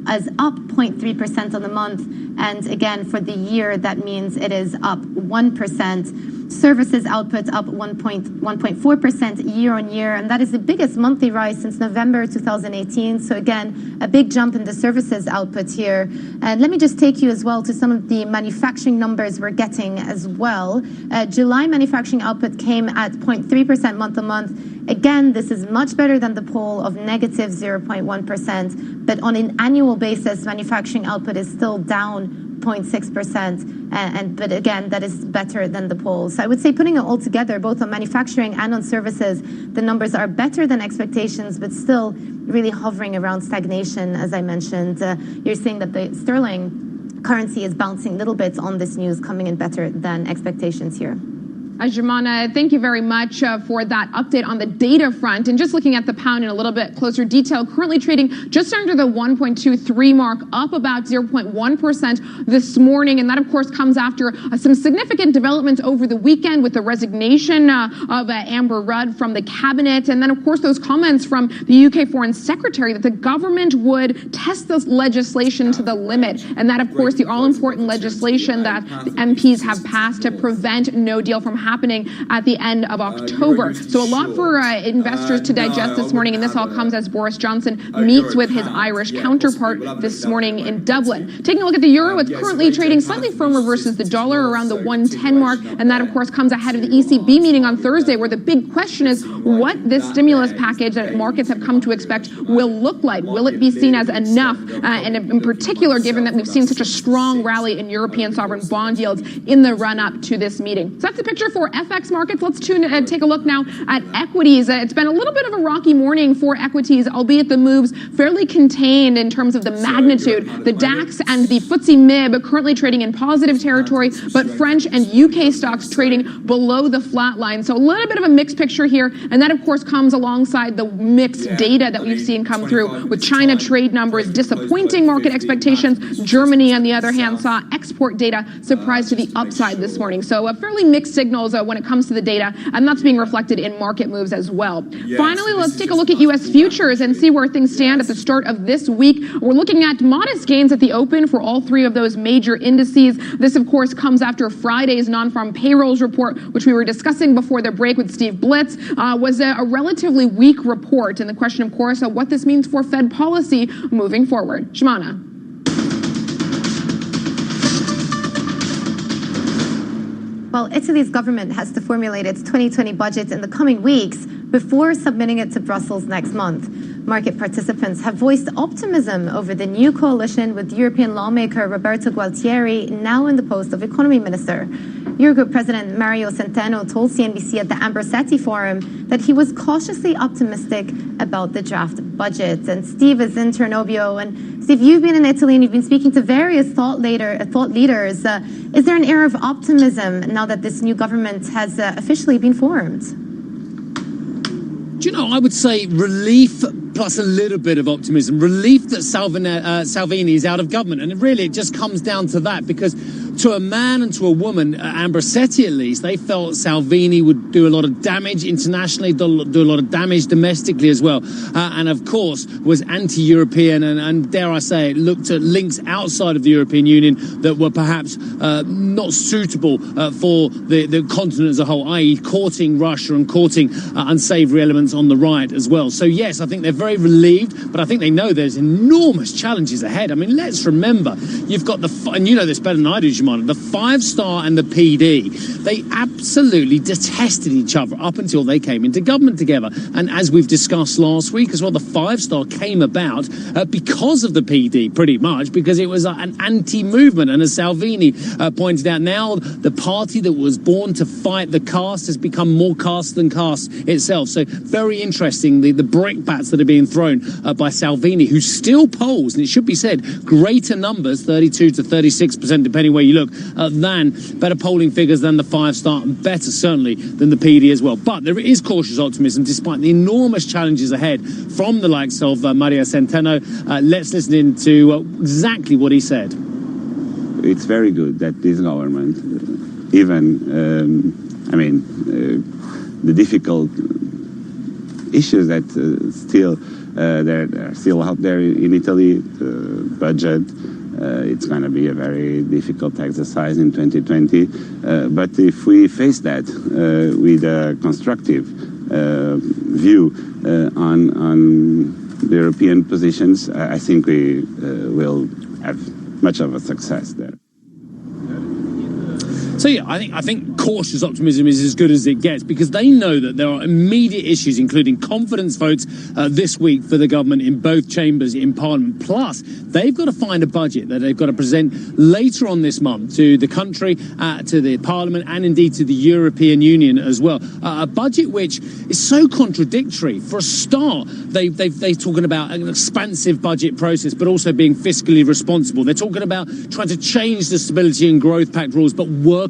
is up 0.3% on the month. And again, for the year, that means it is up 1%. Services output up 1.4% year on year, and that is the biggest monthly rise since November 2018. So again, a big jump in the services output here. And let me just take you as well to some of the manufacturing numbers we're getting as well. July manufacturing output came at 0.3% month on month. Again, this is much better than the poll of negative 0.1%. But on an annual basis, manufacturing output is still down 0.6%, but again, that is better than the polls. So I would say putting it all together, both on manufacturing and on services, the numbers are better than expectations, but still really hovering around stagnation, as I mentioned. You're seeing that the sterling currency is bouncing a little bit on this news, coming in better than expectations here. Jumana, thank you very much for that update on the data front. And just looking at the pound in a little bit closer detail, currently trading just under the 1.23 mark, up about 0.1% this morning. And that, of course, comes after some significant developments over the weekend with the resignation of Amber Rudd from the cabinet. And then, of course, those comments from the UK Foreign Secretary that the government would test this legislation to the limit. And that, of course, the all-important legislation that the MPs have passed to prevent no deal from happening at the end of October. So a lot for investors to digest this morning, and this all comes as Boris Johnson meets with his Irish counterpart this morning in Dublin. Taking a look at the euro, it's currently trading slightly firmer versus the dollar, around the 110 mark, and that, of course, comes ahead of the ECB meeting on Thursday, where the big question is what this stimulus package that markets have come to expect will look like. Will it be seen as enough, and in particular, given that we've seen such a strong rally in European sovereign bond yields in the run-up to this meeting. So that's the picture for FX markets. Let's take a look now at equities. It's been a little bit of a rocky morning for equities, albeit the moves fairly contained in terms of the magnitude. The DAX and the FTSE MIB currently trading in positive territory, but French and UK stocks trading below the flat line. So a little bit of a mixed picture here, and that, of course, comes alongside the mixed data that we've seen come through, with China trade numbers disappointing market expectations. Germany, on the other hand, saw export data surprise to the upside this morning. So a fairly mixed signals when it comes to the data, and that's being reflected in market moves as well. Finally, let's take a look at U.S. futures and see where things stand at the start of this week. We're looking at modest gains at the open for all three of those major indices. This, of course, comes after Friday's non-farm payrolls report, which we were discussing before the break with Steve Blitz, was a relatively weak report. And the question, of course, what this means for Fed policy moving forward. Shimana. Well, Italy's government has to formulate its 2020 budget in the coming weeks before submitting it to Brussels next month. Market participants have voiced optimism over the new coalition, with European lawmaker Roberto Gualtieri now in the post of economy minister. Eurogroup President Mario Centeno told CNBC at the Ambrosetti Forum that he was cautiously optimistic about the draft budget. And Steve is in Ternobio. And Steve, you've been in Italy and you've been speaking to various thought leaders. Is there an air of optimism now that this new government has officially been formed? Do you know, I would say relief plus a little bit of optimism. Relief that Salvini is out of government. And really, it just comes down to that, because to a man and to a woman, Ambrosetti at least, they felt Salvini would do a lot of damage internationally, do a lot of damage domestically as well. And of course, was anti-European and dare I say it, looked at links outside of the European Union that were perhaps not suitable for the continent as a whole, i.e. courting Russia and courting unsavory elements on the right as well. So yes, I think they're very relieved, but I think they know there's enormous challenges ahead. I mean, let's remember, you've got and you know this better than I do, Jumana, the 5-star and the PD. They absolutely detested each other up until they came into government together. And as we've discussed last week as well, the 5-star came about because of the PD, pretty much, because it was an anti-movement. And as Salvini pointed out, now the party that was born to fight the caste has become more caste than caste itself. So very interesting, the brickbats that are being thrown by Salvini, who still polls, and it should be said, greater numbers, 32 to 36%, depending where you look, than better polling figures than the 5-star, and better certainly than the PD as well. But there is cautious optimism despite the enormous challenges ahead from the likes of Mario Centeno. Let's listen in to exactly what he said. It's very good that this government, even, the difficult issues that still they're still out there in Italy, budget. It's going to be a very difficult exercise in 2020. But if we face that with a constructive view on the European positions, I think we will have much of a success there. So yeah, I think cautious optimism is as good as it gets, because they know that there are immediate issues, including confidence votes this week for the government in both chambers in Parliament. Plus, they've got to find a budget that they've got to present later on this month to the country, to the Parliament, and indeed to the European Union as well. A budget which is so contradictory. For a start, they're talking about an expansive budget process, but also being fiscally responsible. They're talking about trying to change the Stability and Growth Pact rules, but working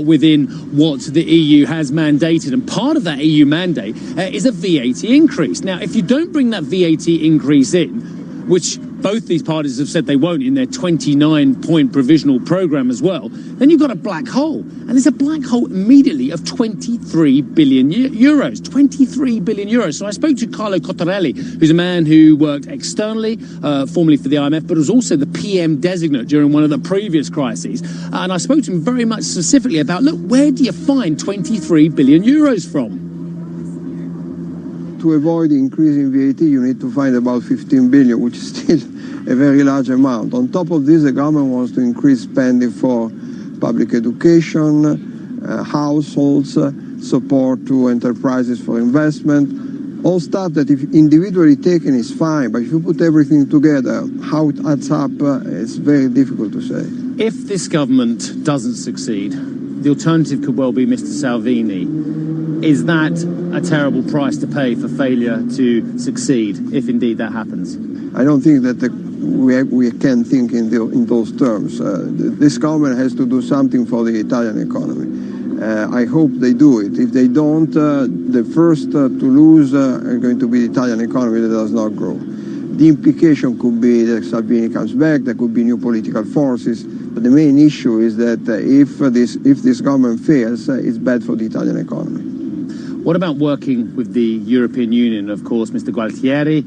within what the EU has mandated. And part of that EU mandate is a VAT increase. Now, if you don't bring that VAT increase in, which both these parties have said they won't in their 29-point provisional programme as well, then you've got a black hole. And there's a black hole immediately of 23 billion euros. 23 billion euros. So I spoke to Carlo Cottarelli, who's a man who worked externally, formerly for the IMF, but was also the PM designate during one of the previous crises. And I spoke to him very much specifically about, look, where do you find 23 billion euros from? To avoid increasing VAT, you need to find about 15 billion, which is still a very large amount. On top of this, the government wants to increase spending for public education, households, support to enterprises for investment, all stuff that if individually taken is fine, but if you put everything together, how it adds up is very difficult to say. If this government doesn't succeed, the alternative could well be Mr. Salvini. Is that a terrible price to pay for failure to succeed, if indeed that happens? I don't think that we can think in those terms. This government has to do something for the Italian economy. I hope they do it. If they don't, the first to lose are going to be the Italian economy that does not grow. The implication could be that Salvini comes back, there could be new political forces, but the main issue is that if this government fails, it's bad for the Italian economy. What about working with the European Union? Of course, Mr. Gualtieri,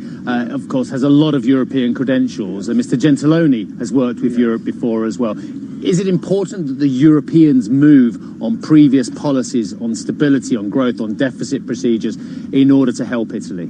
of course, has a lot of European credentials, and Mr. Gentiloni has worked with Europe before as well. Is it important that the Europeans move on previous policies on stability, on growth, on deficit procedures in order to help Italy?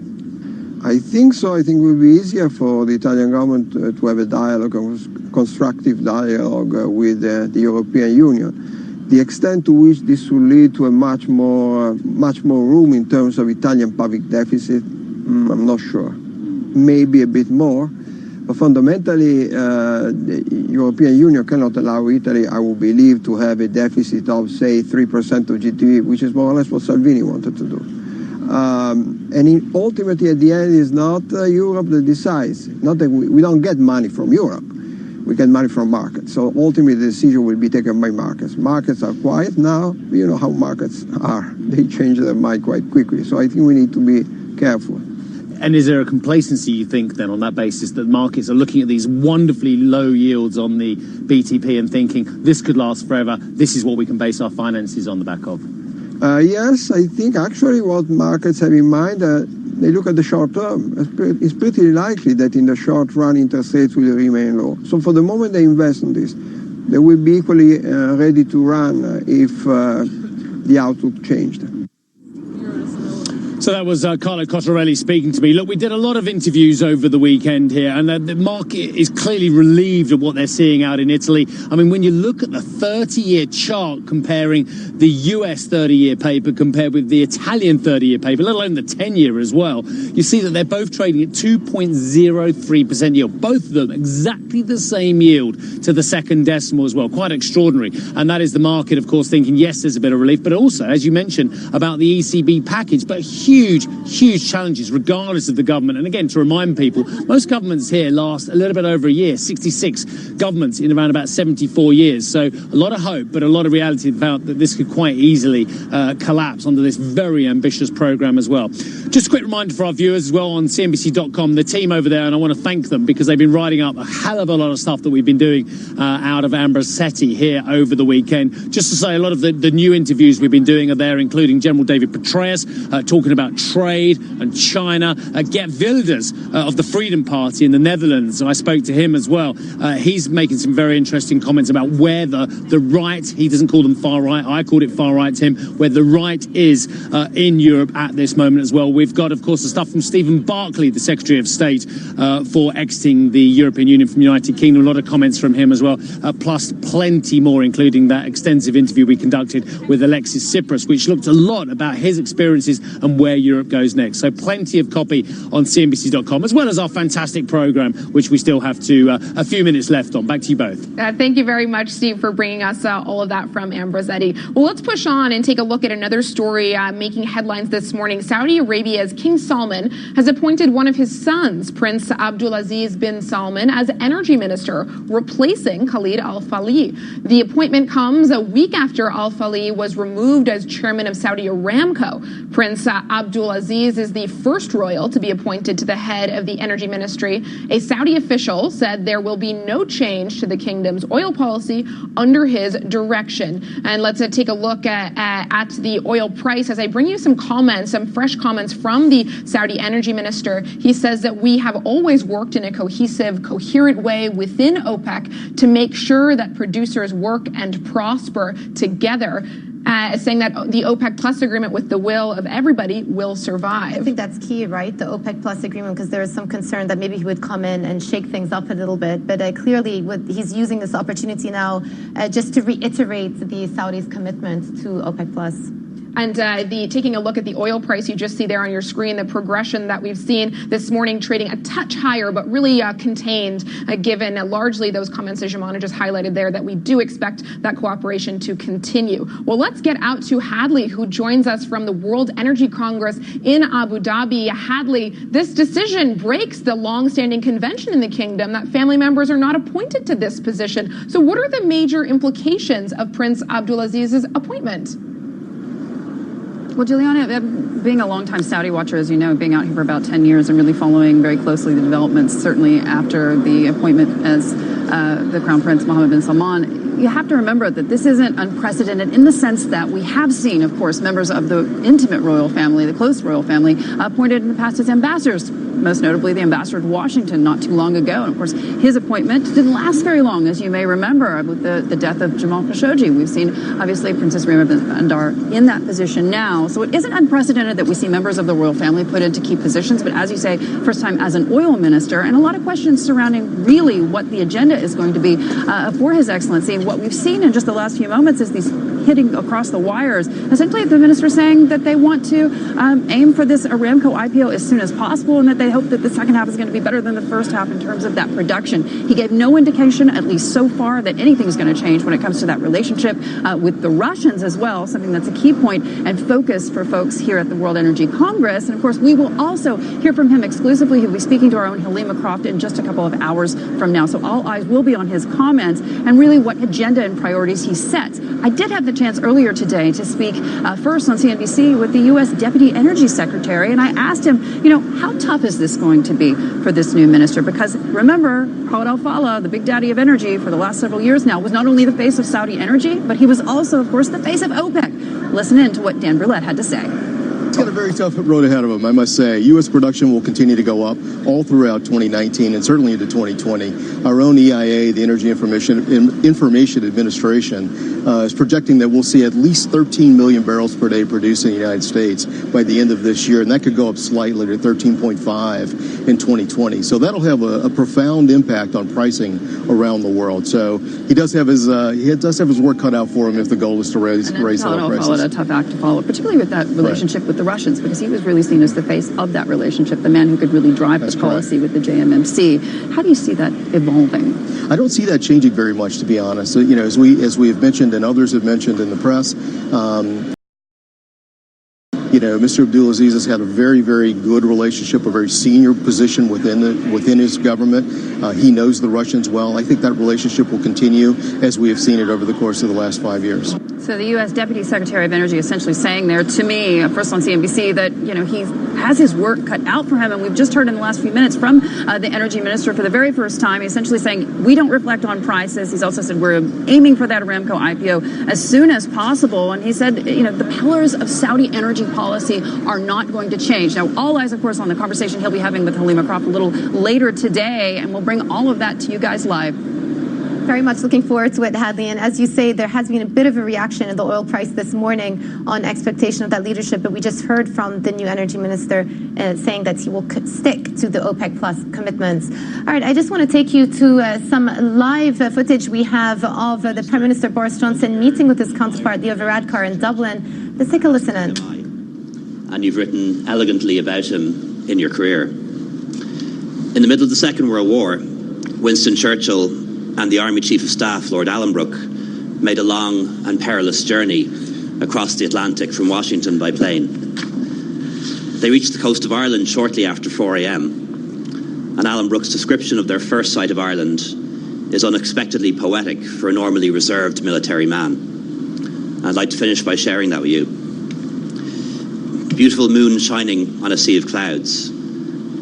I think so. I think it will be easier for the Italian government to have a dialogue, a constructive dialogue with the European Union. The extent to which this will lead to a much more room in terms of Italian public deficit, I'm not sure. Maybe a bit more. But fundamentally, the European Union cannot allow Italy, I would believe, to have a deficit of, say, 3% of GDP, which is more or less what Salvini wanted to do. And ultimately, at the end, it's not Europe that decides. Not that we don't get money from Europe. We get money from markets. So ultimately, the decision will be taken by markets. Markets are quiet now. You know how markets are. They change their mind quite quickly. So I think we need to be careful. And is there a complacency, you think, then, on that basis, that markets are looking at these wonderfully low yields on the BTP and thinking, this could last forever, this is what we can base our finances on the back of? Yes, I think actually what markets have in mind, they look at the short term. It's pretty likely that in the short run interest rates will remain low. So for the moment they invest in this. They will be equally ready to run if the outlook changed. So that was Carlo Cottarelli speaking to me. Look, we did a lot of interviews over the weekend here, and the market is clearly relieved of what they're seeing out in Italy. I mean, when you look at the 30-year chart comparing the US 30-year paper compared with the Italian 30-year paper, let alone the 10-year as well, you see that they're both trading at 2.03% yield. Both of them exactly the same yield to the second decimal as well. Quite extraordinary. And that is the market, of course, thinking, yes, there's a bit of relief, but also, as you mentioned, about the ECB package, but huge challenges regardless of the government. And again, to remind people, most governments here last a little bit over a year, 66 governments in around about 74 years. So a lot of hope, but a lot of reality about that this could quite easily collapse under this very ambitious program as well. Just a quick reminder for our viewers as well on CNBC.com, the team over there, and I want to thank them because they've been writing up a hell of a lot of stuff that we've been doing out of Ambrosetti here over the weekend. Just to say, a lot of the new interviews we've been doing are there, including General David Petraeus talking about about trade and China. Geert Wilders of the Freedom Party in the Netherlands, I spoke to him as well. He's making some very interesting comments about where the right, he doesn't call them far right, I called it far right to him, where the right is in Europe at this moment as well. We've got, of course, the stuff from Stephen Barclay, the Secretary of State for exiting the European Union from the United Kingdom. A lot of comments from him as well, plus plenty more, including that extensive interview we conducted with Alexis Tsipras, which looked a lot about his experiences and where Europe goes next. So plenty of copy on CNBC.com, as well as our fantastic program, which we still have a few minutes left on. Back to you both. Thank you very much, Steve, for bringing us all of that from Ambrosetti. Well, let's push on and take a look at another story making headlines this morning. Saudi Arabia's King Salman has appointed one of his sons, Prince Abdulaziz bin Salman, as energy minister, replacing Khalid Al Falih. The appointment comes a week after Al Falih was removed as chairman of Saudi Aramco. Prince Abdulaziz is the first royal to be appointed to the head of the energy ministry. A Saudi official said there will be no change to the kingdom's oil policy under his direction. And let's take a look at the oil price as I bring you some comments, some fresh comments from the Saudi energy minister. He says that we have always worked in a cohesive, coherent way within OPEC to make sure that producers work and prosper together. Saying that the OPEC Plus agreement with the will of everybody will survive. I think that's key, right? The OPEC Plus agreement, because there is some concern that maybe he would come in and shake things up a little bit. But clearly, he's using this opportunity now just to reiterate the Saudis' commitment to OPEC Plus. And taking a look at the oil price, you just see there on your screen the progression that we've seen this morning, trading a touch higher, but really contained, given largely those comments that Jumana just highlighted there, that we do expect that cooperation to continue. Well, let's get out to Hadley, who joins us from the World Energy Congress in Abu Dhabi. Hadley, this decision breaks the long-standing convention in the kingdom that family members are not appointed to this position. So what are the major implications of Prince Abdulaziz's appointment? Well, Juliana, being a longtime Saudi watcher, as you know, being out here for about 10 years and really following very closely the developments, certainly after the appointment as the Crown Prince Mohammed bin Salman, you have to remember that this isn't unprecedented in the sense that we have seen, of course, members of the intimate royal family, the close royal family, appointed in the past as ambassadors, most notably the ambassador to Washington not too long ago. And of course, his appointment didn't last very long, as you may remember, with the death of Jamal Khashoggi. We've seen, obviously, Princess Rima bin Bandar in that position now. So it isn't unprecedented that we see members of the royal family put into key positions. But as you say, first time as an oil minister, and a lot of questions surrounding really what the agenda is going to be for His Excellency. What we've seen in just the last few moments is these hitting across the wires. Essentially, the minister saying that they want to aim for this Aramco IPO as soon as possible, and that they hope that the second half is going to be better than the first half in terms of that production. He gave no indication, at least so far, that anything's going to change when it comes to that relationship with the Russians as well, something that's a key point and focus for folks here at the World Energy Congress. And of course, we will also hear from him exclusively. He'll be speaking to our own Halima Croft in just a couple of hours from now. So all eyes will be on his comments and really what agenda and priorities he sets. I did have the chance earlier today to speak first on CNBC with the U.S. Deputy Energy Secretary, and I asked him, how tough is this going to be for this new minister? Because remember, Khalid Al Falih, the big daddy of energy for the last several years now, was not only the face of Saudi energy, but he was also, of course, the face of OPEC. Listen in to what Dan Burlett had to say. It's got a very tough road ahead of him, I must say. U.S. production will continue to go up all throughout 2019 and certainly into 2020. Our own EIA, the Energy Information Administration, is projecting that we'll see at least 13 million barrels per day produced in the United States by the end of this year, and that could go up slightly to 13.5 in 2020. So that'll have a profound impact on pricing around the world. So he does have his work cut out for him if the goal is to raise oil prices. A tough act to follow, particularly with that relationship with the Russians, because he was really seen as the face of that relationship, the man who could really drive the policy with the JMMC. How do you see that evolving? I don't see that changing very much, to be honest. As we have mentioned and others have mentioned in the press, Mr. Abdulaziz has had a very, very good relationship, a very senior position within his government. He knows the Russians well. I think that relationship will continue as we have seen it over the course of the last 5 years. So the U.S. Deputy Secretary of Energy essentially saying there to me, first on CNBC, that he has his work cut out for him. And we've just heard in the last few minutes from the energy minister for the very first time, essentially saying we don't reflect on prices. He's also said we're aiming for that Aramco IPO as soon as possible. And he said, the pillars of Saudi energy policy are not going to change. Now, all eyes, of course, on the conversation he'll be having with Halima Croft a little later today, and we'll bring all of that to you guys live. Very much looking forward to it, Hadley. And as you say, there has been a bit of a reaction in the oil price this morning on expectation of that leadership. But we just heard from the new energy minister saying that he will stick to the OPEC Plus commitments. All right, I just want to take you to some live footage we have of the Prime Minister Boris Johnson meeting with his counterpart, Leo Varadkar, in Dublin. Let's take a listen in. And you've written elegantly about him in your career. In the middle of the Second World War, Winston Churchill and the Army Chief of Staff, Lord Allenbrook, made a long and perilous journey across the Atlantic from Washington by plane. They reached the coast of Ireland shortly after 4 a.m. And Allenbrook's description of their first sight of Ireland is unexpectedly poetic for a normally reserved military man. I'd like to finish by sharing that with you. Beautiful moon shining on a sea of clouds.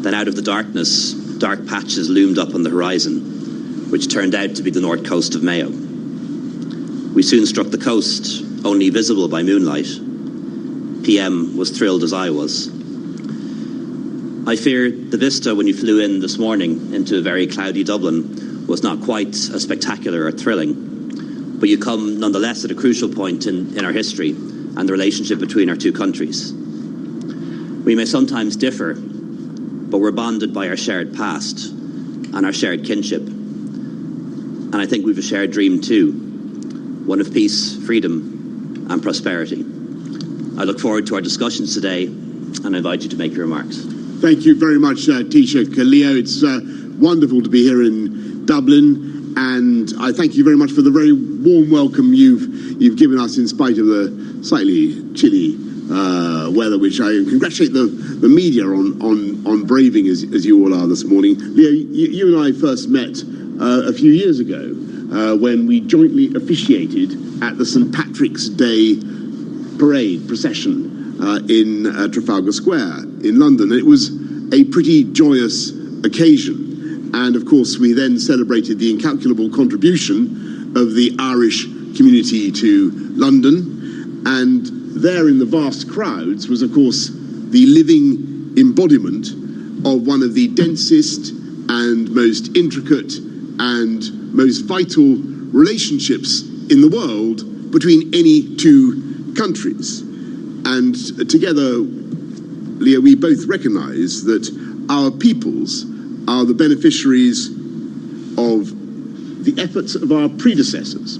Then out of the darkness, dark patches loomed up on the horizon, which turned out to be the north coast of Mayo. We soon struck the coast, only visible by moonlight. PM was thrilled as I was. I fear the vista when you flew in this morning into a very cloudy Dublin was not quite as spectacular or thrilling, but you come nonetheless at a crucial point in our history and the relationship between our two countries. We may sometimes differ, but we're bonded by our shared past and our shared kinship. And I think we've a shared dream too, one of peace, freedom and prosperity. I look forward to our discussions today and I invite you to make your remarks. Thank you very much, Taoiseach. Leo, it's wonderful to be here in Dublin, and I thank you very much for the very warm welcome you've given us in spite of the slightly chilly weather, which I congratulate the media on braving as you all are this morning. Leo, you and I first met a few years ago when we jointly officiated at the St. Patrick's Day procession in Trafalgar Square in London. And it was a pretty joyous occasion. And of course, we then celebrated the incalculable contribution of the Irish community to London. And there in the vast crowds was, of course, the living embodiment of one of the densest and most intricate and most vital relationships in the world between any two countries. And together, Leo, we both recognise that our peoples are the beneficiaries of the efforts of our predecessors,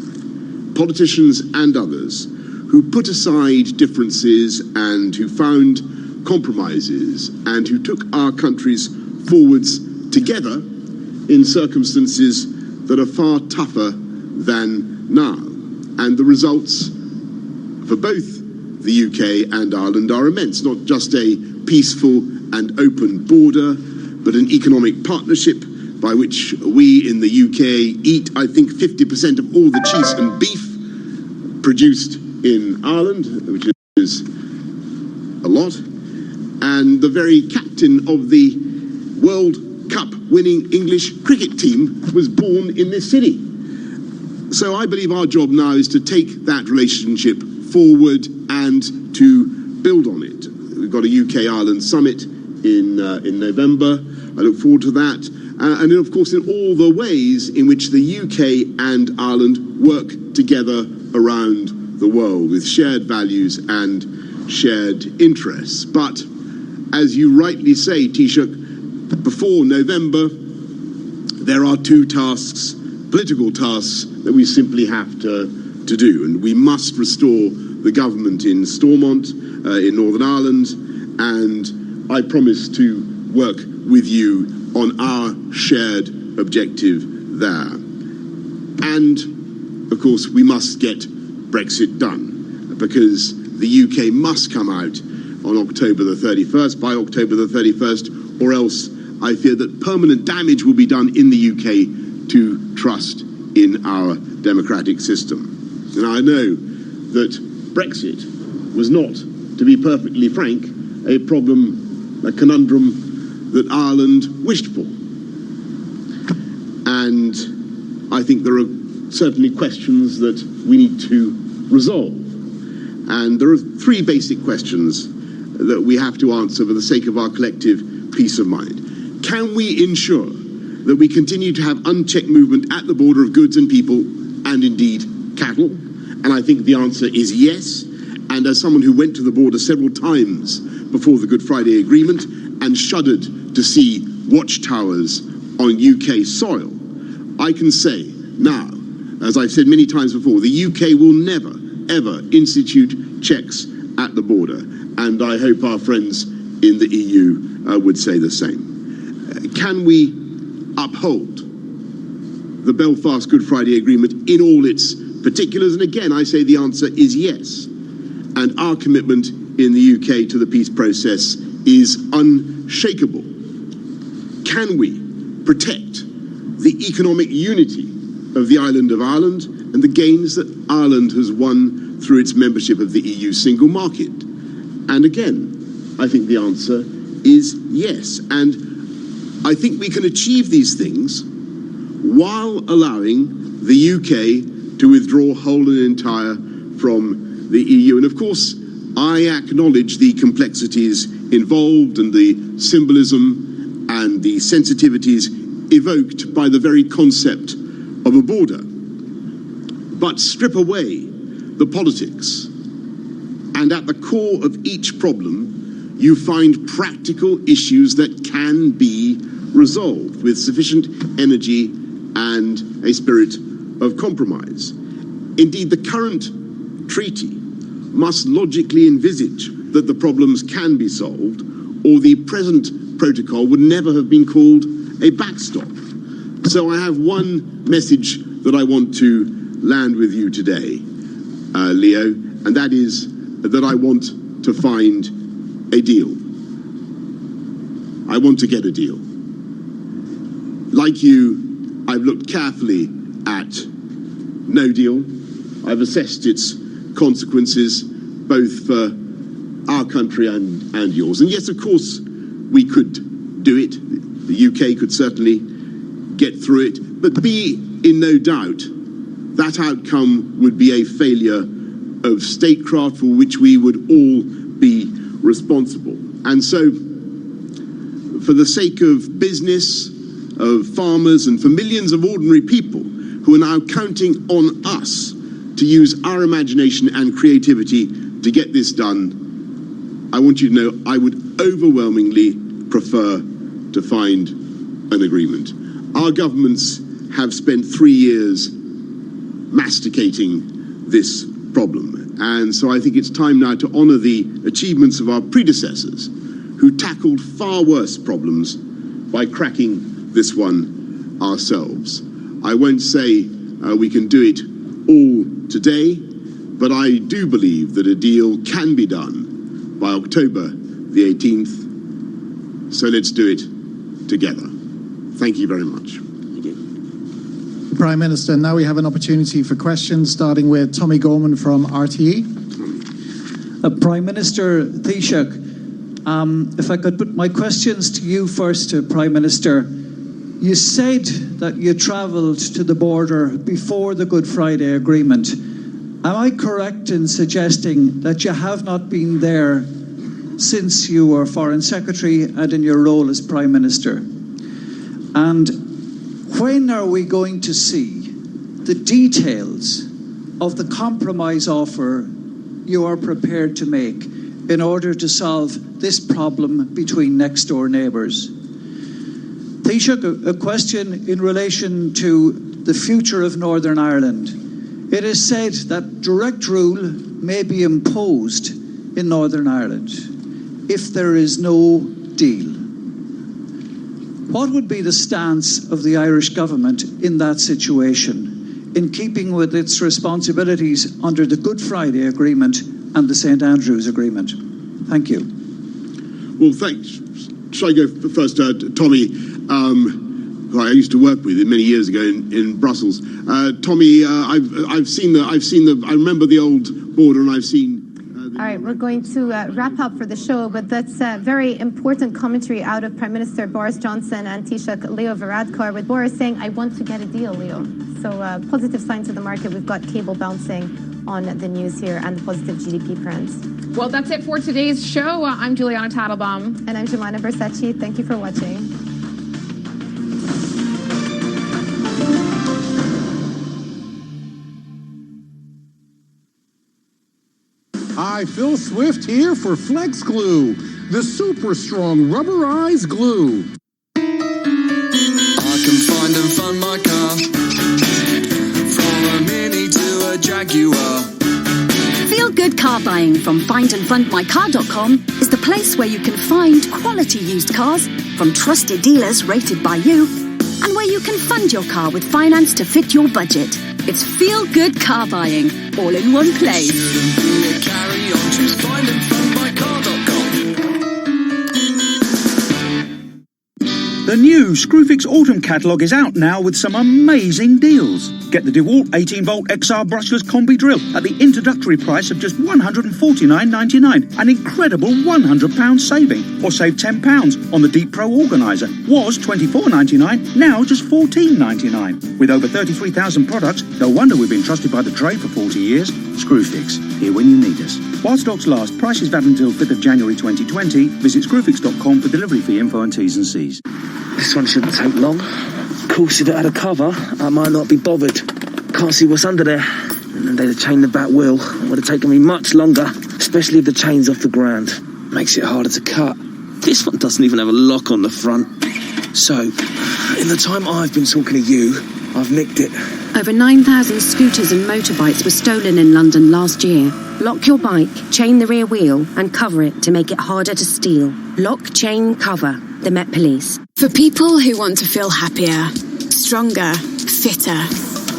politicians and others, who put aside differences and who found compromises and who took our countries forwards together in circumstances that are far tougher than now. And the results for both the UK and Ireland are immense, not just a peaceful and open border, but an economic partnership by which we in the UK eat, I think, 50% of all the cheese and beef produced in Ireland, which is a lot. And the very captain of the World Cup winning English cricket team was born in this city. So I believe our job now is to take that relationship forward and to build on it. We've got a UK-Ireland summit in November. I look forward to that. And of course, in all the ways in which the UK and Ireland work together around the world with shared values and shared interests. But as you rightly say, Taoiseach, before November, there are two tasks, political tasks, that we simply have to do. And we must restore the government in Stormont, in Northern Ireland, and I promise to work with you on our shared objective there. And, of course, we must get Brexit done, because the UK must come out on October the 31st, by October the 31st, or else I fear that permanent damage will be done in the UK to trust in our democratic system. And I know that Brexit was not, to be perfectly frank, a problem a conundrum that Ireland wished for. And I think there are certainly questions that we need to resolve. And there are three basic questions that we have to answer for the sake of our collective peace of mind. Can we ensure that we continue to have unchecked movement at the border of goods and people, and indeed cattle? And I think the answer is yes. And as someone who went to the border several times before the Good Friday Agreement and shuddered to see watchtowers on UK soil, I can say now, as I've said many times before, the UK will never, ever institute checks at the border. And I hope our friends in the EU would say the same. Can we uphold the Belfast Good Friday Agreement in all its particulars? And again, I say the answer is yes. And our commitment in the UK to the peace process is unshakable. Can we protect the economic unity of the island of Ireland and the gains that Ireland has won through its membership of the EU single market? And again, I think the answer is yes. And I think we can achieve these things while allowing the UK to withdraw whole and entire from the EU. And of course, I acknowledge the complexities involved and the symbolism and the sensitivities evoked by the very concept of a border. But strip away the politics, and at the core of each problem, you find practical issues that can be resolved with sufficient energy and a spirit of compromise. Indeed, the current treaty must logically envisage that the problems can be solved, or the present protocol would never have been called a backstop. So I have one message that I want to land with you today, Leo, and that is that I want to find a deal. I want to get a deal. Like you, I've looked carefully at no deal. I've assessed its consequences, both for our country and yours. And yes, of course, we could do it. The UK could certainly get through it. But be in no doubt, that outcome would be a failure of statecraft for which we would all be responsible. And so, for the sake of business, of farmers, and for millions of ordinary people who are now counting on us to use our imagination and creativity to get this done, I want you to know I would overwhelmingly prefer to find an agreement. Our governments have spent 3 years masticating this problem. And so I think it's time now to honour the achievements of our predecessors who tackled far worse problems by cracking this one ourselves. I won't say we can do it all today, but I do believe that a deal can be done by October the 18th. So let's do it together. Thank you very much. Thank you. Prime Minister, now we have an opportunity for questions, starting with Tommy Gorman from RTE. Prime Minister Taoiseach, if I could put my questions to you first, Prime Minister. You said that you travelled to the border before the Good Friday Agreement. Am I correct in suggesting that you have not been there since you were Foreign Secretary and in your role as Prime Minister? And when are we going to see the details of the compromise offer you are prepared to make in order to solve this problem between next door neighbours? Taoiseach, a question in relation to the future of Northern Ireland. It is said that direct rule may be imposed in Northern Ireland if there is no deal. What would be the stance of the Irish government in that situation, in keeping with its responsibilities under the Good Friday Agreement and the St Andrews Agreement? Thank you. Well, thanks. Shall I go first, Tommy, who I used to work with many years ago in Brussels. Tommy, I remember the old border, and I've seen All right, we're going to wrap up for the show, but that's a very important commentary out of Prime Minister Boris Johnson and Taoiseach Leo Varadkar, with Boris saying, I want to get a deal, Leo. So positive signs of the market. We've got cable bouncing on the news here and the positive GDP prints. Well, that's it for today's show. I'm Juliana Tattlebaum. And I'm Jemima Versace. Thank you for watching. Hi, Phil Swift here for Flex Glue, the super strong rubberized glue. I can find and fund my car, from a Mini to a Jaguar. Feel good car buying from findandfundmycar.com is the place where you can find quality used cars from trusted dealers rated by you, and where you can fund your car with finance to fit your budget. It's feel good car buying, all in one place. Carry on, choose findandfundmycar.com. The new Screwfix Autumn catalogue is out now with some amazing deals. Get the DeWalt 18-volt XR brushless combi drill at the introductory price of just $149.99, an incredible £100 saving. Or save £10 on the Deep Pro Organiser. Was $24.99, now just $14.99. With over 33,000 products, no wonder we've been trusted by the trade for 40 years. Screwfix, here when you need us. While stocks last, prices valid until 5th of January 2020. Visit screwfix.com for delivery fee info and T's and C's. This one shouldn't take long. Of course, if it had a cover, I might not be bothered. Can't see what's under there. And they'd have chained the back wheel. It would have taken me much longer, especially if the chain's off the ground. Makes it harder to cut. This one doesn't even have a lock on the front. So, in the time I've been talking to you, I've nicked it. Over 9,000 scooters and motorbikes were stolen in London last year. Lock your bike, chain the rear wheel, and cover it to make it harder to steal. Lock, chain, cover. The Met Police. For people who want to feel happier, stronger, fitter,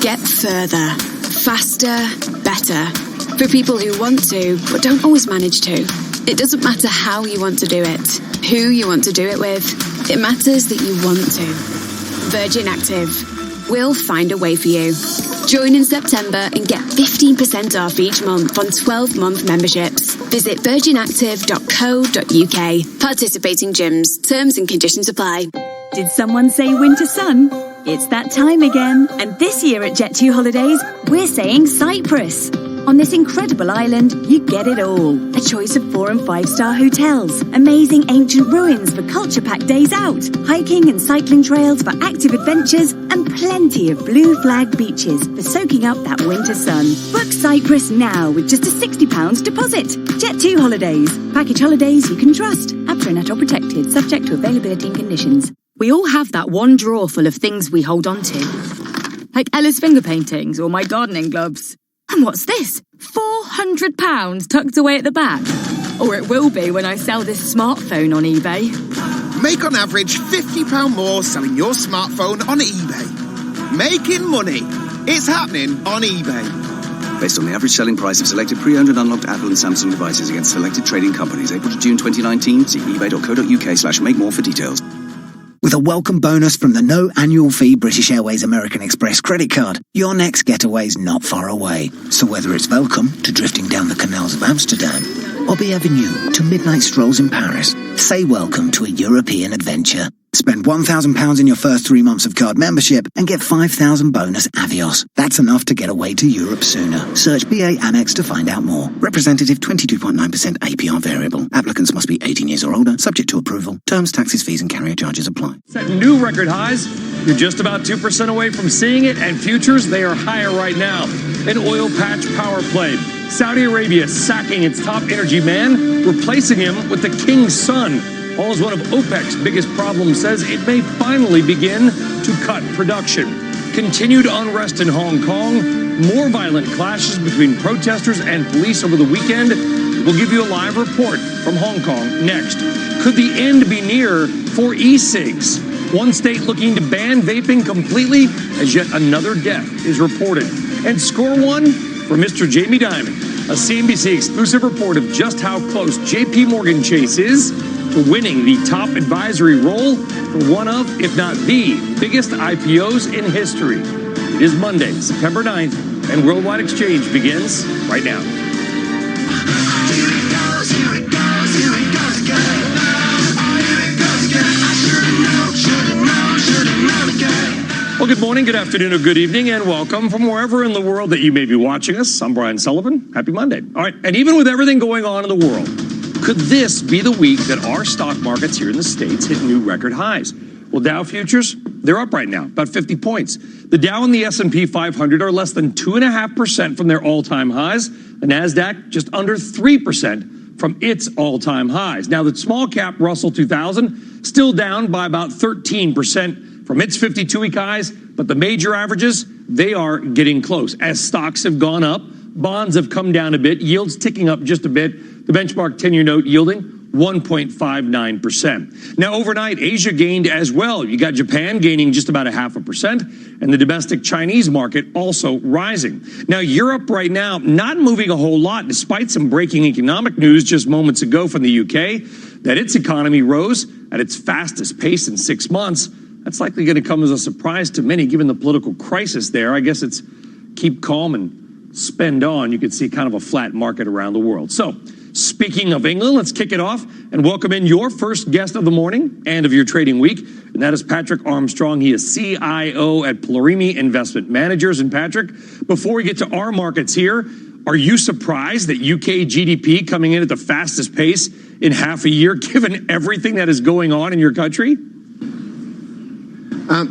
get further, faster, better. For people who want to, but don't always manage to. It doesn't matter how you want to do it, who you want to do it with. It matters that you want to. Virgin Active. We'll find a way for you. Join in September and get 15% off each month on 12-month memberships. Visit virginactive.co.uk. Participating gyms. Terms and conditions apply. Did someone say winter sun? It's that time again. And this year at Jet2 Holidays, we're saying Cyprus. On this incredible island, you get it all. A choice of 4- and 5-star hotels, amazing ancient ruins for culture-packed days out, hiking and cycling trails for active adventures, and plenty of blue flag beaches for soaking up that winter sun. Book Cyprus now with just a £60 deposit. Jet2 Holidays. Package holidays you can trust. APRA and ATOL protected, subject to availability and conditions. We all have that one drawer full of things we hold on to. Like Ella's finger paintings or my gardening gloves. And what's this? £400 tucked away at the back. Or it will be when I sell this smartphone on eBay. Make on average £50 more selling your smartphone on eBay. Making money. It's happening on eBay. Based on the average selling price of selected pre-owned and unlocked Apple and Samsung devices against selected trading companies, April to June 2019. See ebay.co.uk/make-more for details. With a welcome bonus from the no annual fee British Airways American Express credit card, your next getaway's not far away. So whether it's welcome to drifting down the canals of Amsterdam or bienvenue to midnight strolls in Paris, say welcome to a European adventure. Spend £1,000 in your first 3 months of card membership and get £5,000 bonus Avios. That's enough to get away to Europe sooner. Search BA Amex to find out more. Representative 22.9% APR variable. Applicants must be 18 years or older, subject to approval. Terms, taxes, fees and carrier charges apply. Setting new record highs. You're just about 2% away from seeing it, and futures, they are higher right now. An oil patch power play. Saudi Arabia sacking its top energy man, replacing him with the king's son. All as one of OPEC's biggest problems says it may finally begin to cut production. Continued unrest in Hong Kong, more violent clashes between protesters and police over the weekend. We'll give you a live report from Hong Kong next. Could the end be near for e-cigs? One state looking to ban vaping completely as yet another death is reported. And score one for Mr. Jamie Dimon, a CNBC exclusive report of just how close JPMorgan Chase is to winning the top advisory role for one of, if not the biggest IPOs in history. It is Monday, September 9th, and Worldwide Exchange begins right now. Well, good morning, good afternoon, or good evening, and welcome from wherever in the world that you may be watching us. I'm Brian Sullivan. Happy Monday. All right, and even with everything going on in the world, could this be the week that our stock markets here in the States hit new record highs? Well, Dow futures, they're up right now, about 50 points. The Dow and the S&P 500 are less than 2.5% from their all-time highs. The NASDAQ just under 3% from its all-time highs. Now, the small cap Russell 2000 still down by about 13% from its 52-week highs, but the major averages, they are getting close. As stocks have gone up, bonds have come down a bit, yields ticking up just a bit. The benchmark 10-year note yielding 1.59%. Now, overnight, Asia gained as well. You got Japan gaining just about 0.5%, and the domestic Chinese market also rising. Now, Europe right now not moving a whole lot, despite some breaking economic news just moments ago from the UK, that its economy rose at its fastest pace in 6 months. That's likely going to come as a surprise to many, given the political crisis there. I guess it's keep calm and spend on. You can see kind of a flat market around the world. So, speaking of England, let's kick it off and welcome in your first guest of the morning and of your trading week, and that is Patrick Armstrong. He is CIO at Plurimi Investment Managers. And Patrick, before we get to our markets here, are you surprised that UK GDP coming in at the fastest pace in half a year, given everything that is going on in your country?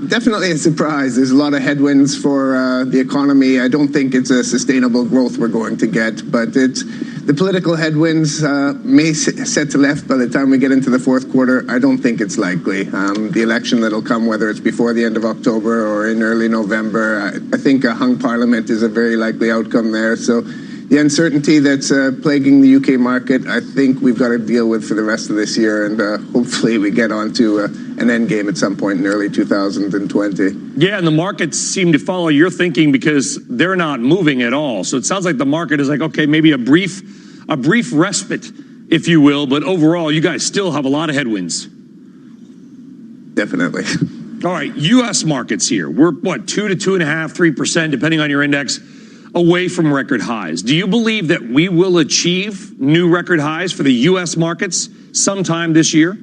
Definitely a surprise. There's a lot of headwinds for the economy. I don't think it's a sustainable growth we're going to get, but the political headwinds may set to left by the time we get into the fourth quarter. I don't think it's likely. The election that'll come, whether it's before the end of October or in early November, I think a hung parliament is a very likely outcome there. So the uncertainty that's plaguing the UK market, I think we've got to deal with for the rest of this year, and hopefully we get on to an end game at some point in early 2020. Yeah, and the markets seem to follow your thinking because they're not moving at all. So it sounds like the market is like, okay, maybe a brief respite, if you will, but overall, you guys still have a lot of headwinds. Definitely. All right, U.S. markets here. We're, 2 to 2.5%, 3%, depending on your index, away from record highs. Do you believe that we will achieve new record highs for the U.S. markets sometime this year?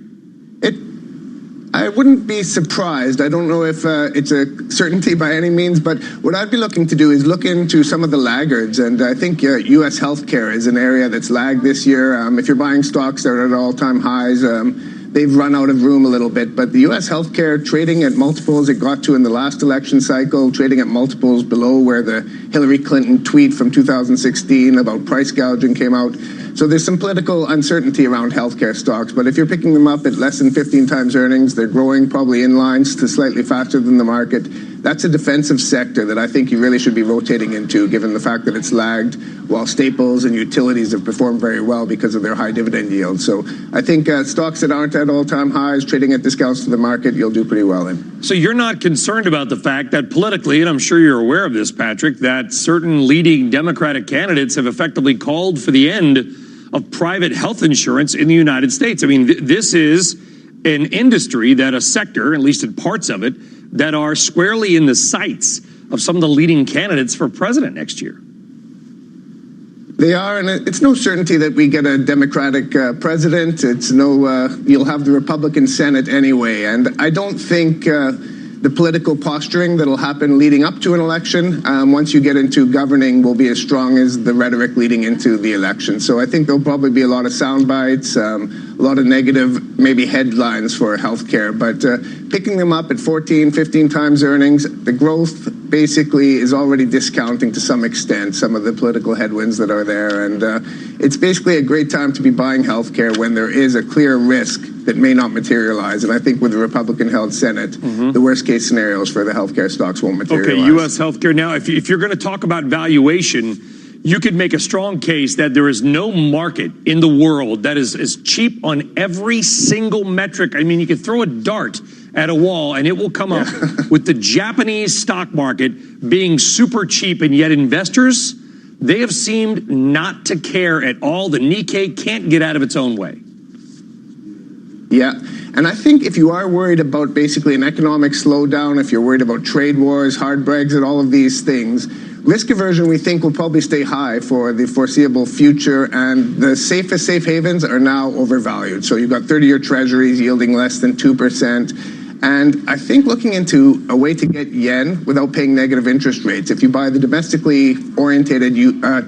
I wouldn't be surprised. I don't know if it's a certainty by any means, but what I'd be looking to do is look into some of the laggards, and I think U.S. healthcare is an area that's lagged this year. If you're buying stocks that are at all-time highs, they've run out of room a little bit, but the U.S. healthcare trading at multiples it got to in the last election cycle, trading at multiples below where the Hillary Clinton tweet from 2016 about price gouging came out. So there's some political uncertainty around healthcare stocks, but if you're picking them up at less than 15 times earnings, they're growing probably in lines to slightly faster than the market. That's a defensive sector that I think you really should be rotating into, given the fact that it's lagged, while staples and utilities have performed very well because of their high dividend yield. So I think stocks that aren't at all-time highs, trading at discounts to the market, you'll do pretty well in. So you're not concerned about the fact that politically, and I'm sure you're aware of this, Patrick, that certain leading Democratic candidates have effectively called for the end of private health insurance in the United States. I mean, this is an industry that a sector, at least in parts of it, that are squarely in the sights of some of the leading candidates for president next year. They are, and it's no certainty that we get a Democratic president. It's no, you'll have the Republican Senate anyway, and I don't think the political posturing that'll happen leading up to an election, once you get into governing, will be as strong as the rhetoric leading into the election. So I think there'll probably be a lot of sound bites, a lot of negative, maybe headlines for healthcare, but picking them up at 14, 15 times earnings, the growth basically is already discounting to some extent some of the political headwinds that are there. And it's basically a great time to be buying healthcare when there is a clear risk that may not materialize. And I think with the Republican-held Senate, the worst-case scenarios for the healthcare stocks won't materialize. Okay, U.S. healthcare. Now, if you're going to talk about valuation, you could make a strong case that there is no market in the world that is cheap on every single metric. I mean, you could throw a dart at a wall and it will come up with the Japanese stock market being super cheap, and yet investors, they have seemed not to care at all. The Nikkei can't get out of its own way. Yeah, and I think if you are worried about basically an economic slowdown, if you're worried about trade wars, hard Brexit, all of these things, risk aversion, we think, will probably stay high for the foreseeable future, and the safest safe havens are now overvalued. So you've got 30-year treasuries yielding less than 2%. And I think looking into a way to get yen without paying negative interest rates. If you buy the domestically orientated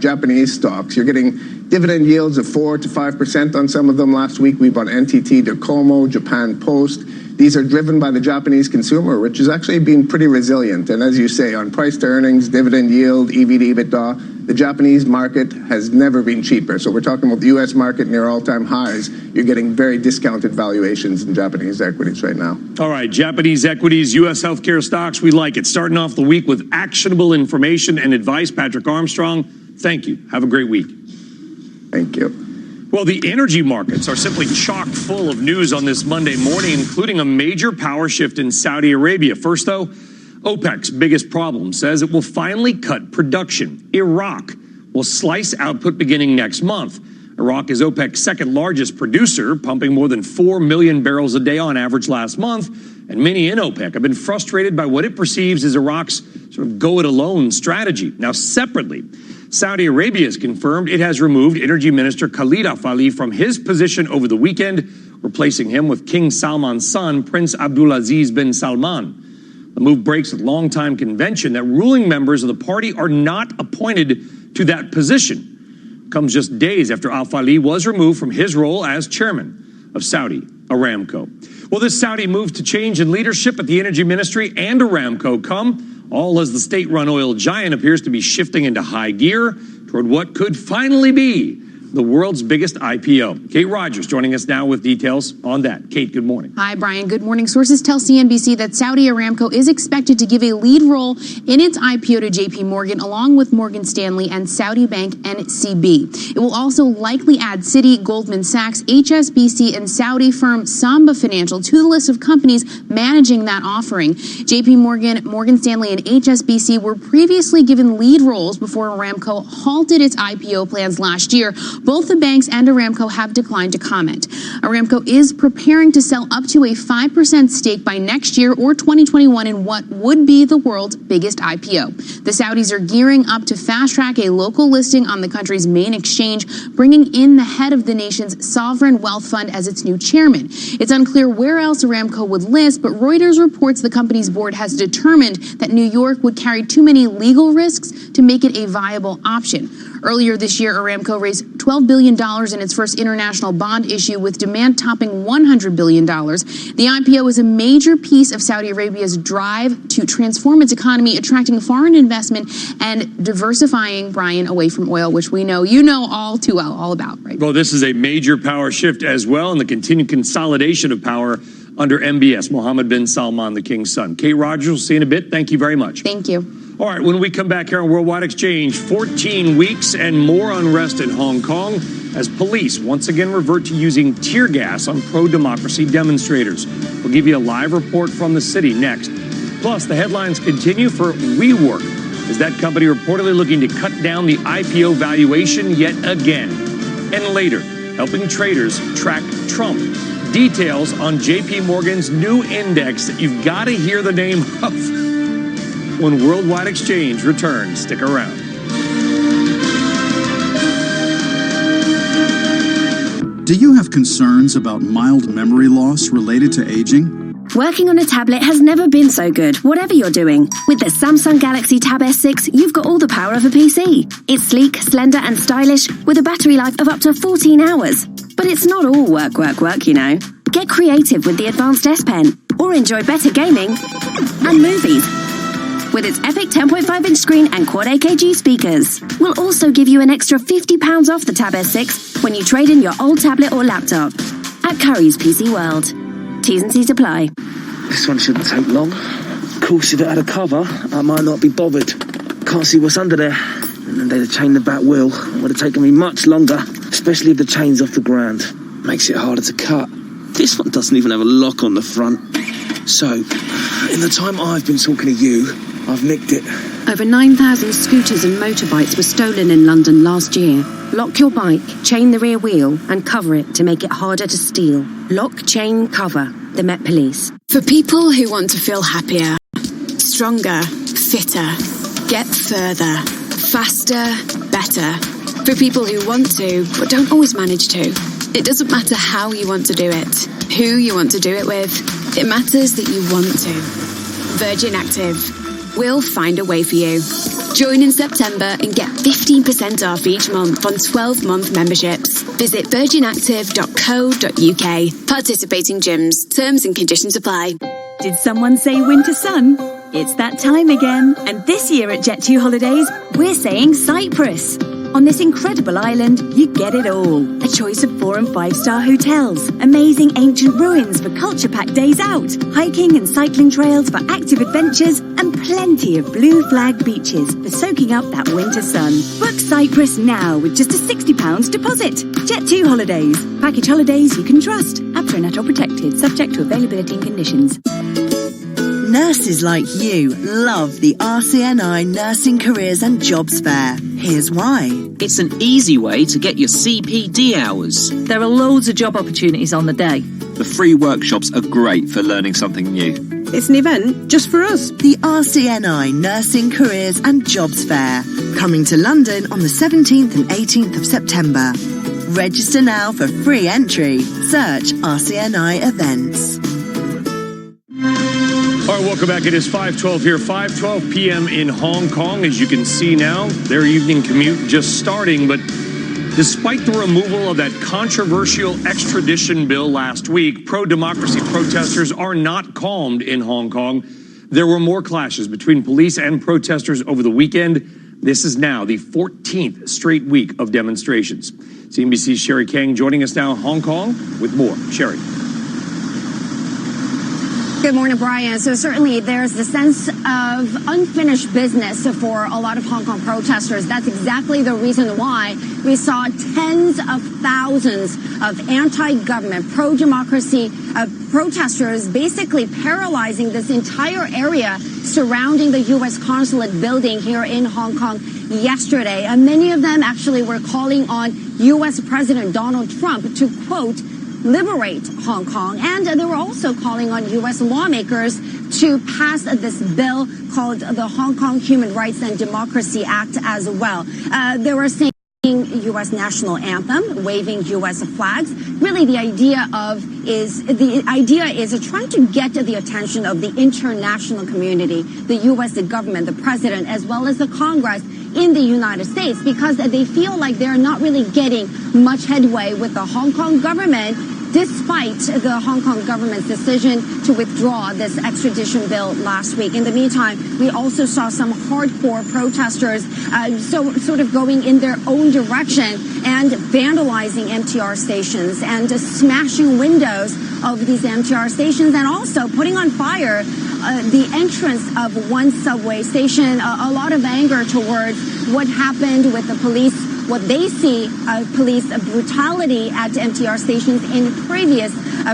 Japanese stocks, you're getting dividend yields of 4 to 5% on some of them. Last week we bought NTT Docomo, Japan Post. These are driven by the Japanese consumer, which has actually been pretty resilient. And as you say, on price to earnings, dividend yield, EV to EBITDA, the Japanese market has never been cheaper. So we're talking about the U.S. market near all-time highs. You're getting very discounted valuations in Japanese equities right now. All right, Japanese equities, U.S. healthcare stocks, we like it. Starting off the week with actionable information and advice. Patrick Armstrong, thank you. Have a great week. Thank you. Well, the energy markets are simply chock full of news on this Monday morning, including a major power shift in Saudi Arabia. First, though, OPEC's biggest problem says it will finally cut production. Iraq will slice output beginning next month. Iraq is OPEC's second largest producer, pumping more than 4 million barrels a day on average last month. And many in OPEC have been frustrated by what it perceives as Iraq's sort of go-it-alone strategy. Now, separately, Saudi Arabia has confirmed it has removed Energy Minister Khalid Al-Falih from his position over the weekend, replacing him with King Salman's son, Prince Abdulaziz bin Salman. The move breaks with longtime convention that ruling members of the party are not appointed to that position. Comes just days after Al-Falih was removed from his role as chairman of Saudi Aramco. Well, this Saudi move to change in leadership at the Energy Ministry and Aramco come all as the state-run oil giant appears to be shifting into high gear toward what could finally be the world's biggest IPO. Kate Rogers joining us now with details on that. Kate, good morning. Hi, Brian. Good morning. Sources tell CNBC that Saudi Aramco is expected to give a lead role in its IPO to JPMorgan, along with Morgan Stanley and Saudi bank NCB. It will also likely add Citi, Goldman Sachs, HSBC, and Saudi firm Samba Financial to the list of companies managing that offering. JPMorgan, Morgan Stanley, and HSBC were previously given lead roles before Aramco halted its IPO plans last year. Both the banks and Aramco have declined to comment. Aramco is preparing to sell up to a 5% stake by next year or 2021 in what would be the world's biggest IPO. The Saudis are gearing up to fast-track a local listing on the country's main exchange, bringing in the head of the nation's sovereign wealth fund as its new chairman. It's unclear where else Aramco would list, but Reuters reports the company's board has determined that New York would carry too many legal risks to make it a viable option. Earlier this year, Aramco raised $12 billion in its first international bond issue, with demand topping $100 billion. The IPO is a major piece of Saudi Arabia's drive to transform its economy, attracting foreign investment and diversifying, Brian, away from oil, which we know you know all too well all about, right? Well, this is a major power shift as well, and the continued consolidation of power under MBS, Mohammed bin Salman, the king's son. Kate Rogers, we'll see you in a bit. Thank you very much. Thank you. All right, when we come back here on Worldwide Exchange, 14 weeks and more unrest in Hong Kong as police once again revert to using tear gas on pro-democracy demonstrators. We'll give you a live report from the city next. Plus, the headlines continue for WeWork, as that company reportedly looking to cut down the IPO valuation yet again. And later, helping traders track Trump. Details on JPMorgan's new index that you've got to hear the name of when Worldwide Exchange returns. Stick around. Do you have concerns about mild memory loss related to aging? Working on a tablet has never been so good, whatever you're doing. With the Samsung Galaxy Tab S6, you've got all the power of a PC. It's sleek, slender, and stylish, with a battery life of up to 14 hours. But it's not all work, you know. Get creative with the advanced S Pen, or enjoy better gaming and movies with its epic 10.5-inch screen and quad AKG speakers. We'll also give you an extra £50 off the Tab S6 when you trade in your old tablet or laptop at Curry's PC World. T's and C's apply. This one shouldn't take long. Of course, if it had a cover, I might not be bothered. Can't see what's under there. And they'd have chained the back wheel. It would have taken me much longer, especially if the chain's off the ground. Makes it harder to cut. This one doesn't even have a lock on the front. So, in the time I've been talking to you, I've nicked it. Over 9,000 scooters and motorbikes were stolen in London last year. Lock your bike, chain the rear wheel, and cover it to make it harder to steal. Lock, chain, cover. The Met Police. For people who want to feel happier, stronger, fitter, get further, faster, better. For people who want to, but don't always manage to. It doesn't matter how you want to do it, who you want to do it with, It matters that you want to. Virgin Active. We'll find a way for you. Join in September and get 15% off each month on 12-month memberships. Visit virginactive.co.uk. Participating gyms. Terms and conditions apply. Did someone say winter sun? It's that time again. And this year at Jet2 Holidays, we're saying Cyprus. On this incredible island, you get it all. A choice of 4- and 5-star hotels, amazing ancient ruins for culture-packed days out, hiking and cycling trails for active adventures, and plenty of blue flag beaches for soaking up that winter sun. Book Cyprus now with just a £60 deposit. Jet2 Holidays. Package holidays you can trust. APRA and ATOL protected, subject to availability and conditions. Nurses like you love the RCNI Nursing Careers and Jobs Fair. Here's why. It's an easy way to get your CPD hours. There are loads of job opportunities on the day. The free workshops are great for learning something new. It's an event just for us. The RCNI Nursing Careers and Jobs Fair. Coming to London on the 17th and 18th of September. Register now for free entry. Search RCNI Events. All right, welcome back. It is 5:12 here, 5:12 p.m. in Hong Kong. As you can see now, their evening commute just starting. But despite the removal of that controversial extradition bill last week, pro-democracy protesters are not calmed in Hong Kong. There were more clashes between police and protesters over the weekend. This is now the 14th straight week of demonstrations. CNBC's Sherry Kang joining us now in Hong Kong with more. Sherry. Good morning, Brian. So certainly there's the sense of unfinished business for a lot of Hong Kong protesters. That's exactly the reason why we saw tens of thousands of anti-government, pro-democracy protesters basically paralyzing this entire area surrounding the U.S. consulate building here in Hong Kong yesterday. And many of them actually were calling on U.S. President Donald Trump to, quote, liberate Hong Kong. And they were also calling on U.S. lawmakers to pass this bill called the Hong Kong Human Rights and Democracy Act as well. They were saying U.S. national anthem, waving U.S. flags. Really, the idea is trying to get the attention of the international community, the U.S. government, the president, as well as the Congress in the United States, because they feel like they're not really getting much headway with the Hong Kong government, despite the Hong Kong government's decision to withdraw this extradition bill last week. In the meantime, we also saw some hardcore protesters sort of going in their own direction and vandalizing MTR stations and smashing windows of these MTR stations, and also putting on fire the entrance of one subway station. A lot of anger towards what happened with the police, what they see police brutality at MTR stations in previous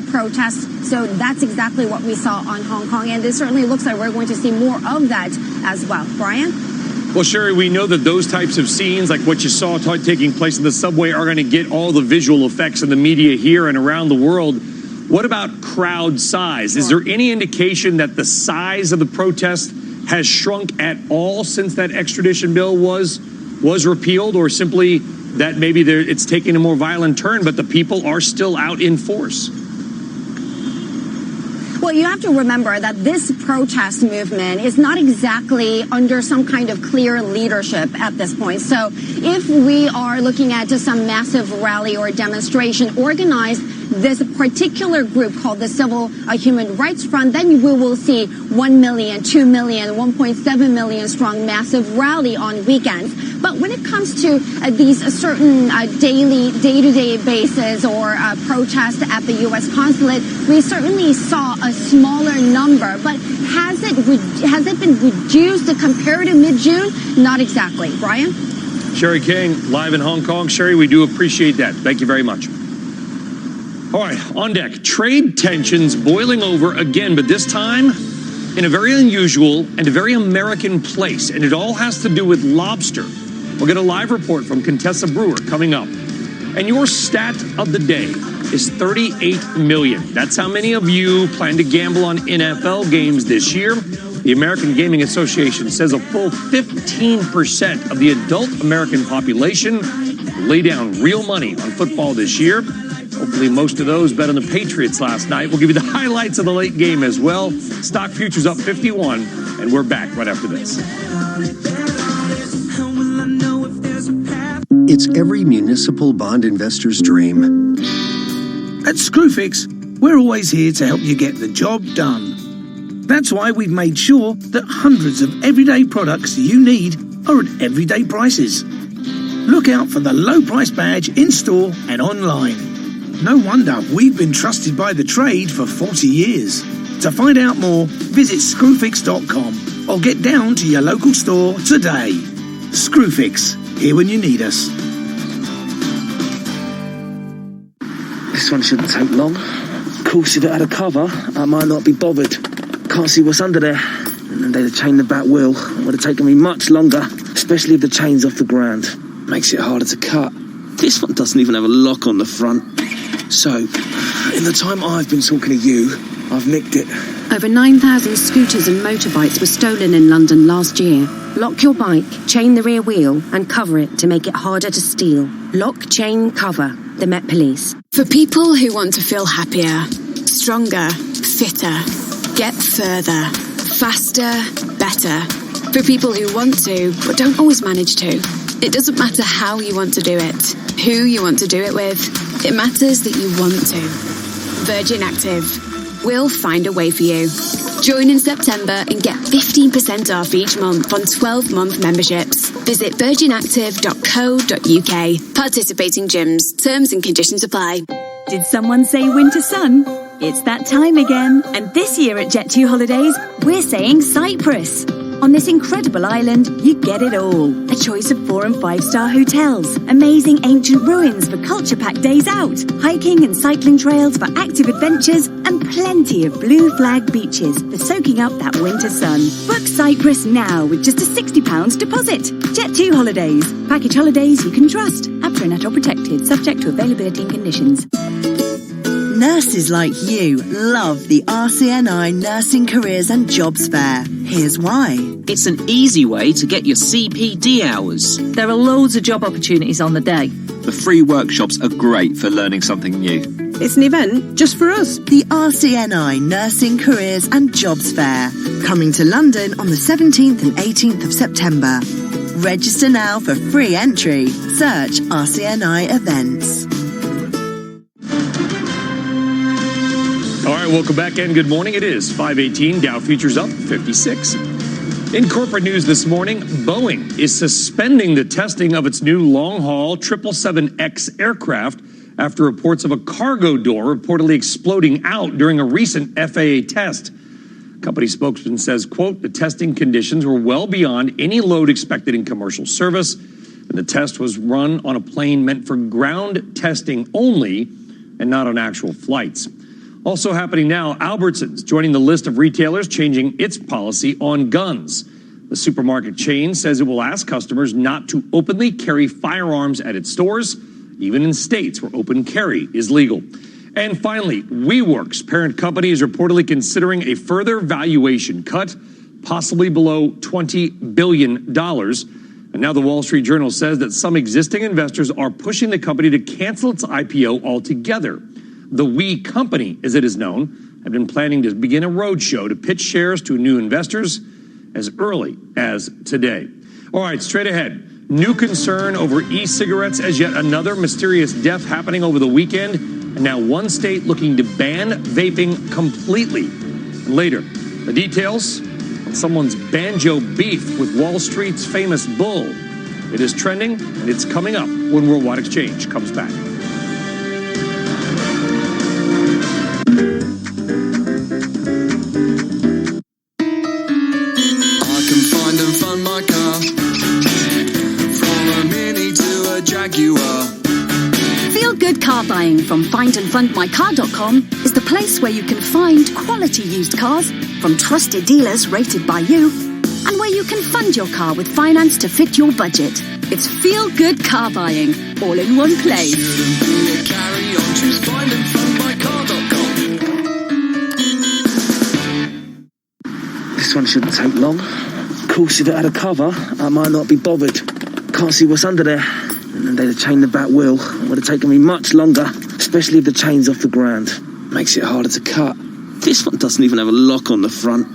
protests. So that's exactly what we saw on Hong Kong, and it certainly looks like we're going to see more of that as well. Brian? Well, Sherry, we know that those types of scenes, like what you saw taking place in the subway, are going to get all the visual effects in the media here and around the world. What about crowd size? Is there any indication that the size of the protest has shrunk at all since that extradition bill was repealed, or simply that maybe it's taking a more violent turn, but the people are still out in force? Well, you have to remember that this protest movement is not exactly under some kind of clear leadership at this point. So if we are looking at some massive rally or demonstration organized this particular group called the Civil Human Rights Front, then we will see 1 million, 2 million, 1.7 million strong massive rally on weekends. But when it comes to these certain day-to-day basis or protests at the U.S. consulate, we certainly saw a smaller number. But has it been reduced compared to mid-June? Not exactly. Brian? Sherry Kang, live in Hong Kong. Sherry, we do appreciate that. Thank you very much. All right, on deck, trade tensions boiling over again, but this time in a very unusual and a very American place, and it all has to do with lobster. We'll get a live report from Contessa Brewer coming up. And your stat of the day is 38 million. That's how many of you plan to gamble on NFL games this year. The American Gaming Association says a full 15% of the adult American population will lay down real money on football this year. Hopefully most of those bet on the Patriots last night. We'll give you the highlights of the late game as well. Stock futures up 51, and we're back right after this. It's every municipal bond investor's dream. At Screwfix, we're always here to help you get the job done. That's why we've made sure that hundreds of everyday products you need are at everyday prices. Look out for the low price badge in store and online. No wonder we've been trusted by the trade for 40 years. To find out more, visit screwfix.com or get down to your local store today. Screwfix, here when you need us. This one shouldn't take long. Of course, if it had a cover, I might not be bothered. Can't see what's under there. And they'd have chained the back wheel. It would have taken me much longer, especially if the chain's off the ground. Makes it harder to cut. This one doesn't even have a lock on the front. So, in the time I've been talking to you, I've nicked it. Over 9,000 scooters and motorbikes were stolen in London last year. Lock your bike, chain the rear wheel, and cover it to make it harder to steal. Lock, chain, cover. The Met Police. For people who want to feel happier, stronger, fitter, get further, faster, better. For people who want to, but don't always manage to. It doesn't matter how you want to do it, who you want to do it with. It matters that you want to. Virgin Active. We'll find a way for you. Join in September and get 15% off each month on 12-month memberships. Visit virginactive.co.uk. Participating gyms. Terms and conditions apply. Did someone say winter sun? It's that time again. And this year at Jet2 Holidays, we're saying Cyprus. On this incredible island, you get it all. A choice of 4- and 5-star hotels, amazing ancient ruins for culture-packed days out, hiking and cycling trails for active adventures, and plenty of blue flag beaches for soaking up that winter sun. Book Cyprus now with just a £60 deposit. Jet2 Holidays. Package holidays you can trust. APRA and ATOL protected, subject to availability and conditions. Nurses like you love the RCNI Nursing Careers and Jobs Fair. Here's why. It's an easy way to get your CPD hours. There are loads of job opportunities on the day. The free workshops are great for learning something new. It's an event just for us. The RCNI Nursing Careers and Jobs Fair. Coming to London on the 17th and 18th of September. Register now for free entry. Search RCNI Events. All right, welcome back and good morning. It is 5:18. Dow futures up 56. In corporate news this morning, Boeing is suspending the testing of its new long-haul 777X aircraft after reports of a cargo door reportedly exploding out during a recent FAA test. Company spokesman says, quote, the testing conditions were well beyond any load expected in commercial service, and the test was run on a plane meant for ground testing only and not on actual flights. Also happening now, Albertsons joining the list of retailers changing its policy on guns. The supermarket chain says it will ask customers not to openly carry firearms at its stores, even in states where open carry is legal. And finally, WeWork's parent company is reportedly considering a further valuation cut, possibly below $20 billion. And now the Wall Street Journal says that some existing investors are pushing the company to cancel its IPO altogether. The We company, as it is known, had been planning to begin a roadshow to pitch shares to new investors as early as today. All right, straight ahead. New concern over e-cigarettes as yet another mysterious death happening over the weekend. And now one state looking to ban vaping completely. And later, the details on someone's banjo beef with Wall Street's famous bull. It is trending, and it's coming up when Worldwide Exchange comes back. Feel-good car buying from findandfundmycar.com is the place where you can find quality used cars from trusted dealers rated by you and where you can fund your car with finance to fit your budget. It's feel-good car buying, all in one place. This one shouldn't take long. Of course, if it had a cover, I might not be bothered. Can't see what's under there. And they'd have chained the back wheel. It would have taken me much longer, especially if the chain's off the ground. Makes it harder to cut. This one doesn't even have a lock on the front.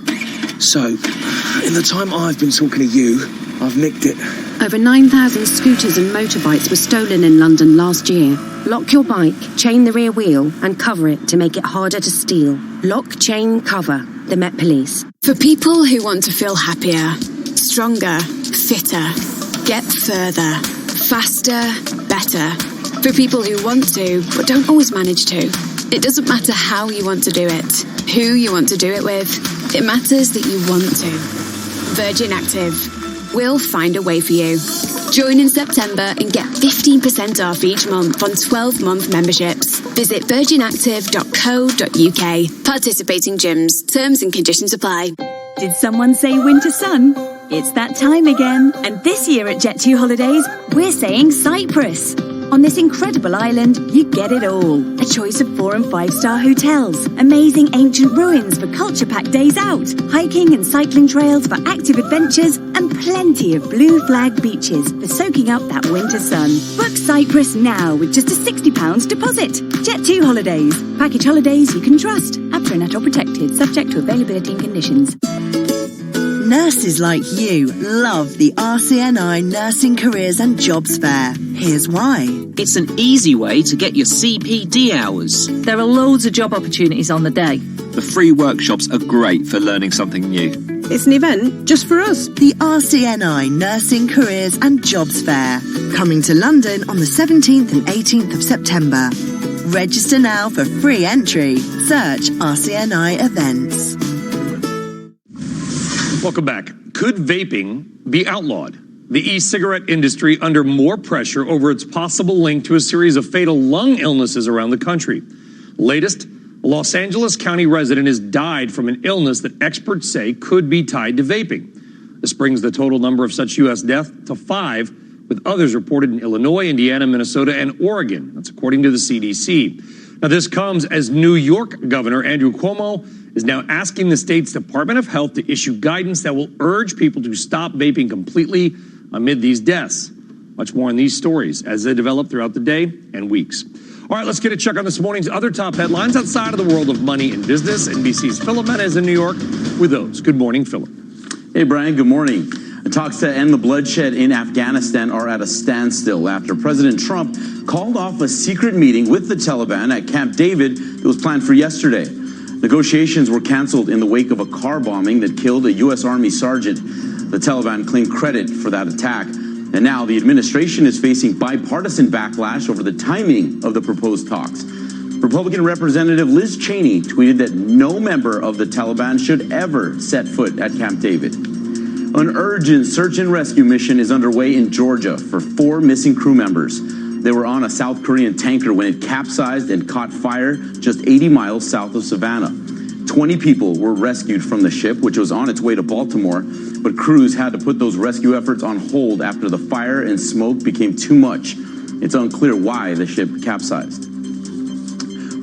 So, in the time I've been talking to you, I've nicked it. Over 9,000 scooters and motorbikes were stolen in London last year. Lock your bike, chain the rear wheel, and cover it to make it harder to steal. Lock, chain, cover. The Met Police. For people who want to feel happier, stronger, fitter, get further, faster, better. For people who want to, but don't always manage to. It doesn't matter how you want to do it, who you want to do it with. It matters that you want to. Virgin Active. We'll find a way for you. Join in September and get 15% off each month on 12-month memberships. Visit virginactive.co.uk. Participating gyms. Terms and conditions apply. Did someone say winter sun? It's that time again. And this year at Jet2 Holidays, we're saying Cyprus. On this incredible island, you get it all. A choice of 4- and 5-star hotels, amazing ancient ruins for culture-packed days out, hiking and cycling trails for active adventures, and plenty of blue flag beaches for soaking up that winter sun. Book Cyprus now with just a £60 deposit. Jet2 Holidays. Package holidays you can trust. APRA net or protected, subject to availability and conditions. Nurses like you love the RCNI Nursing Careers and Jobs Fair. Here's why. It's an easy way to get your CPD hours. There are loads of job opportunities on the day. The free workshops are great for learning something new. It's an event just for us. The RCNI Nursing Careers and Jobs Fair. Coming to London on the 17th and 18th of September. Register now for free entry. Search RCNI Events. Welcome back. Could vaping be outlawed? The e-cigarette industry under more pressure over its possible link to a series of fatal lung illnesses around the country. Latest, a Los Angeles County resident has died from an illness that experts say could be tied to vaping. This brings the total number of such U.S. deaths to 5, with others reported in Illinois, Indiana, Minnesota, and Oregon. That's according to the CDC. Now, this comes as New York Governor Andrew Cuomo is now asking the state's Department of Health to issue guidance that will urge people to stop vaping completely amid these deaths. Much more on these stories as they develop throughout the day and weeks. All right, let's get a check on this morning's other top headlines outside of the world of money and business. NBC's Philip Mena is in New York with those. Good morning, Philip. Hey, Brian, good morning. The talks to end the bloodshed in Afghanistan are at a standstill after President Trump called off a secret meeting with the Taliban at Camp David that was planned for yesterday. Negotiations were canceled in the wake of a car bombing that killed a U.S. Army sergeant. The Taliban claimed credit for that attack. And now the administration is facing bipartisan backlash over the timing of the proposed talks. Republican Representative Liz Cheney tweeted that no member of the Taliban should ever set foot at Camp David. An urgent search and rescue mission is underway in Georgia for 4 missing crew members. They were on a South Korean tanker when it capsized and caught fire just 80 miles south of Savannah. 20 people were rescued from the ship, which was on its way to Baltimore, but crews had to put those rescue efforts on hold after the fire and smoke became too much. It's unclear why the ship capsized.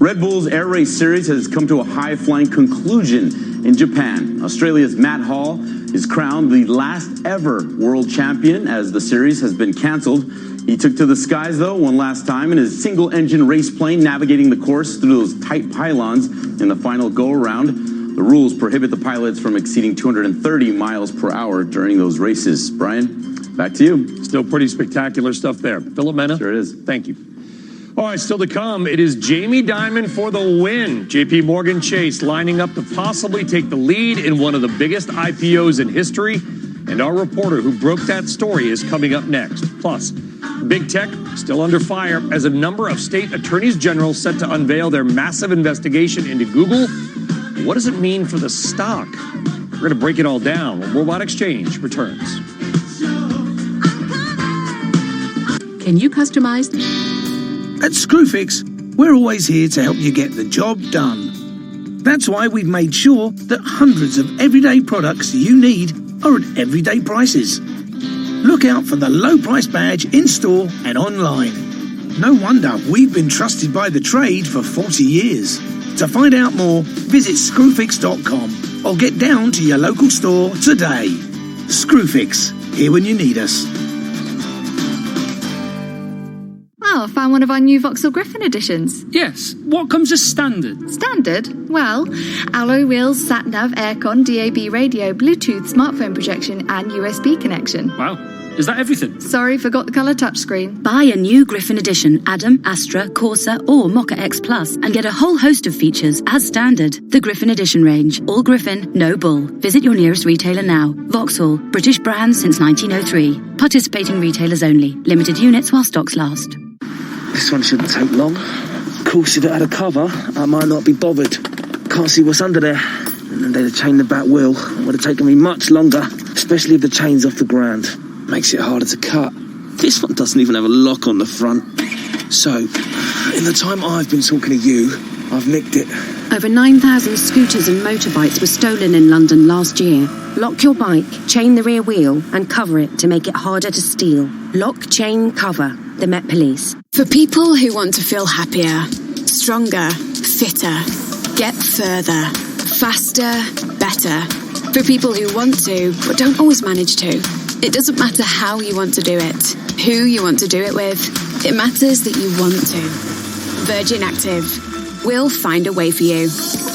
Red Bull's Air Race Series has come to a high-flying conclusion in Japan. Australia's Matt Hall is crowned the last ever world champion as the series has been canceled. He took to the skies, though, one last time in his single-engine race plane, navigating the course through those tight pylons in the final go-around. The rules prohibit the pilots from exceeding 230 miles per hour during those races. Brian, back to you. Still pretty spectacular stuff there. Philip Mena? Sure is. Thank you. All right, still to come, it is Jamie Dimon for the win. JPMorgan Chase lining up to possibly take the lead in one of the biggest IPOs in history. And our reporter who broke that story is coming up next. Plus, big tech still under fire as a number of state attorneys general set to unveil their massive investigation into Google. What does it mean for the stock? We're going to break it all down when Worldwide Exchange returns. Can you customize? At Screwfix, we're always here to help you get the job done. That's why we've made sure that hundreds of everyday products you need are at everyday prices. Look out for the low price badge in store and online. No wonder we've been trusted by the trade for 40 years. To find out more, visit Screwfix.com or get down to your local store today. Screwfix, here when you need us. Oh, Oh, found one of our new Vauxhall Griffin editions. Yes. What comes as standard? Standard? Well, alloy wheels, sat-nav, aircon, DAB radio, Bluetooth, smartphone projection and USB connection. Wow. Is that everything? Sorry, forgot the colour touchscreen. Buy a new Griffin edition, Adam, Astra, Corsa or Mocha X Plus and get a whole host of features as standard. The Griffin edition range. All Griffin, no bull. Visit your nearest retailer now. Vauxhall, British brand since 1903. Participating retailers only. Limited units while stocks last. This one shouldn't take long. Of course, if it had a cover, I might not be bothered. Can't see what's under there. And then they'd have chained the back wheel. It would have taken me much longer, especially if the chain's off the ground. Makes it harder to cut. This one doesn't even have a lock on the front. So, in the time I've been talking to you, I've nicked it. Over 9,000 scooters and motorbikes were stolen in London last year. Lock your bike, chain the rear wheel and cover it to make it harder to steal. Lock, chain, cover. The Met Police. For people who want to feel happier, stronger, fitter, get further, faster, better. For people who want to, but don't always manage to. It doesn't matter how you want to do it, who you want to do it with. It matters that you want to. Virgin Active. We'll find a way for you.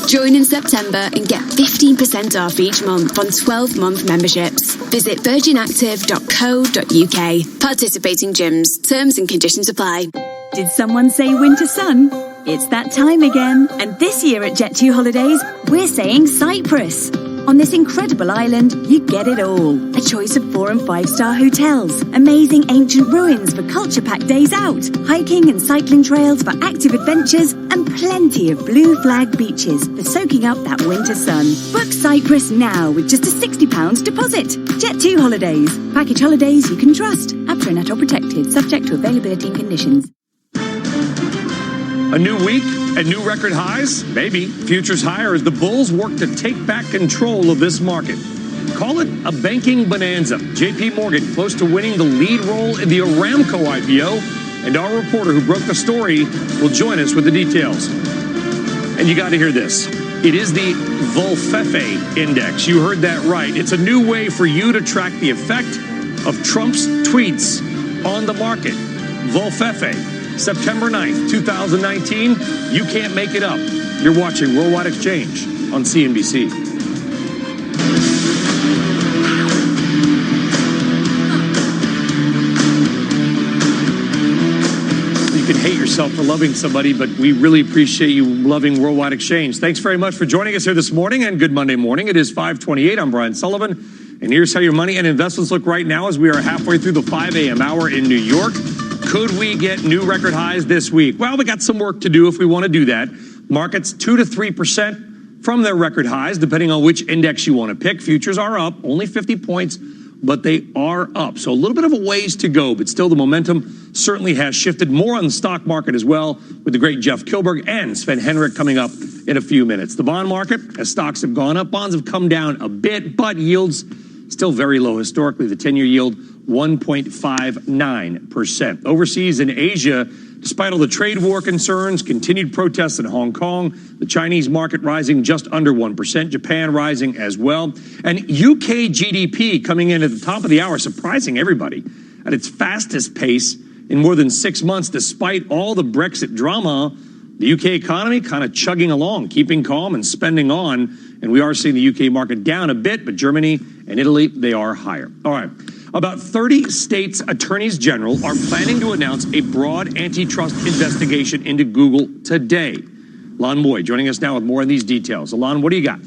Join in September and get 15% off each month on 12-month memberships. Visit virginactive.co.uk. Participating gyms. Terms and conditions apply. Did someone say winter sun? It's that time again. And this year at Jet2 Holidays, we're saying Cyprus. On this incredible island, you get it all. A choice of 4- and 5-star hotels, amazing ancient ruins for culture-packed days out, hiking and cycling trails for active adventures, and plenty of blue flag beaches for soaking up that winter sun. Book Cyprus now with just a £60 deposit. Jet2 Holidays. Package holidays you can trust. APRA and ATOL protected, subject to availability and conditions. A new week and new record highs? Maybe. Futures higher as the bulls work to take back control of this market. Call it a banking bonanza. JPMorgan close to winning the lead role in the Aramco IPO. And our reporter who broke the story will join us with the details. And you got to hear this. It is the Volfefe Index. You heard that right. It's a new way for you to track the effect of Trump's tweets on the market. Volfefe. September 9th, 2019. You can't make it up. You're watching Worldwide Exchange on CNBC. You can hate yourself for loving somebody, but we really appreciate you loving Worldwide Exchange. Thanks very much for joining us here this morning, and good Monday morning. It is 5:28. I'm Brian Sullivan, and here's how your money and investments look right now as we are halfway through the 5 a.m. hour in New York. Could we get new record highs this week? Well, we got some work to do if we want to do that. Markets 2 to 3% from their record highs, depending on which index you want to pick. Futures are up, only 50 points, but they are up. So a little bit of a ways to go, but still the momentum certainly has shifted. More on the stock market as well with the great Jeff Kilberg and Sven Henrik coming up in a few minutes. The bond market, as stocks have gone up, bonds have come down a bit, but yields still very low historically. The 10-year yield, 1.59%. Overseas in Asia, despite all the trade war concerns, continued protests in Hong Kong, the Chinese market rising just under 1%, Japan rising as well, and UK GDP coming in at the top of the hour, surprising everybody at its fastest pace in more than 6 months, despite all the Brexit drama. The UK economy kind of chugging along, keeping calm and spending on, and we are seeing the UK market down a bit, but Germany and Italy, they are higher. All right. About 30 states' attorneys general are planning to announce a broad antitrust investigation into Google today. Lon Moy joining us now with more on these details. Lon, what do you got?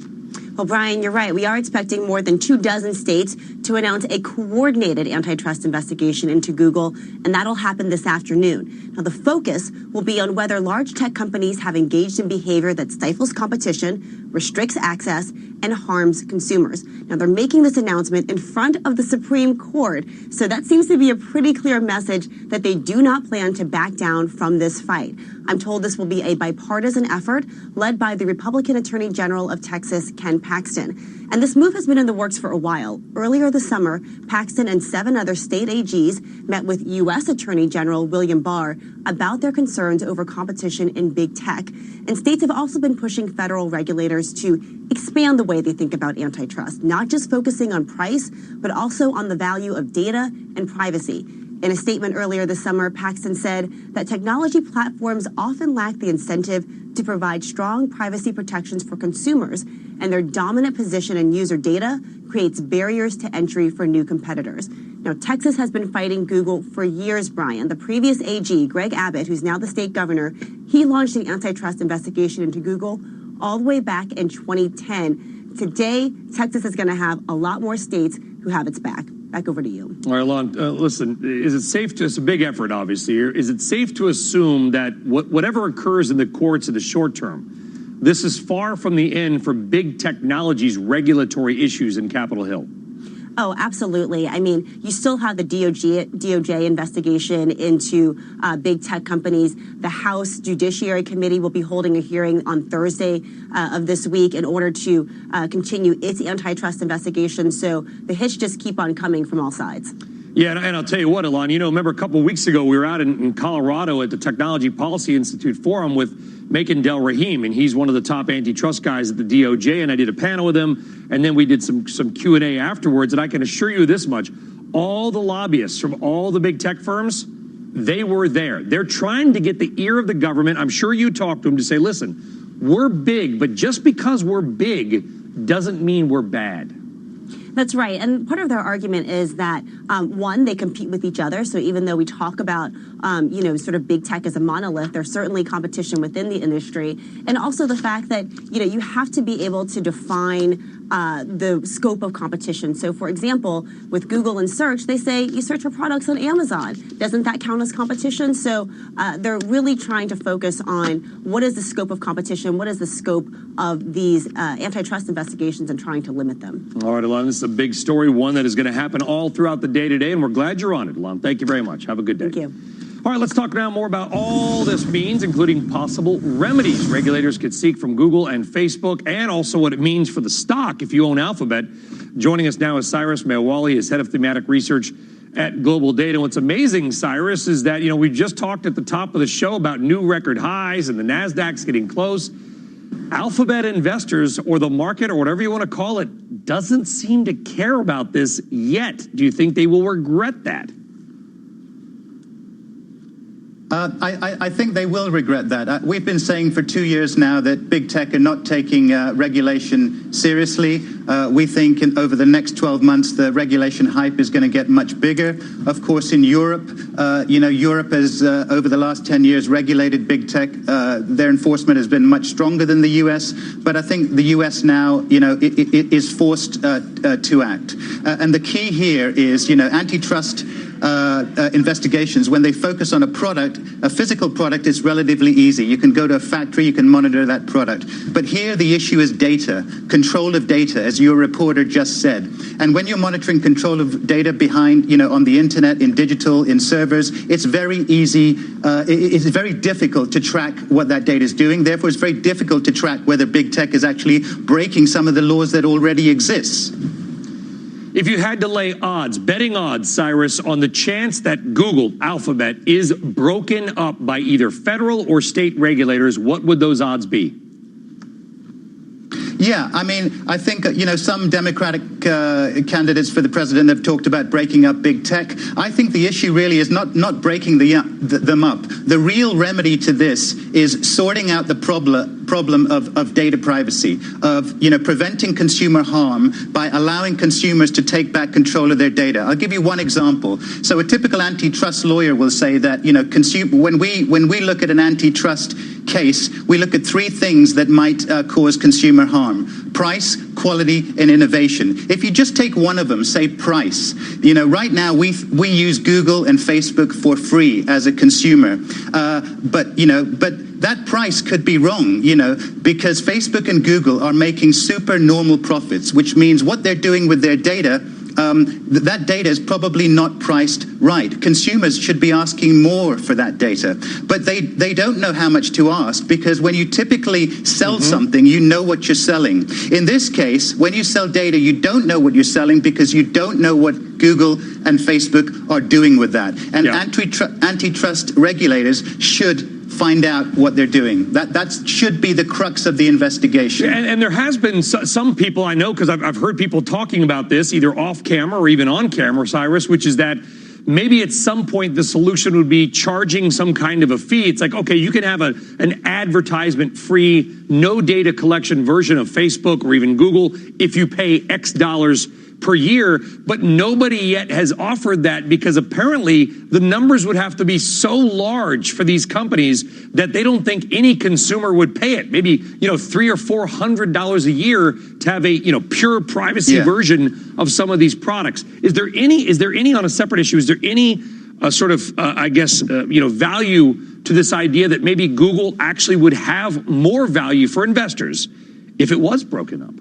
Well, Brian, you're right. We are expecting more than 24 states to announce a coordinated antitrust investigation into Google, and that'll happen this afternoon. Now, the focus will be on whether large tech companies have engaged in behavior that stifles competition, restricts access, and harms consumers. Now, they're making this announcement in front of the Supreme Court, so that seems to be a pretty clear message that they do not plan to back down from this fight. I'm told this will be a bipartisan effort led by the Republican Attorney General of Texas, Ken Paxton. And this move has been in the works for a while. Earlier this summer, Paxton and 7 other state AGs met with U.S. Attorney General William Barr about their concerns over competition in big tech. And states have also been pushing federal regulators to expand the way they think about antitrust, not just focusing on price, but also on the value of data and privacy. In a statement earlier this summer, Paxton said that technology platforms often lack the incentive to provide strong privacy protections for consumers, and their dominant position in user data creates barriers to entry for new competitors. Now, Texas has been fighting Google for years, Brian. The previous AG, Greg Abbott, who's now the state governor, he launched an antitrust investigation into Google all the way back in 2010. Today, Texas is going to have a lot more states who have its back. Back over to you. All right, Lon, listen, is it safe to, it's a big effort, obviously, here. Is it safe to assume that whatever occurs in the courts in the short term, this is far from the end for big technology's regulatory issues in Capitol Hill? Oh, absolutely. I mean, you still have the DOJ investigation into big tech companies. The House Judiciary Committee will be holding a hearing on Thursday of this week in order to continue its antitrust investigation. So the hits just keep on coming from all sides. Yeah, and I'll tell you what, Alon, remember a couple of weeks ago we were out in Colorado at the Technology Policy Institute Forum with Makin Del Rahim, and he's one of the top antitrust guys at the DOJ, and I did a panel with him, and then we did some Q&A afterwards, and I can assure you this much, all the lobbyists from all the big tech firms, they were there. They're trying to get the ear of the government. I'm sure you talked to them to say, listen, we're big, but just because we're big doesn't mean we're bad. That's right. And part of their argument is that, one, they compete with each other. So even though we talk about, sort of big tech as a monolith, there's certainly competition within the industry. And also the fact that, you have to be able to define the scope of competition. So, for example, with Google and search, they say you search for products on Amazon. Doesn't that count as competition? So they're really trying to focus on what is the scope of competition, what is the scope of these antitrust investigations, and trying to limit them. All right, Alon, this is a big story, one that is going to happen all throughout the day today, and we're glad you're on it, Alon. Thank you very much. Have a good day. Thank you. All right, let's talk now more about all this means, including possible remedies regulators could seek from Google and Facebook, and also what it means for the stock if you own Alphabet. Joining us now is Cyrus Mewali, is head of thematic research at Global Data. What's amazing, Cyrus, is that, we just talked at the top of the show about new record highs and the NASDAQ's getting close. Alphabet investors, or the market, or whatever you want to call it, doesn't seem to care about this yet. Do you think they will regret that? I think they will regret that. We've been saying for 2 years now that big tech are not taking regulation seriously. We think over the next 12 months, the regulation hype is going to get much bigger. Of course, in Europe, Europe has, over the last 10 years, regulated big tech. Their enforcement has been much stronger than the U.S., but I think the U.S. now, it is forced to act. And the key here is, antitrust investigations, when they focus on a product, a physical product, is relatively easy. You can go to a factory, you can monitor that product. But here the issue is data, control of data, as your reporter just said. And when you're monitoring control of data behind, on the internet, in digital, in servers, it's very easy, it's very difficult to track what that data is doing. Therefore, it's very difficult to track whether big tech is actually breaking some of the laws that already exist. If you had to lay odds, betting odds, Cyrus, on the chance that Google, Alphabet, is broken up by either federal or state regulators, what would those odds be? Yeah, I mean, I think, some Democratic candidates for the president have talked about breaking up big tech. I think the issue really is not breaking them up. The real remedy to this is sorting out the problem of data privacy, of, preventing consumer harm by allowing consumers to take back control of their data. I'll give you one example. So a typical antitrust lawyer will say that, when we look at an antitrust case, we look at three things that might cause consumer harm: price, quality, and innovation. If you just take one of them, say price, right now we use Google and Facebook for free as a consumer, but that price could be wrong, because Facebook and Google are making super normal profits, which means what they're doing with their data, that data is probably not priced right. Consumers should be asking more for that data, but they don't know how much to ask, because when you typically sell something, you know what you're selling. In this case, when you sell data, you don't know what you're selling because you don't know what Google and Facebook are doing with that. And antitrust regulators should find out what they're doing. That should be the crux of the investigation. And there has been some people I know, because I've heard people talking about this either off camera or even on camera, Cyrus, which is that maybe at some point the solution would be charging some kind of a fee. It's like, okay, you can have an advertisement-free, no data collection version of Facebook or even Google if you pay X dollars per year, but nobody yet has offered that because apparently the numbers would have to be so large for these companies that they don't think any consumer would pay it. Maybe, $300 or $400 a year to have a, pure privacy version of some of these products. Is there any on a separate issue? Is there any value to this idea that maybe Google actually would have more value for investors if it was broken up?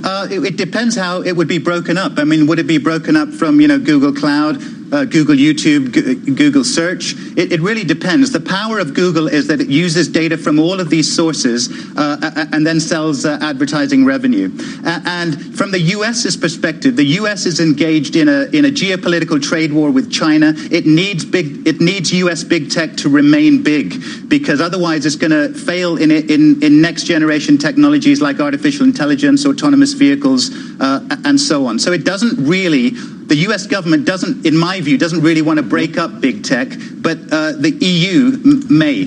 It depends how it would be broken up. I mean, would it be broken up from, Google Cloud, Google YouTube, Google Search? It really depends. The power of Google is that it uses data from all of these sources and then sells advertising revenue. And from the U.S.'s perspective, the U.S. is engaged in a geopolitical trade war with China. It needs U.S. big tech to remain big, because otherwise it's going to fail in next generation technologies like artificial intelligence, autonomous vehicles, and so on. So it doesn't really. The U.S. government doesn't, in my view, doesn't really want to break up big tech, but the EU may.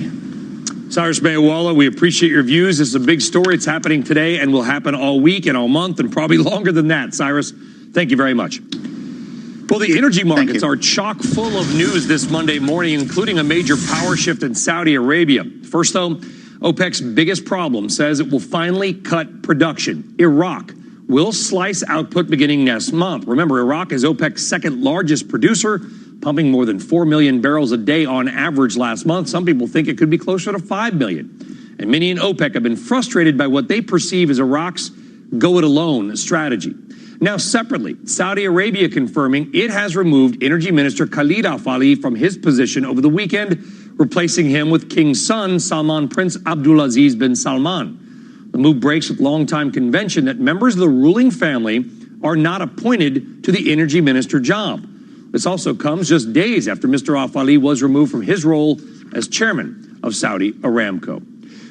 Cyrus Mayawala, we appreciate your views. This is a big story. It's happening today and will happen all week and all month and probably longer than that. Cyrus, thank you very much. Well, the energy markets are chock full of news this Monday morning, including a major power shift in Saudi Arabia. First, though, OPEC's biggest problem says it will finally cut production. Iraq will slice output beginning next month. Remember, Iraq is OPEC's second largest producer, pumping more than 4 million barrels a day on average last month. Some people think it could be closer to 5 million. And many in OPEC have been frustrated by what they perceive as Iraq's go-it-alone strategy. Now, separately, Saudi Arabia confirming it has removed Energy Minister Khalid Al-Falih from his position over the weekend, replacing him with King's son, Salman Prince Abdulaziz bin Salman. The move breaks with longtime convention that members of the ruling family are not appointed to the energy minister job. This also comes just days after Mr. Al-Falih was removed from his role as chairman of Saudi Aramco.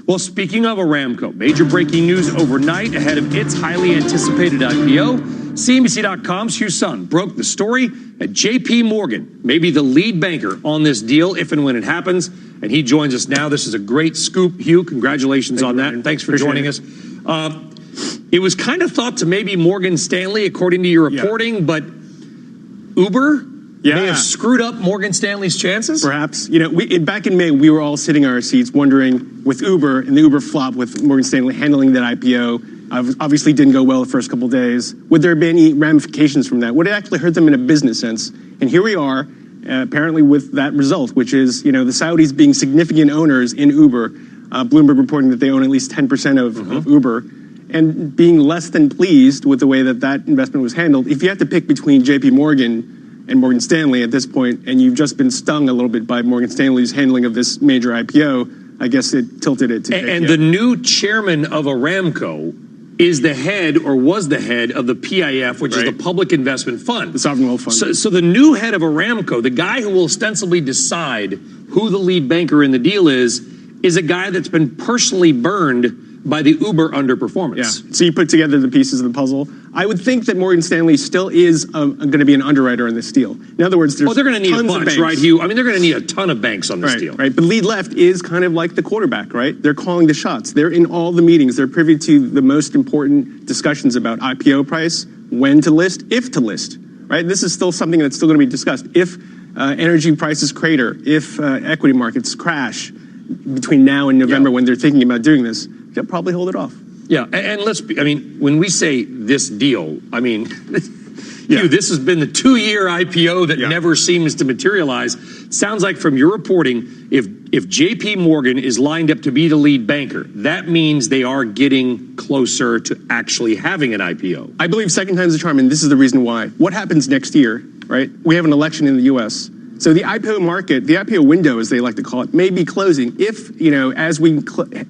Well, speaking of Aramco, major breaking news overnight ahead of its highly anticipated IPO. CNBC.com's Hugh Sun broke the story that JPMorgan may be the lead banker on this deal if and when it happens. And he joins us now. This is a great scoop. Hugh, congratulations on that. And thanks for joining us. It was kind of thought to maybe Morgan Stanley, according to your reporting, but Uber may have screwed up Morgan Stanley's chances? Perhaps. Back in May, we were all sitting in our seats wondering, with Uber and the Uber flop with Morgan Stanley handling that IPO, obviously didn't go well the first couple of days. Would there be any ramifications from that? Would it actually hurt them in a business sense? And here we are, apparently with that result, which is, the Saudis being significant owners in Uber, Bloomberg reporting that they own at least 10% of Uber, and being less than pleased with the way that investment was handled. If you have to pick between JPMorgan and Morgan Stanley at this point, and you've just been stung a little bit by Morgan Stanley's handling of this major IPO, I guess it tilted it to JPM. And the new chairman of Aramco is the head, or was the head, of the PIF, which is the Public Investment Fund. The Sovereign Wealth Fund. So the new head of Aramco, the guy who will ostensibly decide who the lead banker in the deal is a guy that's been personally burned by the Uber underperformance. Yeah. So you put together the pieces of the puzzle. I would think that Morgan Stanley still is going to be an underwriter on this deal. In other words, there's they're going to need a tons of bunch, banks. right, Hugh? I mean, they're going to need a ton of banks on this deal. Right, but lead left is kind of like the quarterback, right? They're calling the shots. They're in all the meetings. They're privy to the most important discussions about IPO price, when to list, if to list, right? This is still something that's still going to be discussed. If energy prices crater, if equity markets crash between now and November when they're thinking about doing this, they'll probably hold it off. Yeah, and when we say this deal, Hugh, this has been the 2-year IPO that never seems to materialize. Sounds like from your reporting, if JP Morgan is lined up to be the lead banker, that means they are getting closer to actually having an IPO. I believe second time's the charm, and this is the reason why. What happens next year, right? We have an election in the U.S., so the IPO market, the IPO window, as they like to call it, may be closing. If, as we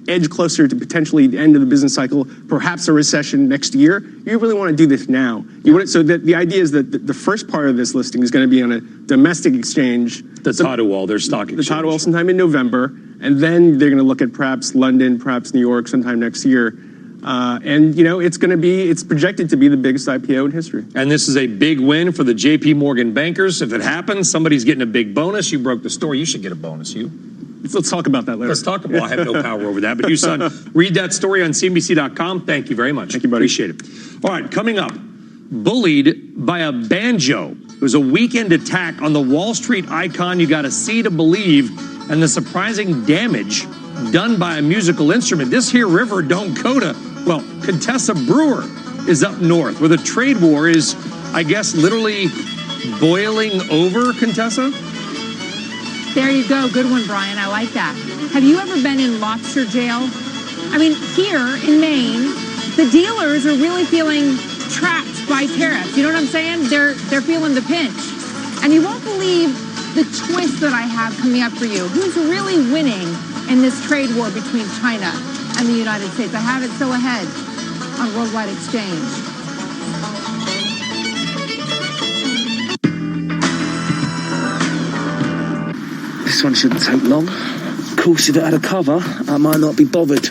edge closer to potentially the end of the business cycle, perhaps a recession next year, you really want to do this now. So the idea is that the first part of this listing is going to be on a domestic exchange. The Tadawul, their stock exchange. The Tadawul sometime in November, and then they're going to look at perhaps London, perhaps New York sometime next year. And, it's projected to be the biggest IPO in history. And this is a big win for the JPMorgan bankers. If it happens, somebody's getting a big bonus. You broke the story. You should get a bonus, Let's talk about that later. Let's talk about. I have no power over that, but you, son, read that story on CNBC.com. Thank you very much. Thank you, buddy. Appreciate it. All right, coming up, bullied by a banjo. It was a weekend attack on the Wall Street icon you got to see to believe, and the surprising damage done by a musical instrument. This here river don't go to, well, Contessa Brewer is up north, where the trade war is, I guess, literally boiling over, Contessa? There you go. Good one, Brian. I like that. Have you ever been in lobster jail? I mean, here in Maine, the dealers are really feeling trapped by tariffs. You know what I'm saying? They're feeling the pinch. And you won't believe the twist that I have coming up for you. Who's really winning in this trade war between China and the United States? I have it still ahead on Worldwide Exchange. This one shouldn't take long. Of course, if it had a cover, I might not be bothered.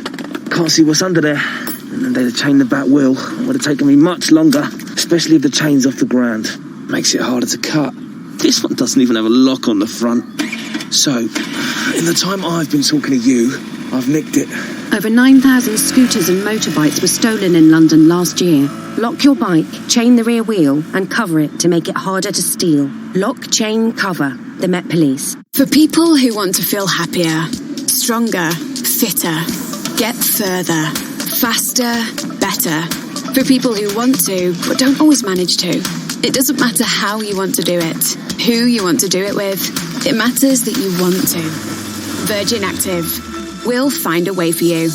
Can't see what's under there. And then they'd have chained the back wheel. It would have taken me much longer, especially if the chain's off the ground. Makes it harder to cut. This one doesn't even have a lock on the front. So, in the time I've been talking to you, I've nicked it. Over 9,000 scooters and motorbikes were stolen in London last year. Lock your bike, chain the rear wheel, and cover it to make it harder to steal. Lock, chain, cover. The Met Police. For people who want to feel happier, stronger, fitter, get further, faster, better. For people who want to, but don't always manage to. It doesn't matter how you want to do it, who you want to do it with. It matters that you want to. Virgin Active. We'll find a way for you.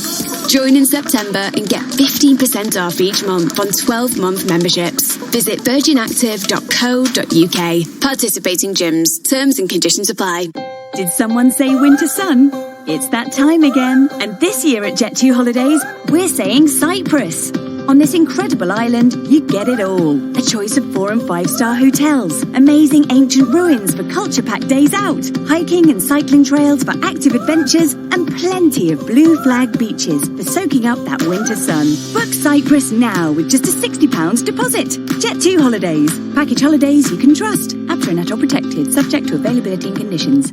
Join in September and get 15% off each month on 12-month memberships. Visit virginactive.co.uk. Participating gyms. Terms and conditions apply. Did someone say winter sun? It's that time again. And this year at Jet2 Holidays, we're saying Cyprus. On this incredible island, you get it all. A choice of 4- and 5-star hotels, amazing ancient ruins for culture-packed days out, hiking and cycling trails for active adventures, and plenty of blue flag beaches for soaking up that winter sun. Book Cyprus now with just a £60 deposit. Jet2 Holidays. Package holidays you can trust. APRA and ATOL protected, subject to availability and conditions.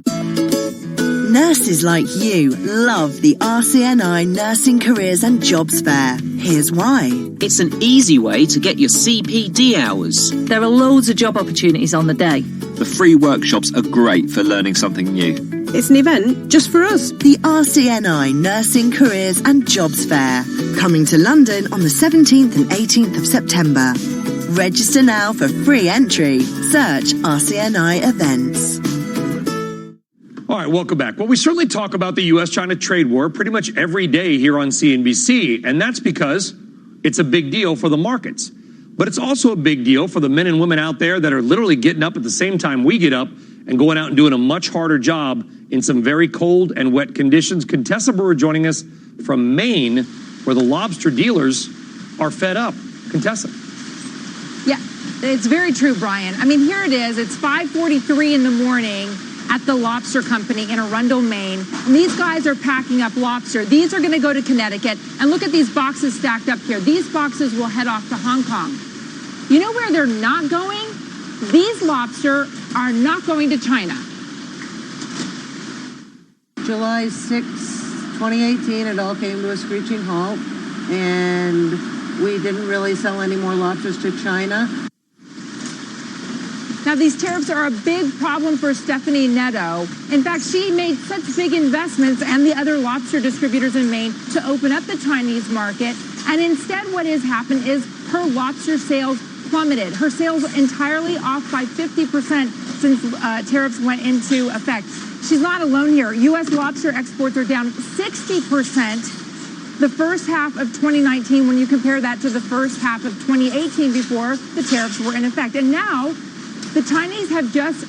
Nurses like you love the RCNI Nursing Careers and Jobs Fair. Here's why. It's an easy way to get your CPD hours. There are loads of job opportunities on the day. The free workshops are great for learning something new. It's an event just for us. The RCNI Nursing Careers and Jobs Fair. Coming to London on the 17th and 18th of September. Register now for free entry. Search RCNI Events. All right, welcome back. Well, we certainly talk about the U.S.-China trade war pretty much every day here on CNBC, and that's because it's a big deal for the markets. But it's also a big deal for the men and women out there that are literally getting up at the same time we get up and going out and doing a much harder job in some very cold and wet conditions. Contessa Brewer joining us from Maine, where the lobster dealers are fed up. Contessa. Yeah, it's very true, Brian. I mean, here it is. It's 5:43 in the morning at the lobster company in Arundel, Maine. And these guys are packing up lobster. These are going to go to Connecticut. And look at these boxes stacked up here. These boxes will head off to Hong Kong. You know where they're not going? These lobster are not going to China. July 6, 2018, it all came to a screeching halt. And we didn't really sell any more lobsters to China. Now, these tariffs are a big problem for Stephanie Netto. In fact, she made such big investments and the other lobster distributors in Maine to open up the Chinese market. And instead, what has happened is her lobster sales plummeted. Her sales entirely off by 50% since tariffs went into effect. She's not alone here. U.S. lobster exports are down 60% the first half of 2019 when you compare that to the first half of 2018 before the tariffs were in effect. And now, the Chinese have just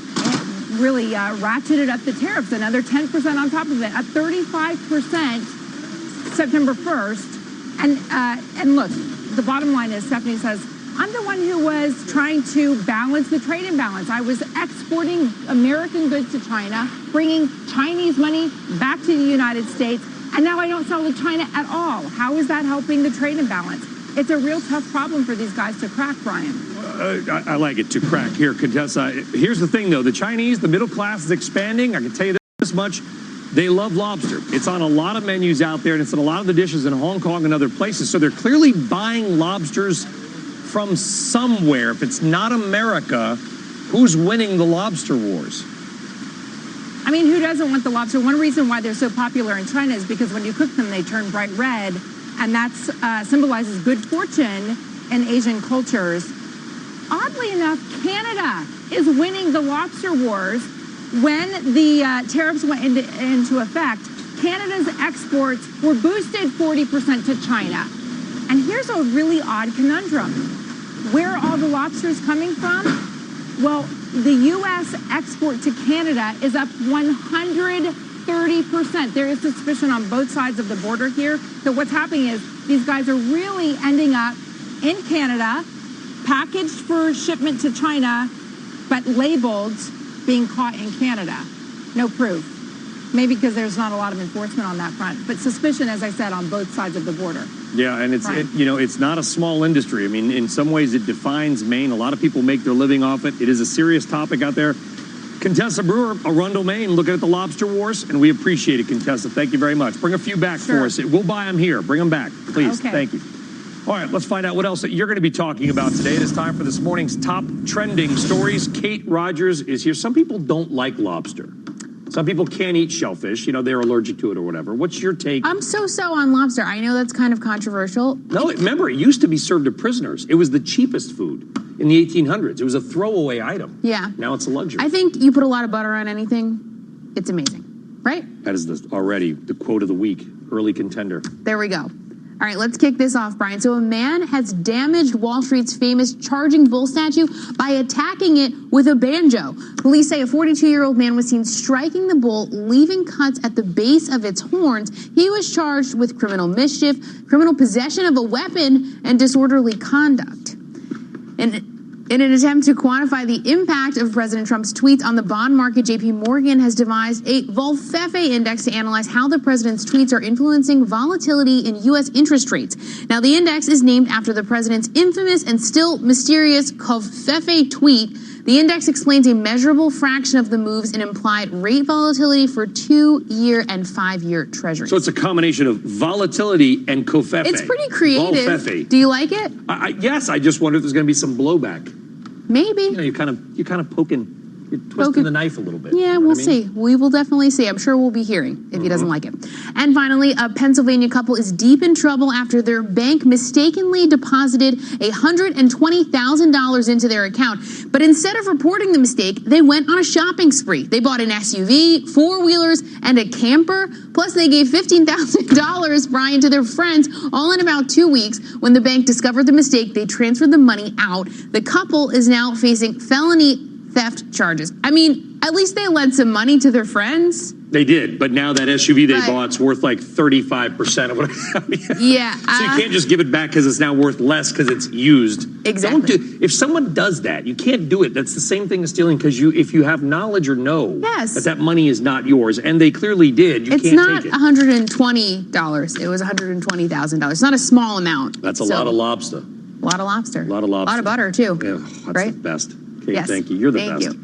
really ratcheted up the tariffs, another 10% on top of it, at 35% September 1st. And look, the bottom line is, Stephanie says, I'm the one who was trying to balance the trade imbalance. I was exporting American goods to China, bringing Chinese money back to the United States. And now I don't sell to China at all. How is that helping the trade imbalance? It's a real tough problem for these guys to crack, Brian. I like it, to crack. Here, Contessa, here's the thing, though. The Chinese, the middle class is expanding. I can tell you this much. They love lobster. It's on a lot of menus out there, and it's in a lot of the dishes in Hong Kong and other places. So they're clearly buying lobsters from somewhere. If it's not America, who's winning the lobster wars? I mean, who doesn't want the lobster? One reason why they're so popular in China is because when you cook them, they turn bright red, and that symbolizes good fortune in Asian cultures. Oddly enough, Canada is winning the lobster wars. When the tariffs went into effect, Canada's exports were boosted 40% to China. And here's a really odd conundrum. Where are all the lobsters coming from? Well, the U.S. export to Canada is up 130%. There is suspicion on both sides of the border here. So what's happening is these guys are really ending up in Canada, packaged for shipment to China, but labeled being caught in Canada. No proof. Maybe because there's not a lot of enforcement on that front. But suspicion, as I said, on both sides of the border. Yeah, and it's not a small industry. I mean, in some ways it defines Maine. A lot of people make their living off it. It is a serious topic out there. Contessa Brewer, Arundel, Maine, looking at the lobster wars, and we appreciate it, Contessa. Thank you very much. Bring a few back for us. We'll buy them here. Bring them back, please. Okay. Thank you. All right, let's find out what else that you're going to be talking about today. It is time for this morning's top trending stories. Kate Rogers is here. Some people don't like lobster. Some people can't eat shellfish. They're allergic to it or whatever. What's your take? I'm so on lobster. I know that's kind of controversial. No, remember, it used to be served to prisoners. It was the cheapest food in the 1800s. It was a throwaway item. Yeah. Now it's a luxury. I think you put a lot of butter on anything, it's amazing, right? That is already the quote of the week, early contender. There we go. All right, let's kick this off, Brian. So a man has damaged Wall Street's famous charging bull statue by attacking it with a banjo. Police say a 42-year-old man was seen striking the bull, leaving cuts at the base of its horns. He was charged with criminal mischief, criminal possession of a weapon, and disorderly conduct. And in an attempt to quantify the impact of President Trump's tweets on the bond market, JPMorgan has devised a Volfefe index to analyze how the president's tweets are influencing volatility in U.S. interest rates. Now, the index is named after the president's infamous and still mysterious Volfefe tweet. The index explains a measurable fraction of the moves in implied rate volatility for 2-year and 5-year treasuries. So it's a combination of volatility and Volfefe. It's pretty creative. Volfefe. Do you like it? Yes, I just wonder if there's going to be some blowback. Maybe. You're kind of poking. You're twisting the knife a little bit. Yeah, we'll see. We will definitely see. I'm sure we'll be hearing if he doesn't like it. And finally, a Pennsylvania couple is deep in trouble after their bank mistakenly deposited $120,000 into their account. But instead of reporting the mistake, they went on a shopping spree. They bought an SUV, 4-wheelers, and a camper. Plus, they gave $15,000, Brian, to their friends, all in about 2 weeks. When the bank discovered the mistake, they transferred the money out. The couple is now facing felony theft charges. I mean, at least they lent some money to their friends. They did, but now that SUV they bought's worth like 35% of what I have. Yeah. So you can't just give it back because it's now worth less because it's used. Exactly. If someone does that, you can't do it. That's the same thing as stealing because if you have knowledge or know that money is not yours, and they clearly did, you can't take it. It's not $120. It was $120,000. It's not a small amount. That's a lot of lobster. A lot of lobster. A lot of lobster. A lot of butter, too. Yeah, that's the best. Kate, Yes. thank you. You're the Thank best. you.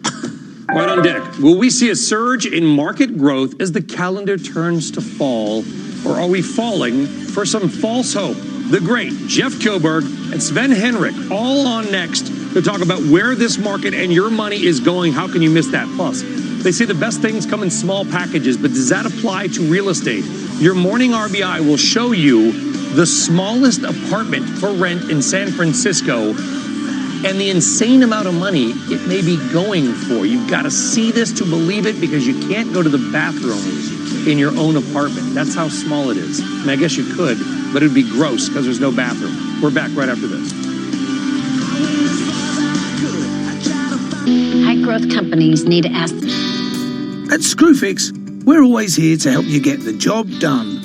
Right on deck. Will we see a surge in market growth as the calendar turns to fall, or are we falling for some false hope? The great Jeff Kilberg and Sven Henrik all on next to talk about where this market and your money is going. How can you miss that? Plus, they say the best things come in small packages, but does that apply to real estate? Your morning RBI will show you the smallest apartment for rent in San Francisco and the insane amount of money it may be going for. You've got to see this to believe it because you can't go to the bathroom in your own apartment. That's how small it is. And I guess you could, but it'd be gross because there's no bathroom. We're back right after this. High-growth companies need to ask. At Screwfix, we're always here to help you get the job done.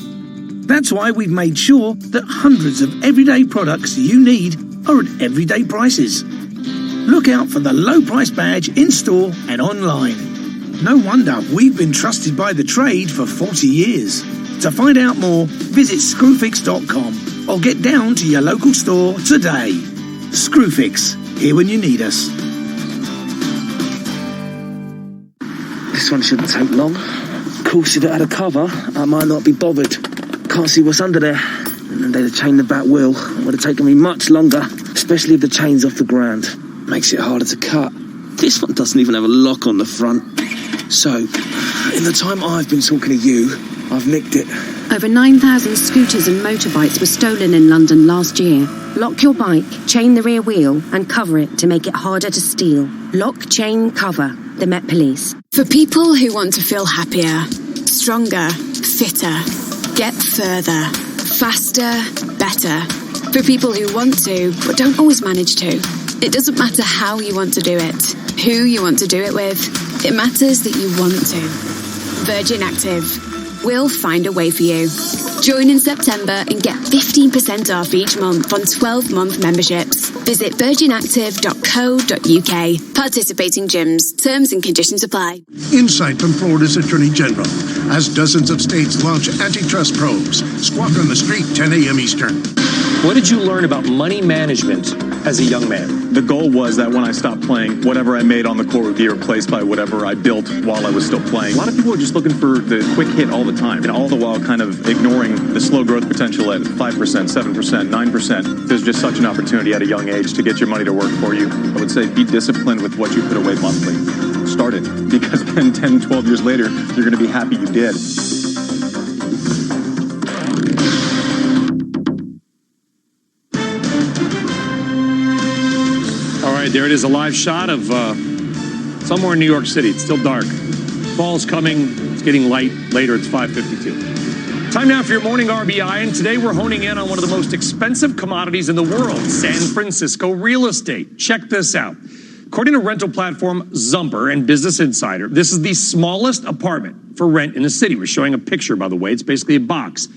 That's why we've made sure that hundreds of everyday products you need are at everyday prices. Look out for the low price badge in store and online. No wonder we've been trusted by the trade for 40 years. To find out more, visit Screwfix.com or get down to your local store today. Screwfix, here when you need us. This one shouldn't take long. Of course, if it had a cover, I might not be bothered. Can't see what's under there. And they'd have chained the back wheel. It would have taken me much longer, especially if the chain's off the ground. Makes it harder to cut. This one doesn't even have a lock on the front. So, in the time I've been talking to you, I've nicked it. Over 9,000 scooters and motorbikes were stolen in London last year. Lock your bike, chain the rear wheel, and cover it to make it harder to steal. Lock, chain, cover. The Met Police. For people who want to feel happier, stronger, fitter, get further, faster, better. For people who want to, but don't always manage to. It doesn't matter how you want to do it, who you want to do it with. It matters that you want to. Virgin Active. We'll find a way for you. Join in September and get 15% off each month on 12-month memberships. Visit virginactive.co.uk. Participating gyms. Terms and conditions apply. Insight from Florida's Attorney General as dozens of states launch antitrust probes. Squawk on the Street, 10 a.m. Eastern. What did you learn about money management as a young man? The goal was that when I stopped playing, whatever I made on the court would be replaced by whatever I built while I was still playing. A lot of people are just looking for the quick hit all the time, and all the while kind of ignoring the slow growth potential at 5%, 7%, 9%. There's just such an opportunity at a young age to get your money to work for you. I would say be disciplined with what you put away monthly. Start it, because then 10, 12 years later, you're going to be happy you did. There it is, a live shot of somewhere in New York City. It's still dark. Fall's coming. It's getting light. Later, it's 5:52. Time now for your morning RBI, and today we're honing in on one of the most expensive commodities in the world, San Francisco real estate. Check this out. According to rental platform Zumper and Business Insider, this is the smallest apartment for rent in the city. We're showing a picture, by the way. It's basically a box.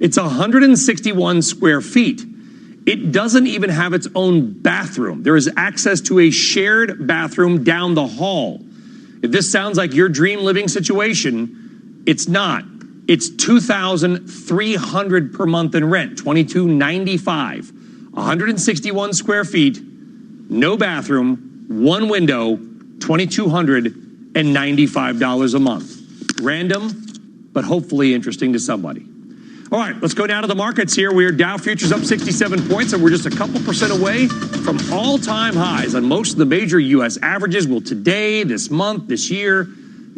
It's 161 square feet. It doesn't even have its own bathroom. There is access to a shared bathroom down the hall. If this sounds like your dream living situation, it's not. It's $2,300 per month in rent, $2,295. 161 square feet, no bathroom, one window, $2,295 a month. Random, but hopefully interesting to somebody. All right, let's go down to the markets here. We are Dow futures up 67 points, and we're just a couple percent away from all-time highs on most of the major U.S. averages. Will today, this month, this year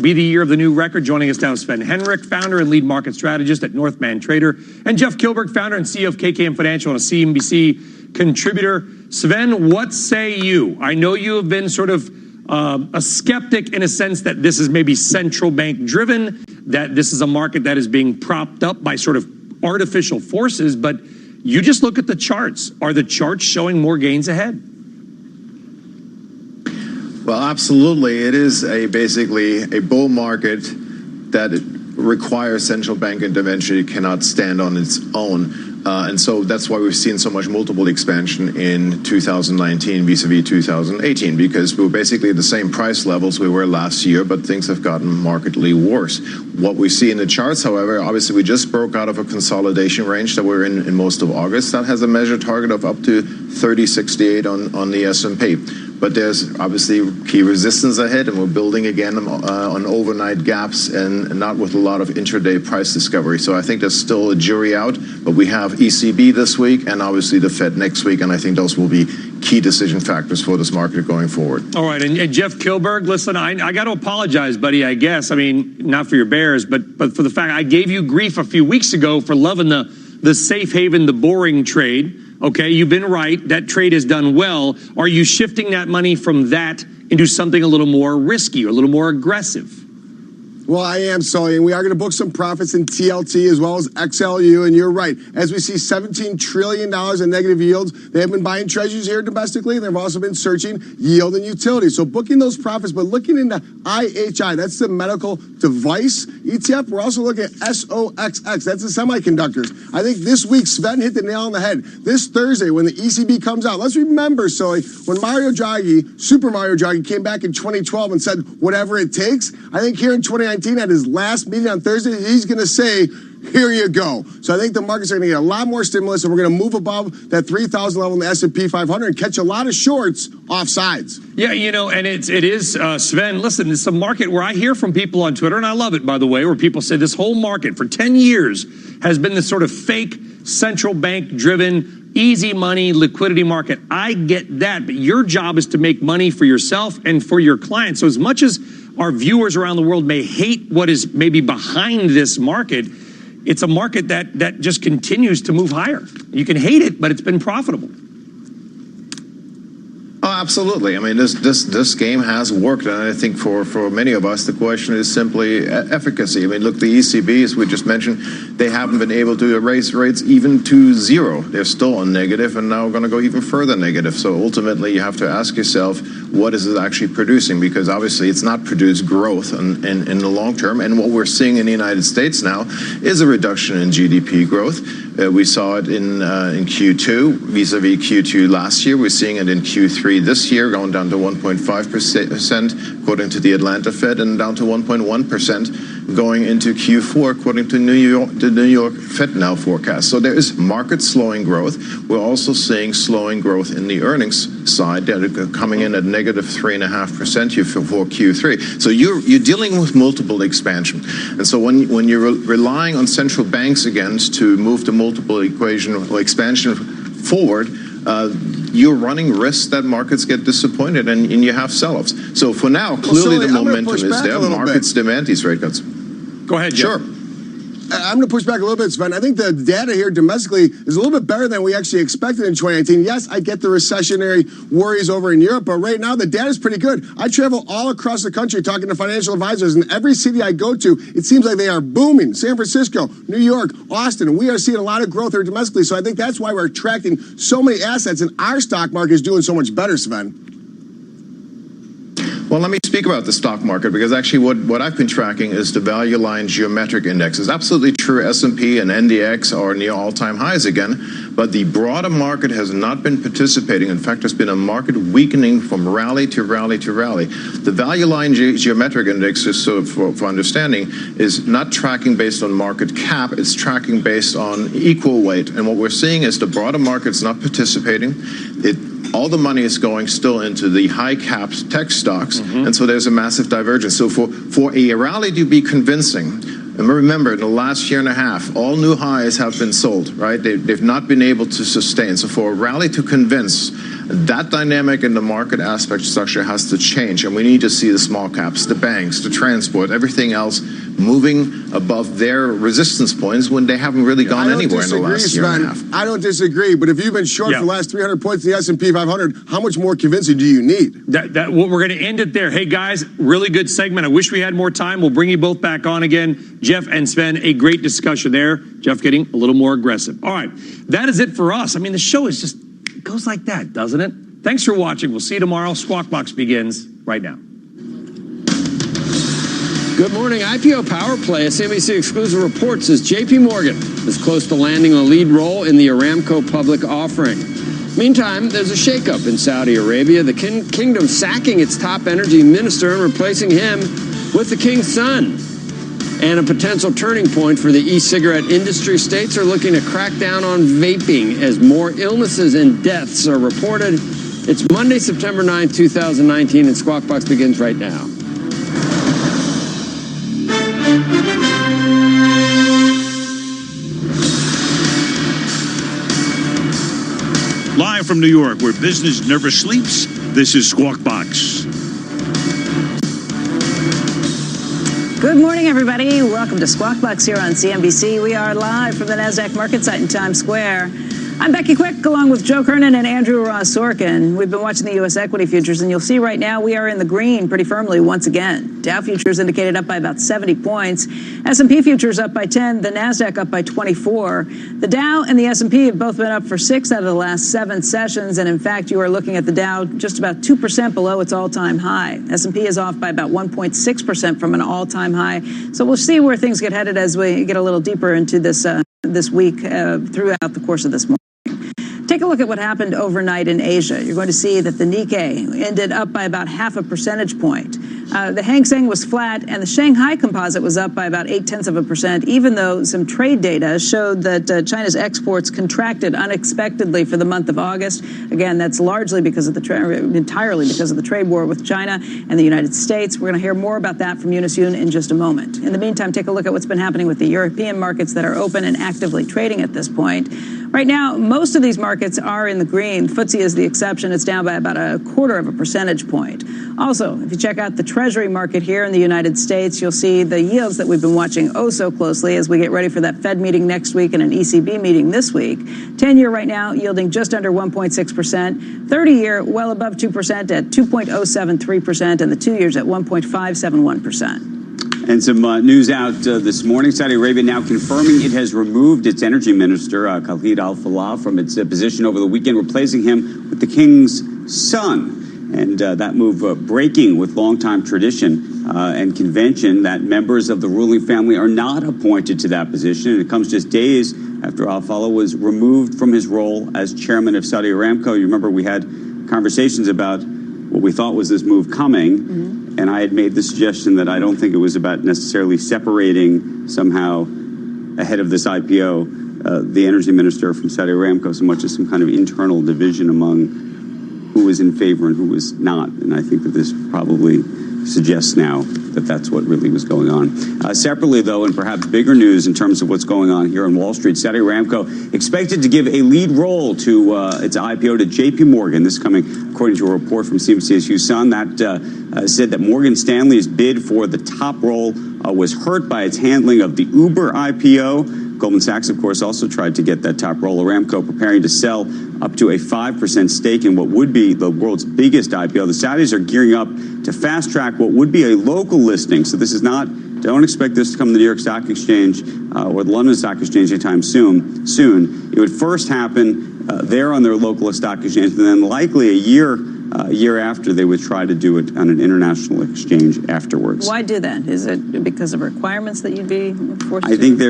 be the year of the new record? Joining us now is Sven Henrik, founder and lead market strategist at Northman Trader, and Jeff Kilberg, founder and CEO of KKM Financial and a CNBC contributor. Sven, what say you? I know you have been sort of a skeptic in a sense that this is maybe central bank driven, that this is a market that is being propped up by sort of artificial forces, but you just look at the charts. Are the charts showing more gains ahead? Well, absolutely. It is basically a bull market that requires central bank intervention. It cannot stand on its own. And so that's why we've seen so much multiple expansion in 2019 vis-a-vis 2018, because we were basically at the same price levels we were last year, but things have gotten markedly worse. What we see in the charts, however, obviously we just broke out of a consolidation range that we're in most of August. That has a measured target of up to 3068 on the S&P. But there's obviously key resistance ahead, and we're building again on overnight gaps and not with a lot of intraday price discovery. So I think there's still a jury out, but we have ECB this week and obviously the Fed next week, and I think those will be key decision factors for this market going forward. All right, and Jeff Kilberg, listen, I got to apologize, buddy, I guess. I mean, not for your Bears, but for the fact I gave you grief a few weeks ago for loving the safe haven, the boring trade. Okay, you've been right. That trade has done well. Are you shifting that money from that into something a little more risky or a little more aggressive? Well, I am, Sully, and we are going to book some profits in TLT as well as XLU, and you're right. As we see $17 trillion in negative yields, they have been buying treasuries here domestically, and they've also been searching yield and utility. So booking those profits, but looking into IHI, that's the medical device ETF. We're also looking at SOXX, that's the semiconductors. I think this week, Sven hit the nail on the head. This Thursday, when the ECB comes out, let's remember, Sully, when Mario Draghi, Super Mario Draghi, came back in 2012 and said, whatever it takes, I think here in 2019, at his last meeting on Thursday, he's going to say, Here you go. So I think the markets are going to get a lot more stimulus, and we're going to move above that 3,000 level in the S&P 500 and catch a lot of shorts off sides. Yeah, and it is, Sven, listen, it's a market where I hear from people on Twitter, and I love it, by the way, where people say this whole market for 10 years has been this sort of fake central bank-driven, easy money, liquidity market. I get that, but your job is to make money for yourself and for your clients. So as much as our viewers around the world may hate what is maybe behind this market, it's a market that just continues to move higher. You can hate it, but it's been profitable. Oh, absolutely. I mean, this game has worked, and I think for many of us, the question is simply efficacy. I mean, look, the ECB, as we just mentioned, they haven't been able to raise rates even to zero. They're still on negative, and now going to go even further negative. So ultimately, you have to ask yourself, what is it actually producing? Because obviously, it's not produced growth in the long term. And what we're seeing in the United States now is a reduction in GDP growth. We saw it in Q2 vis-a-vis Q2 last year. We're seeing it in Q3 this year, going down to 1.5% according to the Atlanta Fed, and down to 1.1% going into Q4 according to the New York Fed now forecast. So there is market slowing growth. We're also seeing slowing growth in the earnings side. They're coming in at negative 3.5% for Q3. So you're dealing with multiple expansion. And so when you're relying on central banks again to move the multiple equation or expansion forward, you're running risks that markets get disappointed and you have sell-offs. So for now, clearly the momentum is there. Markets demand these rate cuts. Go ahead, Jeff. Sure. I'm going to push back a little bit, Sven. I think the data here domestically is a little bit better than we actually expected in 2019. Yes, I get the recessionary worries over in Europe, but right now the data is pretty good. I travel all across the country talking to financial advisors, and every city I go to, it seems like they are booming. San Francisco, New York, Austin, we are seeing a lot of growth here domestically. So I think that's why we're attracting so many assets, and our stock market is doing so much better, Sven. Well, let me speak about the stock market, because actually what I've been tracking is the value line geometric index. It's absolutely true. S&P and NDX are near all-time highs again, but the broader market has not been participating. In fact, there's been a market weakening from rally to rally to rally. The value line geometric index, just so for understanding, is not tracking based on market cap. It's tracking based on equal weight. And what we're seeing is the broader market's not participating. All the money is going still into the high capped tech stocks, and so there's a massive divergence. So for a rally to be convincing, and remember, in the last year and a half, all new highs have been sold, right? They've not been able to sustain. So for a rally to convince, that dynamic in the market aspect structure has to change, and we need to see the small caps, the banks, the transport, everything else moving above their resistance points when they haven't really gone anywhere in the last year and a half. I don't disagree, but if you've been short for the last 300 points in the S&P 500, how much more convincing do you need? We're going to end it there. Hey, guys, really good segment. I wish we had more time. We'll bring you both back on again. Jeff and Sven, a great discussion there. Jeff getting a little more aggressive. All right, that is it for us. I mean, the show is just goes like that, doesn't it? Thanks for watching. We'll see you tomorrow. Squawk Box begins right now. Good morning. IPO Power Play, a CNBC exclusive report, says JPMorgan is close to landing a lead role in the Aramco public offering. Meantime, there's a shakeup in Saudi Arabia, the kingdom sacking its top energy minister and replacing him with the king's son. And a potential turning point for the e-cigarette industry. States are looking to crack down on vaping as more illnesses and deaths are reported. It's Monday, September 9, 2019, and Squawk Box begins right now. Live from New York, where business never sleeps, this is Squawk Box. Good morning, everybody. Welcome to Squawk Box here on CNBC. We are live from the NASDAQ market site in Times Square. I'm Becky Quick, along with Joe Kernan and Andrew Ross Sorkin. We've been watching the U.S. equity futures, and you'll see right now we are in the green pretty firmly once again. Dow futures indicated up by about 70 points. S&P futures up by 10. The NASDAQ up by 24. The Dow and the S&P have both been up for 6 out of the last 7 sessions. And in fact, you are looking at the Dow just about 2% below its all-time high. S&P is off by about 1.6% from an all-time high. So we'll see where things get headed as we get a little deeper into this week throughout the course of this morning. Take a look at what happened overnight in Asia. You're going to see that the Nikkei ended up by about 0.5 percentage point. The Hang Seng was flat, and the Shanghai Composite was up by about 0.8%, even though some trade data showed that China's exports contracted unexpectedly for the month of August. Again, that's largely because of entirely because of the trade war with China and the United States. We're going to hear more about that from Eunice Yoon in just a moment. In the meantime, take a look at what's been happening with the European markets that are open and actively trading at this point. Right now, most of these markets are in the green. FTSE is the exception. It's down by about 0.25 percentage point. Also, if you check out the Treasury market here in the United States, you'll see the yields that we've been watching oh so closely as we get ready for that Fed meeting next week and an ECB meeting this week. 10-year right now yielding just under 1.6%. 30-year well above 2% at 2.073%, and the 2 years at 1.571%. And some news out this morning. Saudi Arabia now confirming it has removed its energy minister, Khalid al-Fallah, from its position over the weekend, replacing him with the king's son. And that move breaking with longtime tradition and convention that members of the ruling family are not appointed to that position. And it comes just days after al-Fallah was removed from his role as chairman of Saudi Aramco. You remember we had conversations about what we thought was this move coming. Mm-hmm. And I had made the suggestion that I don't think it was about necessarily separating somehow ahead of this IPO the energy minister from Saudi Aramco so much as some kind of internal division among who was in favor and who was not. And I think that this probably suggests now that that's what really was going on. Separately, though, and perhaps bigger news in terms of what's going on here on Wall Street, Saudi Aramco expected to give a lead role to its IPO to JPMorgan. This coming according to a report from CNBC's Hugh Sun that said that Morgan Stanley's bid for the top role was hurt by its handling of the Uber IPO. Goldman Sachs, of course, also tried to get that top role. Aramco preparing to sell up to a 5% stake in what would be the world's biggest IPO. The Saudis are gearing up to fast track what would be a local listing. So this is not, don't expect this to come to the New York Stock Exchange or the London Stock Exchange anytime soon. It would first happen there on their local stock exchange, and then likely a year after they would try to do it on an international exchange afterwards. Why do that? Is it because of requirements that you'd be forced to meet?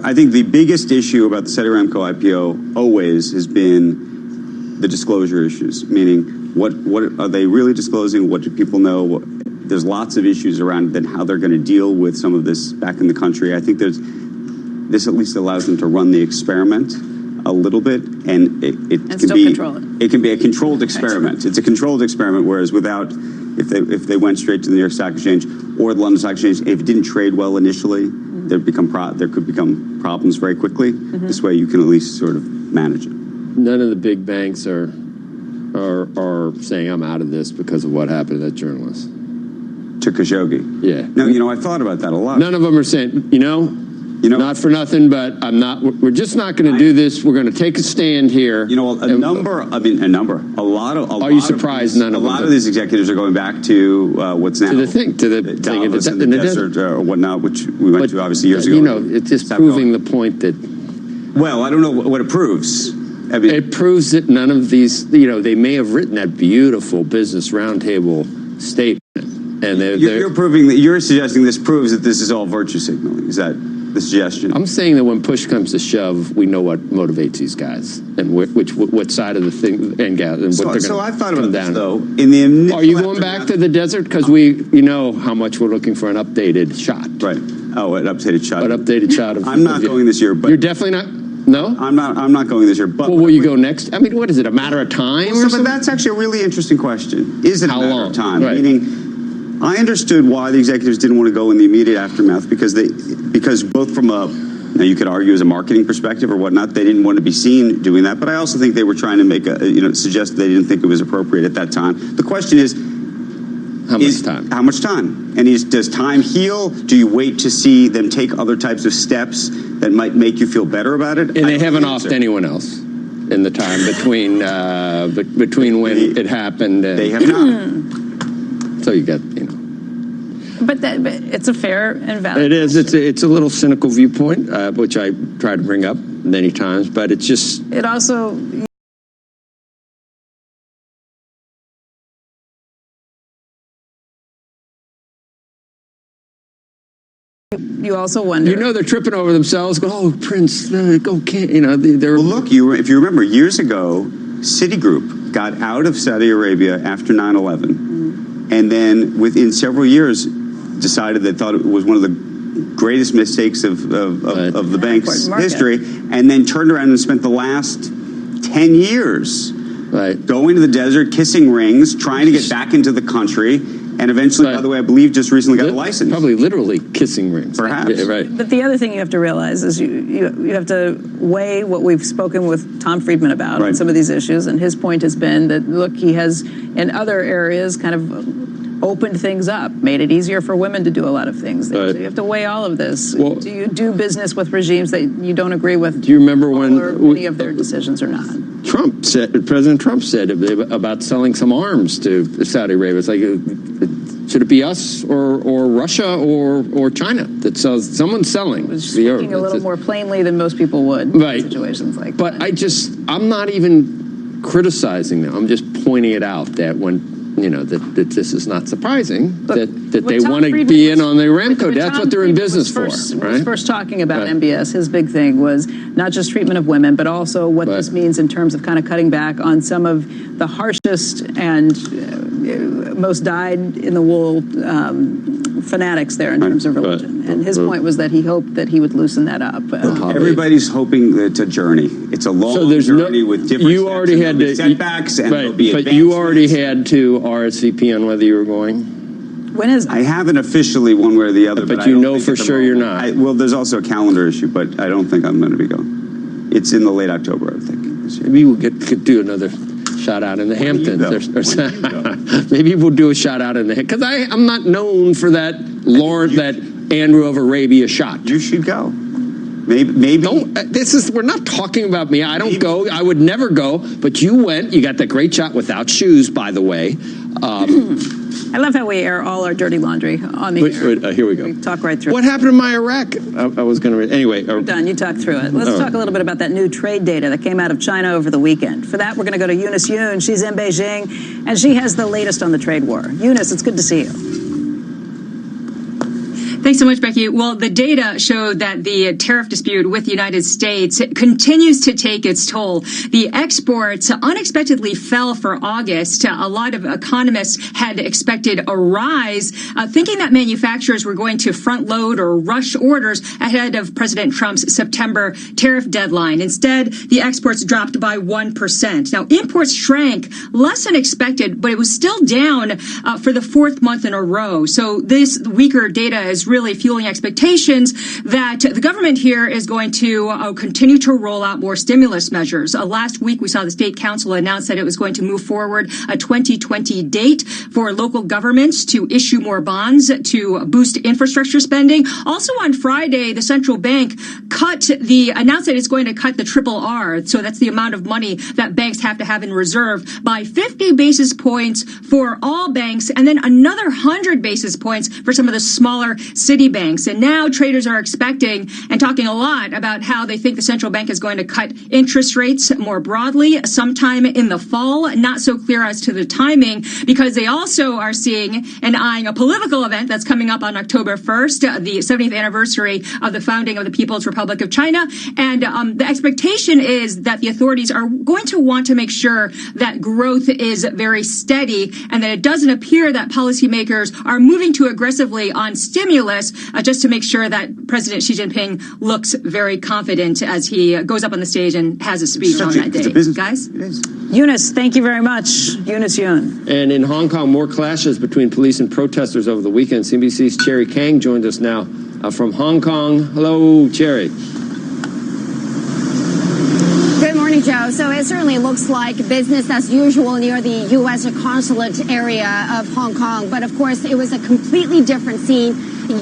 I think the biggest issue about the Saudi Aramco IPO always has been the disclosure issues, meaning what are they really disclosing? What do people know? There's lots of issues around then how they're going to deal with some of this back in the country. I think this at least allows them to run the experiment a little bit, and it can be a controlled experiment. It's a controlled experiment, whereas if they went straight to the New York Stock Exchange or the London Stock Exchange, if it didn't trade well initially, there could become problems very quickly. Mm-hmm. This way you can at least sort of manage it. None of the big banks are saying I'm out of this because of what happened to that journalist. To Khashoggi. Yeah. No, I thought about that a lot. None of them are saying, not for nothing, but we're just not going to do this. We're going to take a stand here. A lot of. Are you surprised none of them? A lot of these executives are going back to what's now. To the thing in the desert or whatnot, which we went to obviously years ago. It's just proving the point that. Well, I don't know what it proves. It proves that none of these, they may have written that beautiful business roundtable statement. And you're suggesting this proves that this is all virtue signaling. Is that the suggestion? I'm saying that when push comes to shove, we know what motivates these guys and what side of the thing and what they're going to. So I thought about this though. Are you going back to the desert because we know how much we're looking for an updated shot? Right. Oh, an updated shot. An updated shot of. I'm not going this year, but you're definitely not. No, I'm not going this year. But will you go next? I mean, what is it? A matter of time? But that's actually a really interesting question. Is it how a matter long? Of time? Right. Meaning, I understood why the executives didn't want to go in the immediate aftermath because both from now you could argue as a marketing perspective or whatnot, they didn't want to be seen doing that. But I also think they were trying to make suggest they didn't think it was appropriate at that time. The question is. How much time? How much time? And does time heal? Do you wait to see them take other types of steps that might make you feel better about it? And they haven't offed anyone else in the time between when it happened. They have not. So you got, But it's a fair and valid. It is. It's a little cynical viewpoint, which I try to bring up many times. But it's just. It also. You also wonder. They're tripping over themselves. Go, oh, Prince, go, can't. They're. Well, look, if you remember, years ago, Citigroup got out of Saudi Arabia after 9/11. and then within several years decided they thought it was one of the greatest mistakes of the bank's history, and then turned around and spent the last 10 years going to the desert, kissing rings, trying to get back into the country, and eventually, by the way, I believe just recently got a license. Probably literally kissing rings. Perhaps. Yeah, right. But the other thing you have to realize is you have to weigh what we've spoken with Tom Friedman about on some of these issues, and his point has been that, look, he has in other areas kind of opened things up, made it easier for women to do a lot of things. So you have to weigh all of this. Well, do you do business with regimes that you don't agree with? Do you remember when many of their decisions or not? President Trump said about selling some arms to Saudi Arabia? It's like, should it be us or Russia or China that sells? Someone's selling. Speaking a little more plainly than most people would in situations like that. But I'm not even criticizing them. I'm just pointing it out that when, that this is not surprising, that they want to be in on the Aramco. That's what they're in business for, right? When he was first talking about MBS, his big thing was not just treatment of women, but also what this means in terms of kind of cutting back on some of the harshest and most dyed-in-the-wool fanatics there in terms of religion. And his point was that he hoped that he would loosen that up. Everybody's hoping it's a journey. It's a long journey with different you already had to, setbacks, and there'll be but you already had to RSVP on whether you were going. When is I haven't officially one way or the other, but you know for sure you're not. Well, there's also a calendar issue, but I don't think I'm going to be going. It's in the late October, I think. Maybe we'll could do another shout out in the Hamptons. Maybe we'll do a shout out in the because I'm not known for that that Andrew of Arabia shot. You should go. Maybe. We're not talking about me. I don't go. I would never go. But you went. You got that great shot without shoes, by the way. I love how we air all our dirty laundry on the air. Here we go. We talk right through. What happened to my Iraq? I was going to. Anyway, we're done. You talk through it. Let's talk a little bit about that new trade data that came out of China over the weekend. For that, we're going to go to Eunice Yoon. She's in Beijing, and she has the latest on the trade war. Eunice, it's good to see you. Thanks so much, Becky. Well, the data showed that the tariff dispute with the United States continues to take its toll. The exports unexpectedly fell for August. A lot of economists had expected a rise, thinking that manufacturers were going to front load or rush orders ahead of President Trump's September tariff deadline. Instead, the exports dropped by 1%. Now, imports shrank less than expected, but it was still down for the fourth month in a row. So this weaker data is really fueling expectations that the government here is going to continue to roll out more stimulus measures. Last week, we saw the State Council announce that it was going to move forward a 2020 date for local governments to issue more bonds to boost infrastructure spending. Also on Friday, the central bank announced that it's going to cut the RRR. So that's the amount of money that banks have to have in reserve by 50 basis points for all banks, and then another 100 basis points for some of the smaller city banks. And now traders are expecting and talking a lot about how they think the central bank is going to cut interest rates more broadly sometime in the fall. Not so clear as to the timing, because they also are seeing and eyeing a political event that's coming up on October 1st, the 70th anniversary of the founding of the People's Republic of China. And the expectation is that the authorities are going to want to make sure that growth is very steady and that it doesn't appear that policymakers are moving too aggressively on stimulus just to make sure that President Xi Jinping looks very confident as he goes up on the stage and has a speech on that day. Guys? Eunice, thank you very much. Eunice Yoon. And in Hong Kong, more clashes between police and protesters over the weekend. CNBC's Cherry Kang joined us now from Hong Kong. Hello, Cherry. Good morning, Joe. So it certainly looks like business as usual near the U.S. consulate area of Hong Kong. But of course, it was a completely different scene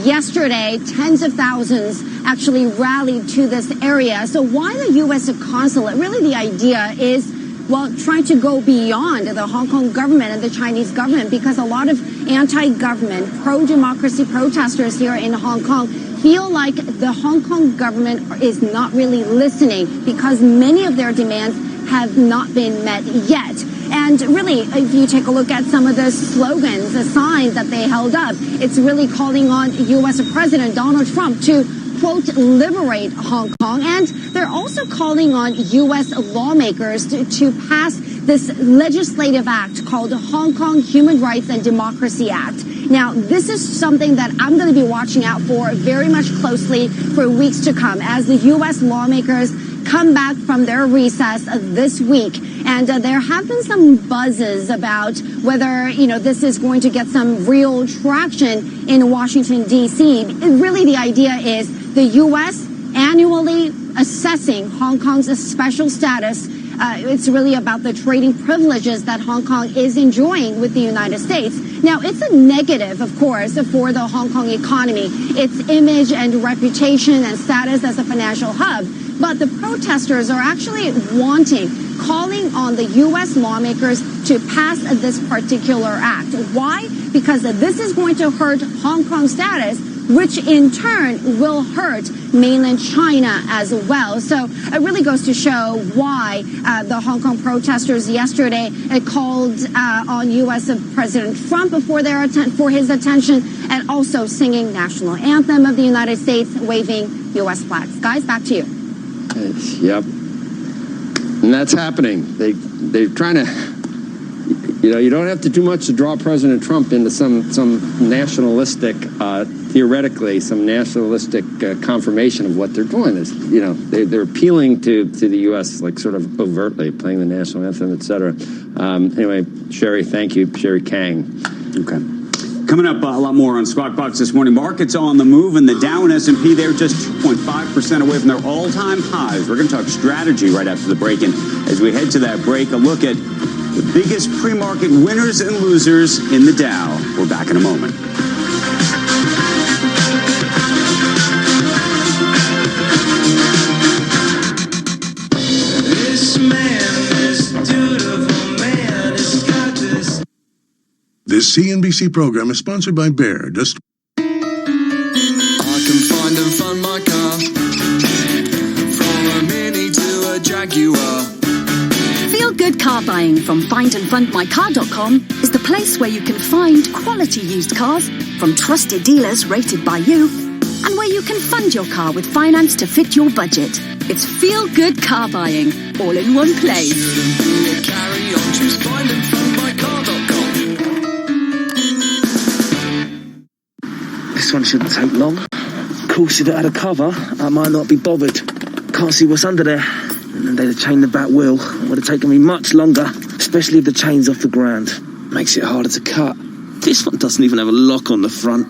yesterday. Tens of thousands actually rallied to this area. So why the U.S. consulate? Really, the idea is, well, trying to go beyond the Hong Kong government and the Chinese government, because a lot of anti-government, pro-democracy protesters here in Hong Kong feel like the Hong Kong government is not really listening because many of their demands have not been met yet. And really, if you take a look at some of the slogans, the signs that they held up, it's really calling on U.S. President Donald Trump to, quote, liberate Hong Kong. And they're also calling on U.S. lawmakers to pass this legislative act called the Hong Kong Human Rights and Democracy Act. Now, this is something that I'm going to be watching out for very much closely for weeks to come as the U.S. lawmakers come back from their recess this week. And there have been some buzzes about whether, this is going to get some real traction in Washington, D.C. Really, the idea is the U.S. annually assessing Hong Kong's special status. It's really about the trading privileges that Hong Kong is enjoying with the United States. Now, it's a negative, of course, for the Hong Kong economy, its image and reputation and status as a financial hub. But the protesters are actually calling on the U.S. lawmakers to pass this particular act. Why? Because this is going to hurt Hong Kong's status, which in turn will hurt mainland China as well. So it really goes to show why the Hong Kong protesters yesterday called on U.S. President Trump for his attention, and also singing national anthem of the United States, waving U.S. flags. Guys, back to you. Yep. And that's happening. They're trying to, you don't have to do much to draw President Trump into some nationalistic, theoretically, some nationalistic confirmation of what they're doing. Is, they're appealing to the U.S. like sort of overtly, playing the national anthem, et cetera. Anyway, Sherry, thank you. Sherry Kang. Okay. Coming up, a lot more on Squawk Box this morning. Markets on the move, and the Dow and S&P, they're just 2.5% away from their all-time highs. We're going to talk strategy right after the break. And as we head to that break, a look at the biggest pre-market winners and losers in the Dow. We're back in a moment. This CNBC program is sponsored by Bear. I can find and fund my car, from a Mini to a Jaguar. Feel good car buying from findandfundmycar.com is the place where you can find quality used cars from trusted dealers rated by you, and where you can fund your car with finance to fit your budget. It's feel good car buying all in one place. Shouldn't be a carry on, choose findandfundmycar.com. This one shouldn't take long. Of course, if it had a cover, I might not be bothered. Can't see what's under there. And they'd have chained the back wheel. It would have taken me much longer, especially if the chain's off the ground. Makes it harder to cut. This one doesn't even have a lock on the front.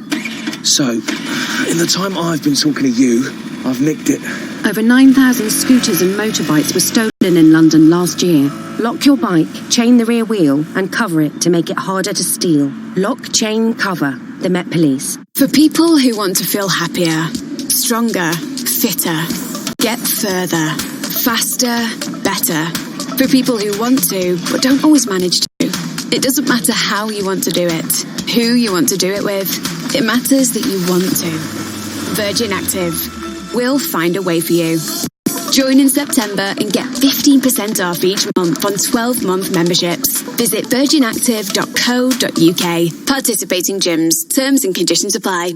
So, in the time I've been talking to you, I've nicked it. Over 9,000 scooters and motorbikes were stolen in London last year. Lock your bike, chain the rear wheel, and cover it to make it harder to steal. Lock, chain, cover. The Met Police. For people who want to feel happier, stronger, fitter, get further, faster, better. For people who want to, but don't always manage to. It doesn't matter how you want to do it, who you want to do it with. It matters that you want to. Virgin Active. We'll find a way for you. Join in September and get 15% off each month on 12-month memberships. Visit virginactive.co.uk. Participating gyms. Terms and conditions apply.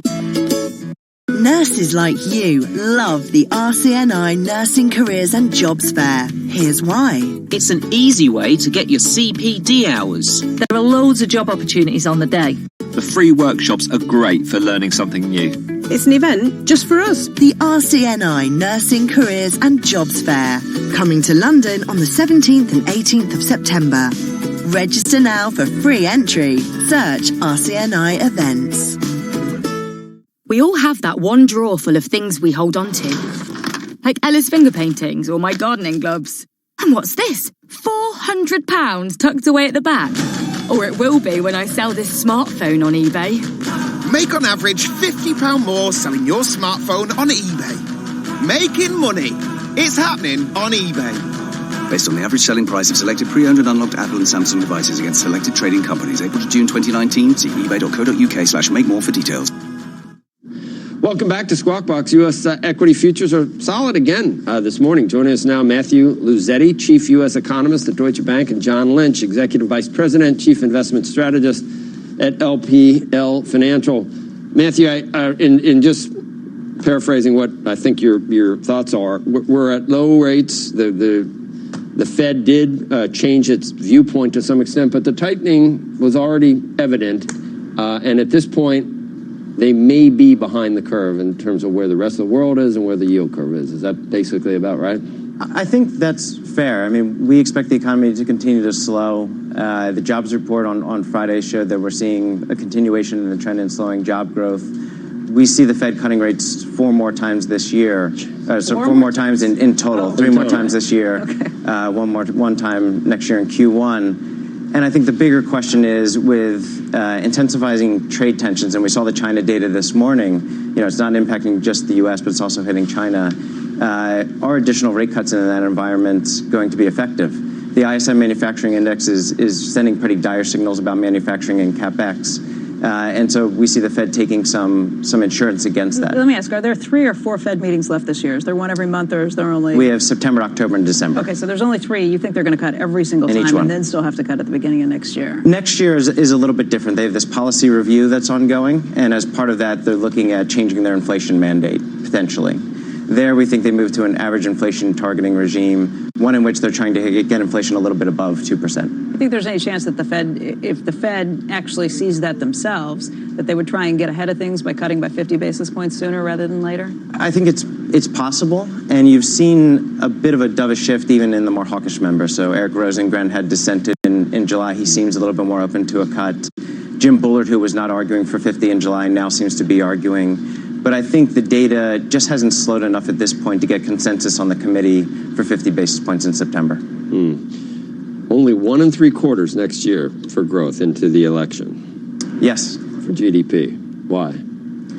Nurses like you love the RCNI Nursing Careers and Jobs Fair. Here's why. It's an easy way to get your CPD hours. There are loads of job opportunities on the day. The free workshops are great for learning something new. It's an event just for us. The RCNI Nursing Careers and Jobs Fair. Coming to London on the 17th and 18th of September. Register now for free entry. Search RCNI events. We all have that one drawer full of things we hold on to. Like Ella's finger paintings or my gardening gloves. And what's this? £400 tucked away at the back. Or it will be when I sell this smartphone on eBay. Make on average £50 more selling your smartphone on eBay. Making money. It's happening on eBay. Based on the average selling price of selected pre-owned and unlocked Apple and Samsung devices against selected trading companies. April to June 2019. See ebay.co.uk/make-more for details. Welcome back to Squawk Box. U.S. equity futures are solid again this morning. Joining us now, Matthew Luzetti, Chief U.S. Economist at Deutsche Bank, and John Lynch, Executive Vice President, Chief Investment Strategist at LPL Financial. Matthew, in just paraphrasing what I think your thoughts are, we're at low rates. The The Fed did change its viewpoint to some extent, but the tightening was already evident. And at this point, they may be behind the curve in terms of where the rest of the world is and where the yield curve is. Is that basically about right? I think that's fair. I mean, we expect the economy to continue to slow. The jobs report on Friday showed that we're seeing a continuation in the trend in slowing job growth. We see the Fed cutting rates 4 more times this year. So 4 more times in total. 3 more times this year. Okay. One time next year in Q1. And I think the bigger question is with intensifying trade tensions, and we saw the China data this morning, it's not impacting just the U.S., but it's also hitting China. Are additional rate cuts in that environment going to be effective? The ISM manufacturing index is sending pretty dire signals about manufacturing and CapEx. And so we see the Fed taking some insurance against that. Let me ask, are there 3 or 4 Fed meetings left this year? Is there one every month, or is there only... We have September, October, and December. Okay, so there's only 3. You think they're going to cut every single time and then still have to cut at the beginning of next year? Next year is a little bit different. They have this policy review that's ongoing, and as part of that, they're looking at changing their inflation mandate, potentially. There, we think they move to an average inflation targeting regime, one in which they're trying to get inflation a little bit above 2%. You think there's any chance that the Fed, if the Fed actually sees that themselves, that they would try and get ahead of things by cutting by 50 basis points sooner rather than later? I think it's possible, and you've seen a bit of a dovish shift even in the more hawkish members. So Eric Rosengren had dissented in July. He seems a little bit more open to a cut. Jim Bullard, who was not arguing for 50 in July, now seems to be arguing. But I think the data just hasn't slowed enough at this point to get consensus on the committee for 50 basis points in September. Only 1 3/4 next year for growth into the election. Yes. For GDP. Why?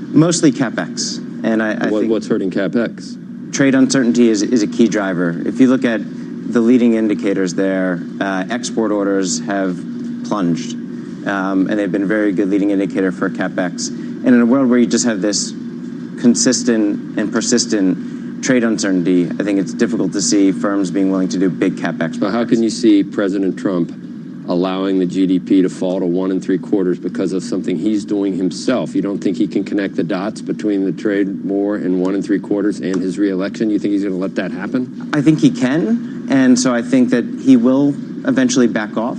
Mostly CapEx. And I think what's hurting CapEx? Trade uncertainty is a key driver. If you look at the leading indicators there, export orders have plunged. And they've been a very good leading indicator for CapEx. And in a world where you just have this consistent and persistent trade uncertainty, I think it's difficult to see firms being willing to do big CapEx. But how can you see President Trump allowing the GDP to fall to 1 3/4 because of something he's doing himself? You don't think he can connect the dots between the trade war and 1 3/4 and his reelection? You think he's going to let that happen? I think he can, and so I think that he will eventually back off.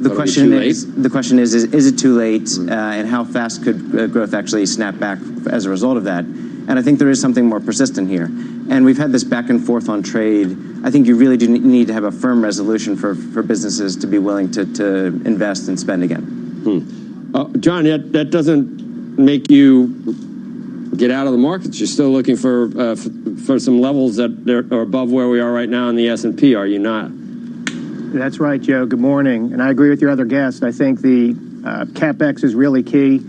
The question is it too late, and how fast could growth actually snap back as a result of that? And I think there is something more persistent here. And we've had this back and forth on trade. I think you really do need to have a firm resolution for businesses to be willing to invest and spend again. John, that doesn't make you get out of the markets. You're still looking for some levels that are above where we are right now in the S&P, are you not? That's right, Joe. Good morning. And I agree with your other guest. I think the CapEx is really key.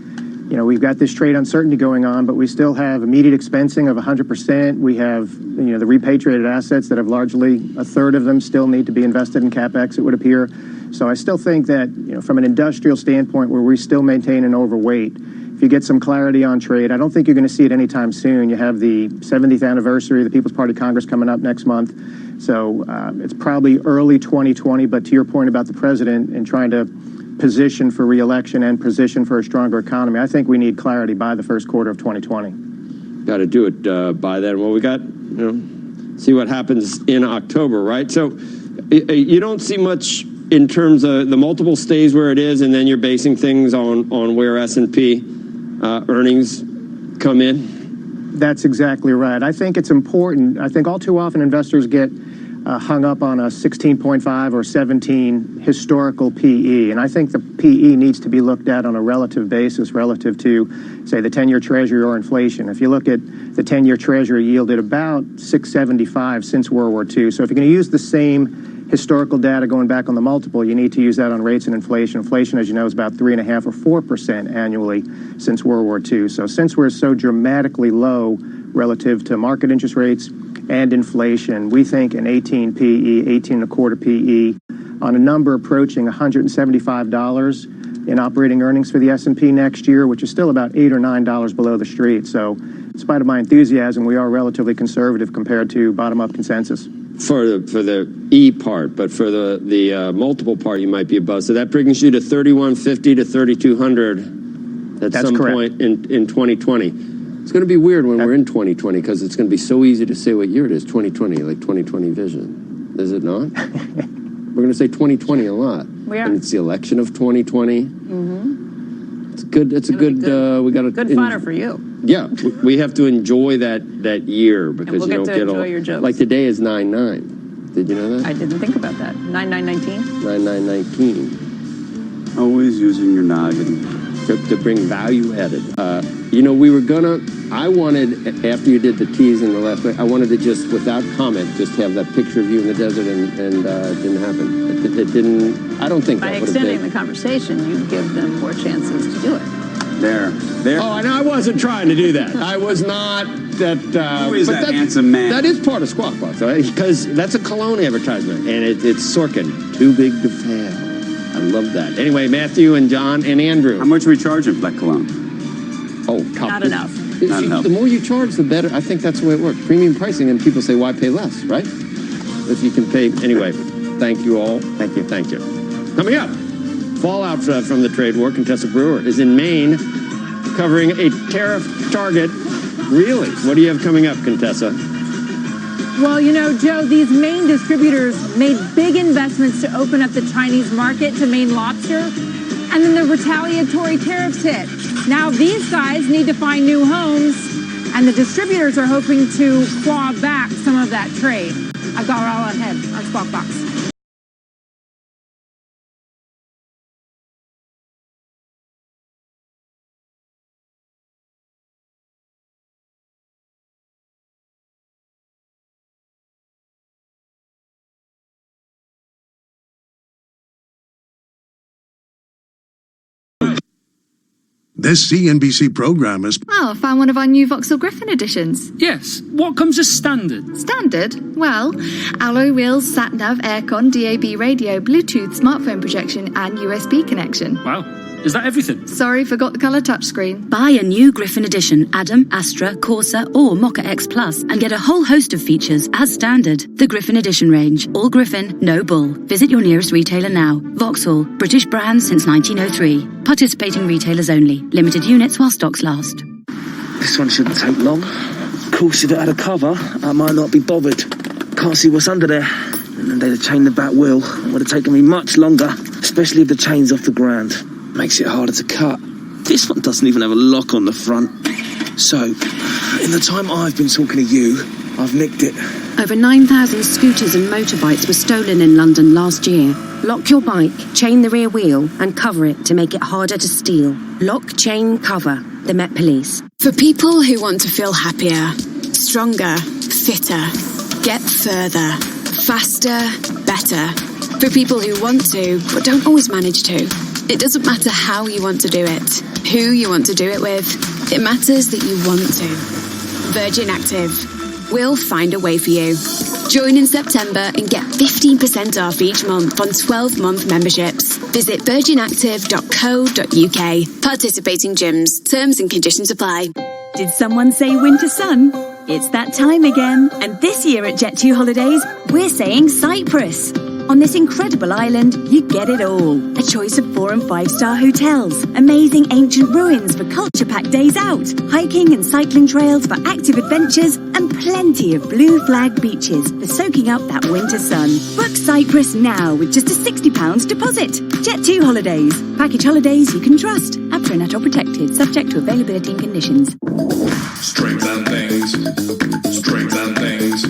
We've got this trade uncertainty going on, but we still have immediate expensing of 100%. We have, the repatriated assets that have largely a third of them still need to be invested in CapEx, it would appear. So I still think that, from an industrial standpoint where we still maintain an overweight, if you get some clarity on trade, I don't think you're going to see it anytime soon. You have the 70th anniversary of the People's Party Congress coming up next month. So it's probably early 2020, but to your point about the president and trying to position for re-election and position for a stronger economy, I think we need clarity by the first quarter of 2020. Got to do it by then. Well, we got, see what happens in October, right? So you don't see much in terms of the multiple stays where it is, and then you're basing things on where S&P earnings come in? That's exactly right. I think it's important. I think all too often investors get hung up on a 16.5 or 17 historical PE. And I think the PE needs to be looked at on a relative basis relative to, say, the 10-year Treasury or inflation. If you look at the 10-year Treasury yield at about 6.75 since World War II. So if you're going to use the same historical data going back on the multiple, you need to use that on rates and inflation. Inflation, as you know, is about 3.5 or 4% annually since World War II. So since we're so dramatically low relative to market interest rates and inflation, we think an 18 PE, 18.25 PE on a number approaching $175 in operating earnings for the S&P next year, which is still about $8 or $9 below the street. So in spite of my enthusiasm, we are relatively conservative compared to bottom-up consensus. For the E part, but for the multiple part, you might be above. So that brings you to 3,150 to 3,200 at some point in 2020. It's going to be weird when we're in 2020 because it's going to be so easy to say what year it is, 2020, like 2020 vision. is it not? We're going to say 2020 a lot. We are. And it's the election of 2020. Mm-hmm. It's good. It's a good. We got Good fodder for you. Yeah, we have to enjoy that year because we'll you don't get to get enjoy all. your jokes. Like today is 9/9. Did you know that? I didn't think about that. 9919. 9/9/19. Always using your noggin to bring value added. I wanted, after you did the tease in the last way, I wanted to just, without comment, just have that picture of you in the desert, and it didn't happen. It didn't, I don't think By that would have extending been. the conversation, you give them more chances to do it. there. Oh, I wasn't trying to do that. I was not that. Who is that handsome man? That is part of Squawk Box, right? Because that's a cologne advertisement, and it's Sorkin, too big to fail. I love that. Anyway, Matthew and John and Andrew. How much are we charging for that cologne? Oh, Not enough. Not enough. The more you charge, the better. I think that's the way it works. Premium pricing, and people say, why pay less, right? If you can pay. Anyway, thank you all. Thank you. Thank you. Coming up, fallout from the trade war. Contessa Brewer is in Maine covering a tariff target. Really? What do you have coming up, Contessa? Well, Joe, these Maine distributors made big investments to open up the Chinese market to Maine lobster, and then the retaliatory tariffs hit. Now these guys need to find new homes, and the distributors are hoping to claw back some of that trade. I've got it all ahead on Squawk Box. This CNBC program is... Oh, I found one of our new Vauxhall Griffin editions. Yes. What comes as standard? Standard? Well, alloy wheels, sat-nav, aircon, DAB radio, Bluetooth, smartphone projection, and USB connection. Wow. Is that everything? Sorry, forgot the colour touchscreen. Buy a new Griffin edition, Adam, Astra, Corsa, or Mocha X Plus, and get a whole host of features as standard. The Griffin Edition range. All Griffin, no bull. Visit your nearest retailer now. Vauxhall, British brand since 1903. Participating retailers only. Limited units while stocks last. This one shouldn't take long. Of course, if it had a cover, I might not be bothered. Can't see what's under there. And then they'd have chained the back wheel. It would have taken me much longer, especially if the chain's off the ground. Makes it harder to cut. This one doesn't even have a lock on the front. So, in the time I've been talking to you, I've nicked it. Over 9,000 scooters and motorbikes were stolen in London last year. Lock your bike, chain the rear wheel, and cover it to make it harder to steal. Lock, chain, cover. The Met Police. For people who want to feel happier, stronger, fitter, get further, faster, better. For people who want to, but don't always manage to. It doesn't matter how you want to do it, who you want to do it with. It matters that you want to. Virgin Active. We'll find a way for you. Join in September and get 15% off each month on 12-month memberships. Visit virginactive.co.uk. Participating gyms. Terms and conditions apply. Did someone say winter sun? It's that time again. And this year at Jet2 Holidays, we're saying Cyprus. On this incredible island, you get it all. A choice of 4- and 5-star hotels, amazing ancient ruins for culture-packed days out, hiking and cycling trails for active adventures, and plenty of blue flag beaches for soaking up that winter sun. Book Cyprus now with just a £60 deposit. Jet2 Holidays. Package holidays you can trust. APRA or protected, subject to availability and conditions. Strings and things. Strings and things.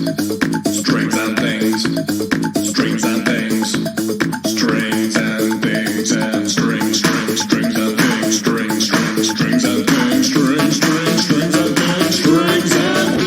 Strings and things. Strings and things. Strings and things and strings and things. Strings and things. Strings and things. Strings and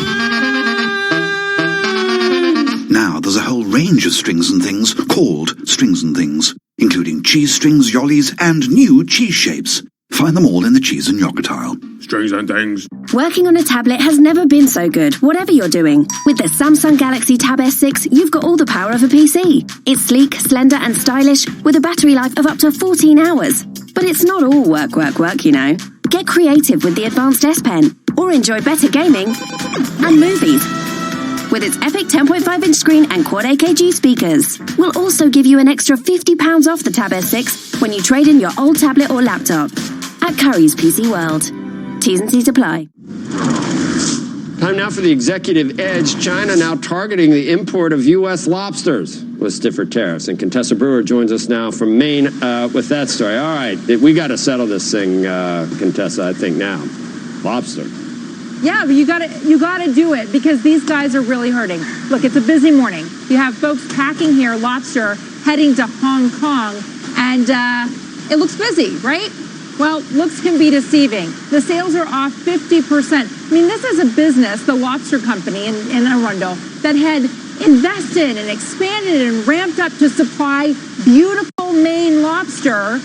Now there's a whole range of strings and things called strings and things, including cheese strings, yollies, and new cheese shapes. Find them all in the cheese and yogurt aisle. Strings and things. Working on a tablet has never been so good, whatever you're doing. With the Samsung Galaxy Tab S6, you've got all the power of a PC. It's sleek, slender, and stylish, with a battery life of up to 14 hours. But it's not all work, you know. Get creative with the advanced S Pen, or enjoy better gaming and movies. With its epic 10.5-inch screen and quad AKG speakers. We'll also give you an extra £50 off the Tab S6 when you trade in your old tablet or laptop. At Curry's PC World. T's and C's apply. Time now for the executive edge. China now targeting the import of U.S. lobsters with stiffer tariffs. And Contessa Brewer joins us now from Maine with that story. All right, we got to settle this thing, Contessa, I think now. Lobster. Yeah, but you gotta do it because these guys are really hurting. Look, it's a busy morning. You have folks packing here, lobster, heading to Hong Kong, and it looks busy, right? Well, looks can be deceiving. The sales are off 50%. I mean, this is a business, the lobster company in Arundel, that had invested and expanded and ramped up to supply beautiful Maine lobster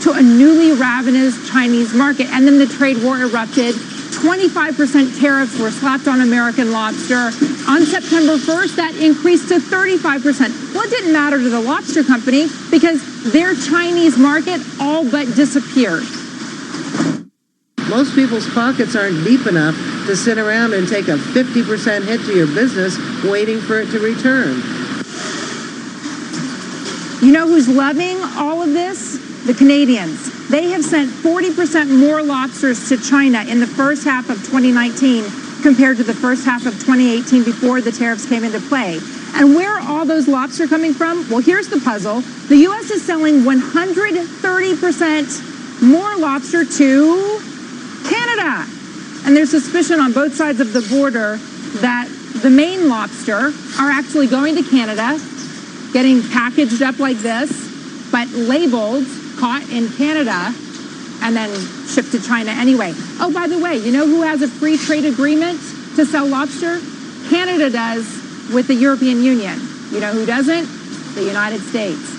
to a newly ravenous Chinese market. And then the trade war erupted. 25% tariffs were slapped on American lobster. On September 1st, that increased to 35%. Well, it didn't matter to the lobster company because their Chinese market all but disappeared. Most people's pockets aren't deep enough to sit around and take a 50% hit to your business waiting for it to return. You know who's loving all of this? The Canadians. They have sent 40% more lobsters to China in the first half of 2019 compared to the first half of 2018 before the tariffs came into play. And where are all those lobster coming from? Well, here's the puzzle. The U.S. is selling 130% more lobster to Canada. And there's suspicion on both sides of the border that the Maine lobster are actually going to Canada, getting packaged up like this, but labeled, caught in Canada, and then shipped to China anyway. Oh, by the way, you know who has a free trade agreement to sell lobster? Canada does with the European Union. You know who doesn't? The United States.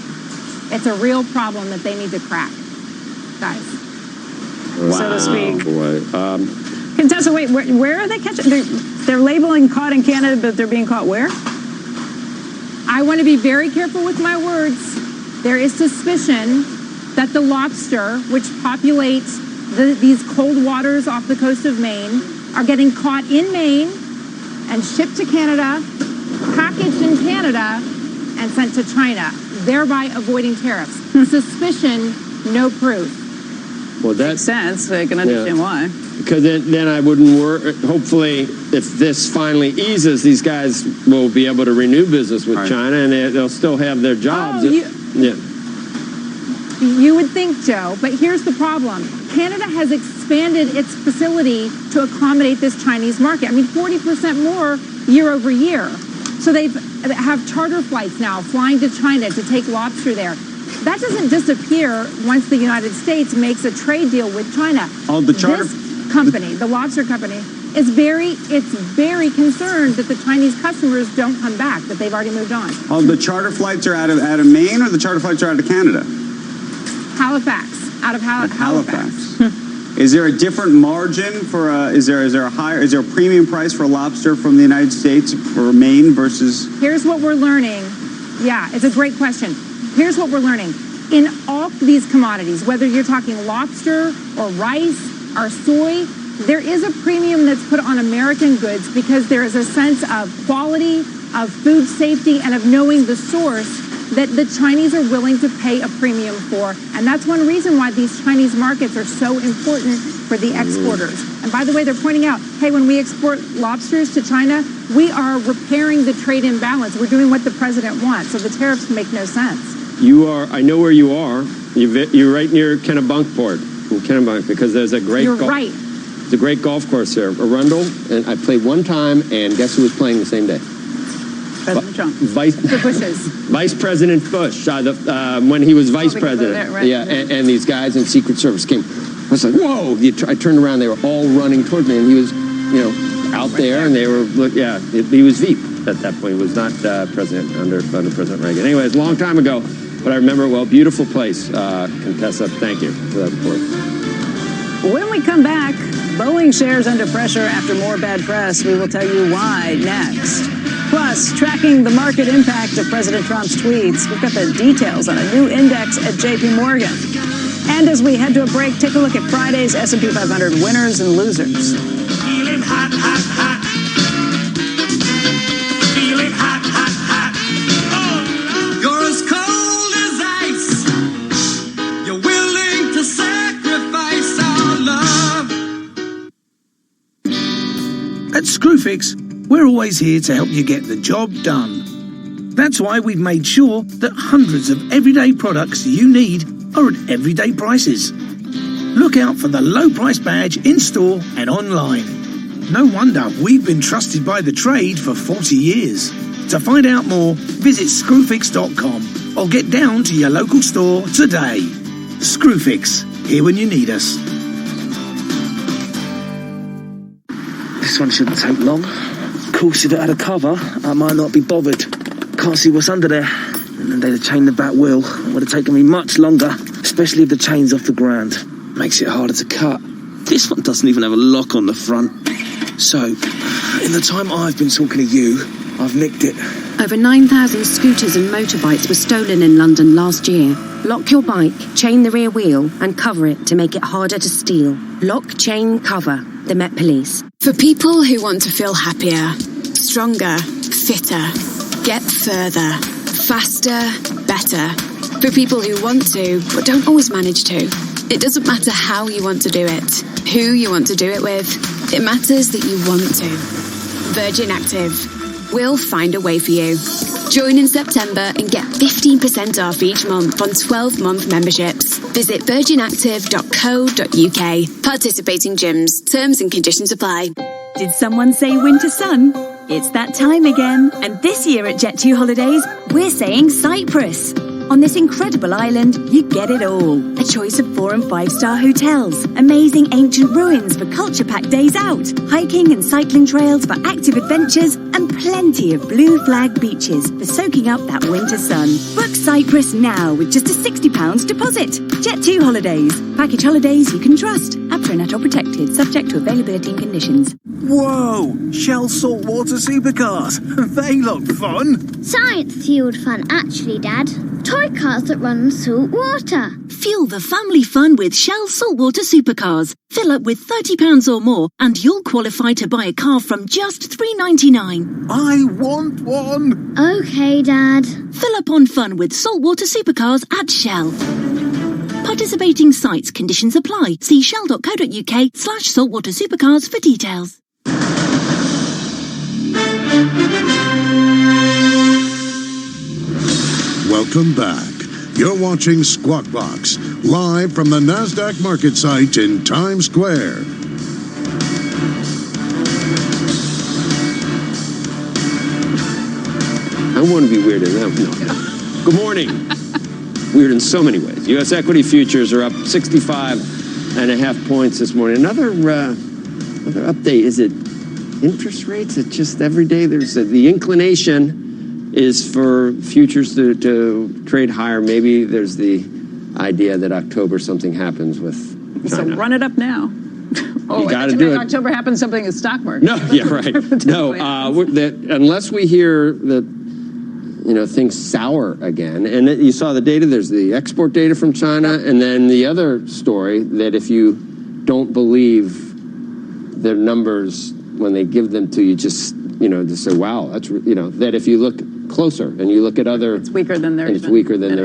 It's a real problem that they need to crack, guys. Wow, so to speak. Boy. Contessa, wait, where are they catching? They're labeling caught in Canada, but they're being caught where? I want to be very careful with my words. There is suspicion that the lobster, which populates these cold waters off the coast of Maine, are getting caught in Maine and shipped to Canada, packaged in Canada, and sent to China, thereby avoiding tariffs. Suspicion, no proof. Well, that makes sense. I can understand why. Because then I wouldn't worry. Hopefully, if this finally eases, these guys will be able to renew business with China, and they'll still have their jobs. You would think, Joe, but here's the problem. Canada has expanded its facility to accommodate this Chinese market. I mean, 40% more year over year. So they have charter flights now flying to China to take lobster there. That doesn't disappear once the United States makes a trade deal with China. This company, the lobster company, is very concerned that the Chinese customers don't come back, that they've already moved on. Oh, the charter flights are out of Maine, or the charter flights are out of Canada? Halifax, out of Halifax. Is there a different margin for is there a premium price for lobster from the United States for Maine versus? Here's what we're learning. Yeah, it's a great question. Here's what we're learning. In all these commodities, whether you're talking lobster or rice or soy, there is a premium that's put on American goods because there is a sense of quality, of food safety, and of knowing the source that the Chinese are willing to pay a premium for. And that's one reason why these Chinese markets are so important for the exporters. And by the way, they're pointing out, hey, when we export lobsters to China, we are repairing the trade imbalance. We're doing what the president wants. So the tariffs make no sense. I know where you are. You're right near Kennebunkport, in Kennebunk, because there's a great It's a great golf course there, Arundel, and I played one time, and guess who was playing the same day? President Trump. Vice President Bush, when he was vice president. Right. Yeah, and these guys in Secret Service came. I was like, whoa! I turned around, they were all running towards me, and he was, out there, and they were, he was Veep at that point. He was not president under President Reagan. Anyway, it's a long time ago, but I remember it well. Beautiful place, Contessa. Thank you for that report. When we come back, Boeing shares under pressure after more bad press. We will tell you why next. Plus, tracking the market impact of President Trump's tweets. We've got the details on a new index at JPMorgan. And as we head to a break, take a look at Friday's S&P 500 winners and losers. Feeling hot, hot, hot. Feeling hot, hot, hot. Oh, you're as cold as ice. You're willing to sacrifice our love. At Screwfix, we're always here to help you get the job done. That's why we've made sure that hundreds of everyday products you need are at everyday prices. Look out for the low price badge in store and online. No wonder we've been trusted by the trade for 40 years. To find out more, visit screwfix.com or get down to your local store today. Screwfix, here when you need us. This one shouldn't take long. Of course, if it had a cover, I might not be bothered. Can't see what's under there. And then they'd have chained the back wheel. It would have taken me much longer, especially if the chain's off the ground. Makes it harder to cut. This one doesn't even have a lock on the front. So, in the time I've been talking to you, I've nicked it. Over 9,000 scooters and motorbikes were stolen in London last year. Lock your bike, chain the rear wheel, and cover it to make it harder to steal. Lock, chain, cover. The Met Police. For people who want to feel happier, stronger, fitter, get further, faster, better. For people who want to, but don't always manage to. It doesn't matter how you want to do it, who you want to do it with. It matters that you want to. Virgin Active. We'll find a way for you. Join in September and get 15% off each month on 12-month memberships. Visit virginactive.co.uk. Participating gyms. Terms and conditions apply. Did someone say winter sun? It's that time again. And this year at Jet2 Holidays, we're saying Cyprus. On this incredible island, you get it all. A choice of 4- and 5-star hotels, amazing ancient ruins for culture-packed days out, hiking and cycling trails for active adventures, and plenty of blue flag beaches for soaking up that winter sun. Book Cyprus now with just a £60 deposit. Jet2 Holidays. Package holidays you can trust. APRA net or protected, subject to availability and conditions. Whoa! Shell saltwater supercars. They look fun. Science-fueled fun, actually, Dad. Toy cars that run on salt water. Fuel the family fun with Shell Saltwater Supercars. Fill up with £30 or more and you'll qualify to buy a car from just $3.99. I want one. Okay, Dad. Fill up on fun with Saltwater Supercars at Shell. Participating sites, conditions apply. See shell.co.uk/saltwater supercars for details. Welcome back. You're watching Squawk Box, live from the NASDAQ market site in Times Square. I want to be weird in that. No. Good morning. Weird in so many ways. U.S. equity futures are up 65.5 points this morning. Another update. Is it interest rates? It's just every day there's the inclination is for futures to trade higher. Maybe there's the idea that October something happens with China. So run it up now. Oh, you got to do it. October happens something in the stock market. No, yeah, right. No, unless we hear that things sour again. And you saw the data. There's the export data from China, and then the other story that if you don't believe their numbers when they give them to you, just say, wow, that's that if you look closer and you look at other, it's weaker than they're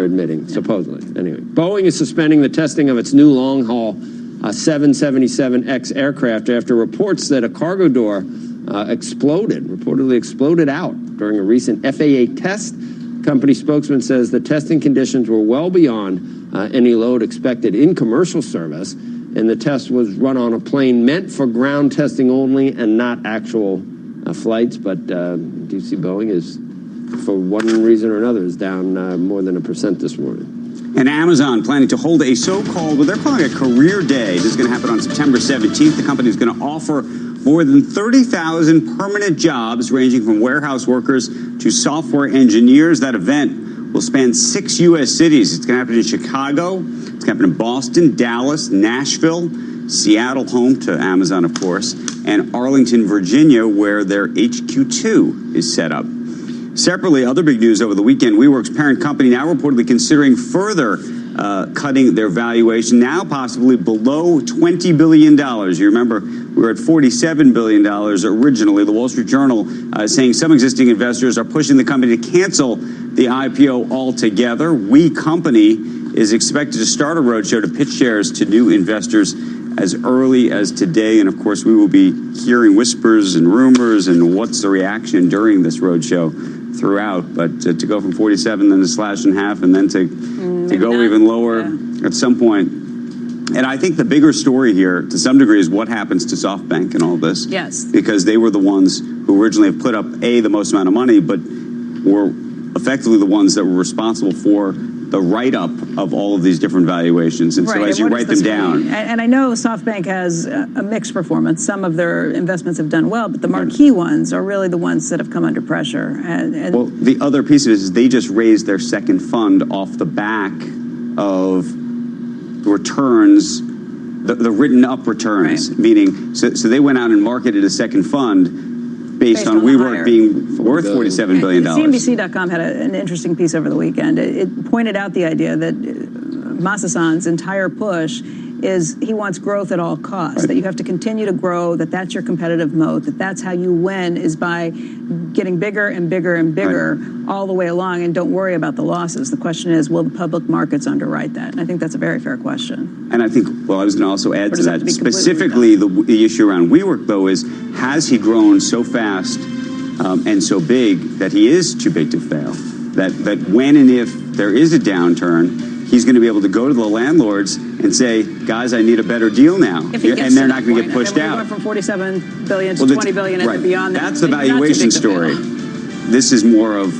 admitting, supposedly. Anyway, Boeing is suspending the testing of its new long-haul 777X aircraft after reports that a cargo door reportedly exploded out during a recent FAA test. Company spokesman says the testing conditions were well beyond any load expected in commercial service, and the test was run on a plane meant for ground testing only and not actual flights. But do you see Boeing is, for one reason or another, is down more than 1% this morning. And Amazon planning to hold a so-called, what they're calling a career day. This is going to happen on September 17th. The company is going to offer more than 30,000 permanent jobs, ranging from warehouse workers to software engineers. That event will span 6 U.S. cities. It's going to happen in Chicago. It's going to happen in Boston, Dallas, Nashville, Seattle, home to Amazon, of course, and Arlington, Virginia, where their HQ2 is set up. Separately, other big news over the weekend, WeWork's parent company now reportedly considering further cutting their valuation, now possibly below $20 billion. You remember, we were at $47 billion originally. The Wall Street Journal saying some existing investors are pushing the company to cancel the IPO altogether. We Company is expected to start a roadshow to pitch shares to new investors as early as today. And of course, we will be hearing whispers and rumors and what's the reaction during this roadshow throughout. But to go from 47, then to slash in half, and then to go even lower at some point. And I think the bigger story here, to some degree, is what happens to SoftBank in all this. Yes. Because they were the ones who originally have put up, the most amount of money, but were effectively the ones that were responsible for the write-up of all of these different valuations. And so as you write them down... And I know SoftBank has a mixed performance. Some of their investments have done well, but the marquee ones are really the ones that have come under pressure. Well, the other piece of it is they just raised their second fund off the back of returns, the written up returns, meaning, so they went out and marketed a second fund based on WeWork being worth $47 billion. CNBC.com had an interesting piece over the weekend. It pointed out the idea that Masa-san's entire push is he wants growth at all costs, that you have to continue to grow, that's your competitive moat, that's how you win, is by getting bigger and bigger and bigger all the way along, and don't worry about the losses. The question is, will the public markets underwrite that? And I think that's a very fair question. And I think, I was going to also add to that, specifically the issue around WeWork, though, is has he grown so fast and so big that he is too big to fail? That when and if there is a downturn, he's going to be able to go to the landlords and say, guys, I need a better deal now. And they're not going to get pushed out. Going from $47 billion to $20 billion and beyond. That's the valuation story. This is more of,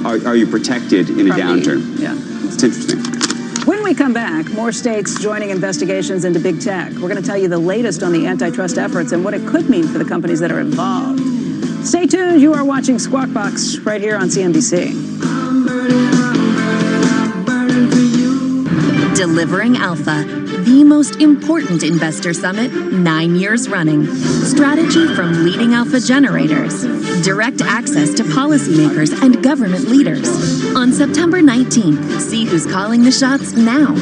are you protected in a downturn? Yeah. It's interesting. When we come back, more states joining investigations into big tech. We're going to tell you the latest on the antitrust efforts and what it could mean for the companies that are involved. Stay tuned. You are watching Squawk Box right here on CNBC. Delivering Alpha, the most important investor summit 9 years running. Strategy from leading alpha generators. Direct access to policymakers and government leaders. On September 19th, see who's calling the shots now.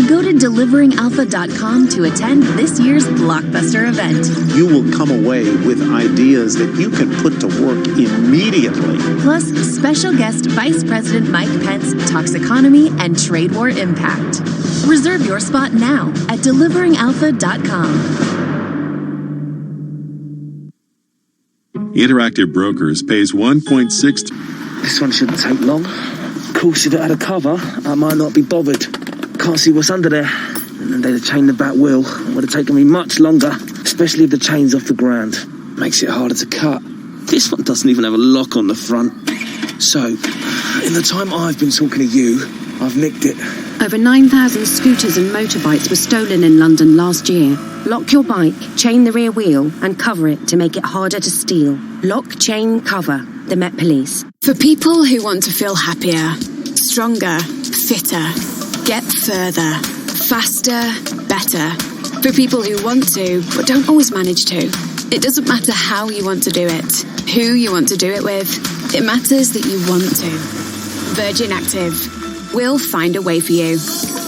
Go to deliveringalpha.com to attend this year's blockbuster event. You will come away with ideas that you can put to work immediately. Plus, special guest Vice President Mike Pence talks economy and trade war impact. Reserve your spot now at deliveringalpha.com. Interactive Brokers pays 1.6... This one shouldn't take long. Of course, if it had a cover, I might not be bothered. Can't see what's under there. And then they'd have chained the back wheel. It would have taken me much longer, especially if the chain's off the ground. Makes it harder to cut. This one doesn't even have a lock on the front. So, in the time I've been talking to you, I've nicked it. Over 9,000 scooters and motorbikes were stolen in London last year. Lock your bike, chain the rear wheel, and cover it to make it harder to steal. Lock, chain, cover. The Met Police. For people who want to feel happier, stronger, fitter, get further, faster, better. For people who want to, but don't always manage to. It doesn't matter how you want to do it, who you want to do it with. It matters that you want to. Virgin Active. We'll find a way for you.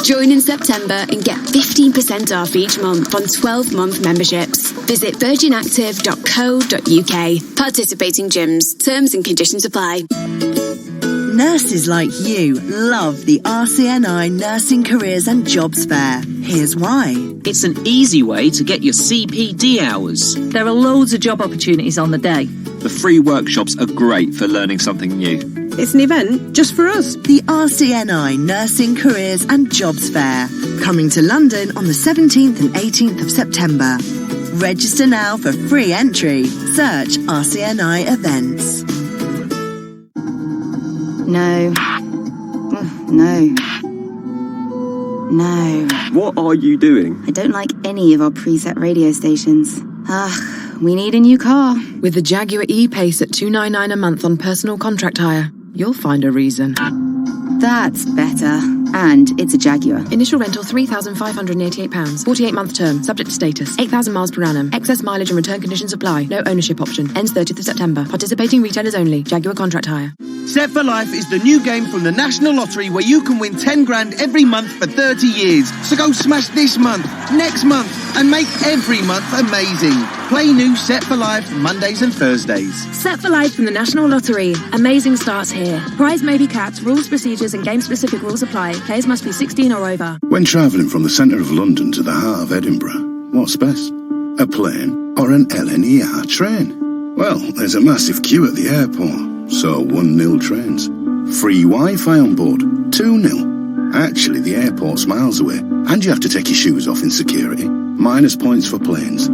Join in September and get 15% off each month on 12-month memberships. Visit virginactive.co.uk. Participating gyms. Terms and conditions apply. Nurses like you love the RCNI Nursing Careers and Jobs Fair. Here's why. It's an easy way to get your CPD hours. There are loads of job opportunities on the day. The free workshops are great for learning something new. It's an event just for us. The RCNI Nursing Careers and Jobs Fair. Coming to London on the 17th and 18th of September. Register now for free entry. Search RCNI Events. No. No. No. What are you doing? I don't like any of our preset radio stations. We need a new car. With the Jaguar E-Pace at $299 a month on personal contract hire, you'll find a reason. That's better. And it's a Jaguar. Initial rental £3,588. 48-month term. Subject to status. 8,000 miles per annum. Excess mileage and return conditions apply. No ownership option. Ends 30th of September. Participating retailers only. Jaguar contract hire. Set for Life is the new game from the National Lottery where you can win 10 grand every month for 30 years. So go smash this month, next month, and make every month amazing. Play new Set for Life Mondays and Thursdays. Set for Life from the National Lottery. Amazing starts here. Prize may be capped. Rules, procedures and game-specific rules apply. Players must be 16 or over. When travelling from the centre of London to the heart of Edinburgh, what's best? A plane or an LNER train? Well, there's a massive queue at the airport, so 1-0 trains. Free Wi-Fi on board, 2-0. Actually, the airport's miles away, and you have to take your shoes off in security. Minus points for planes.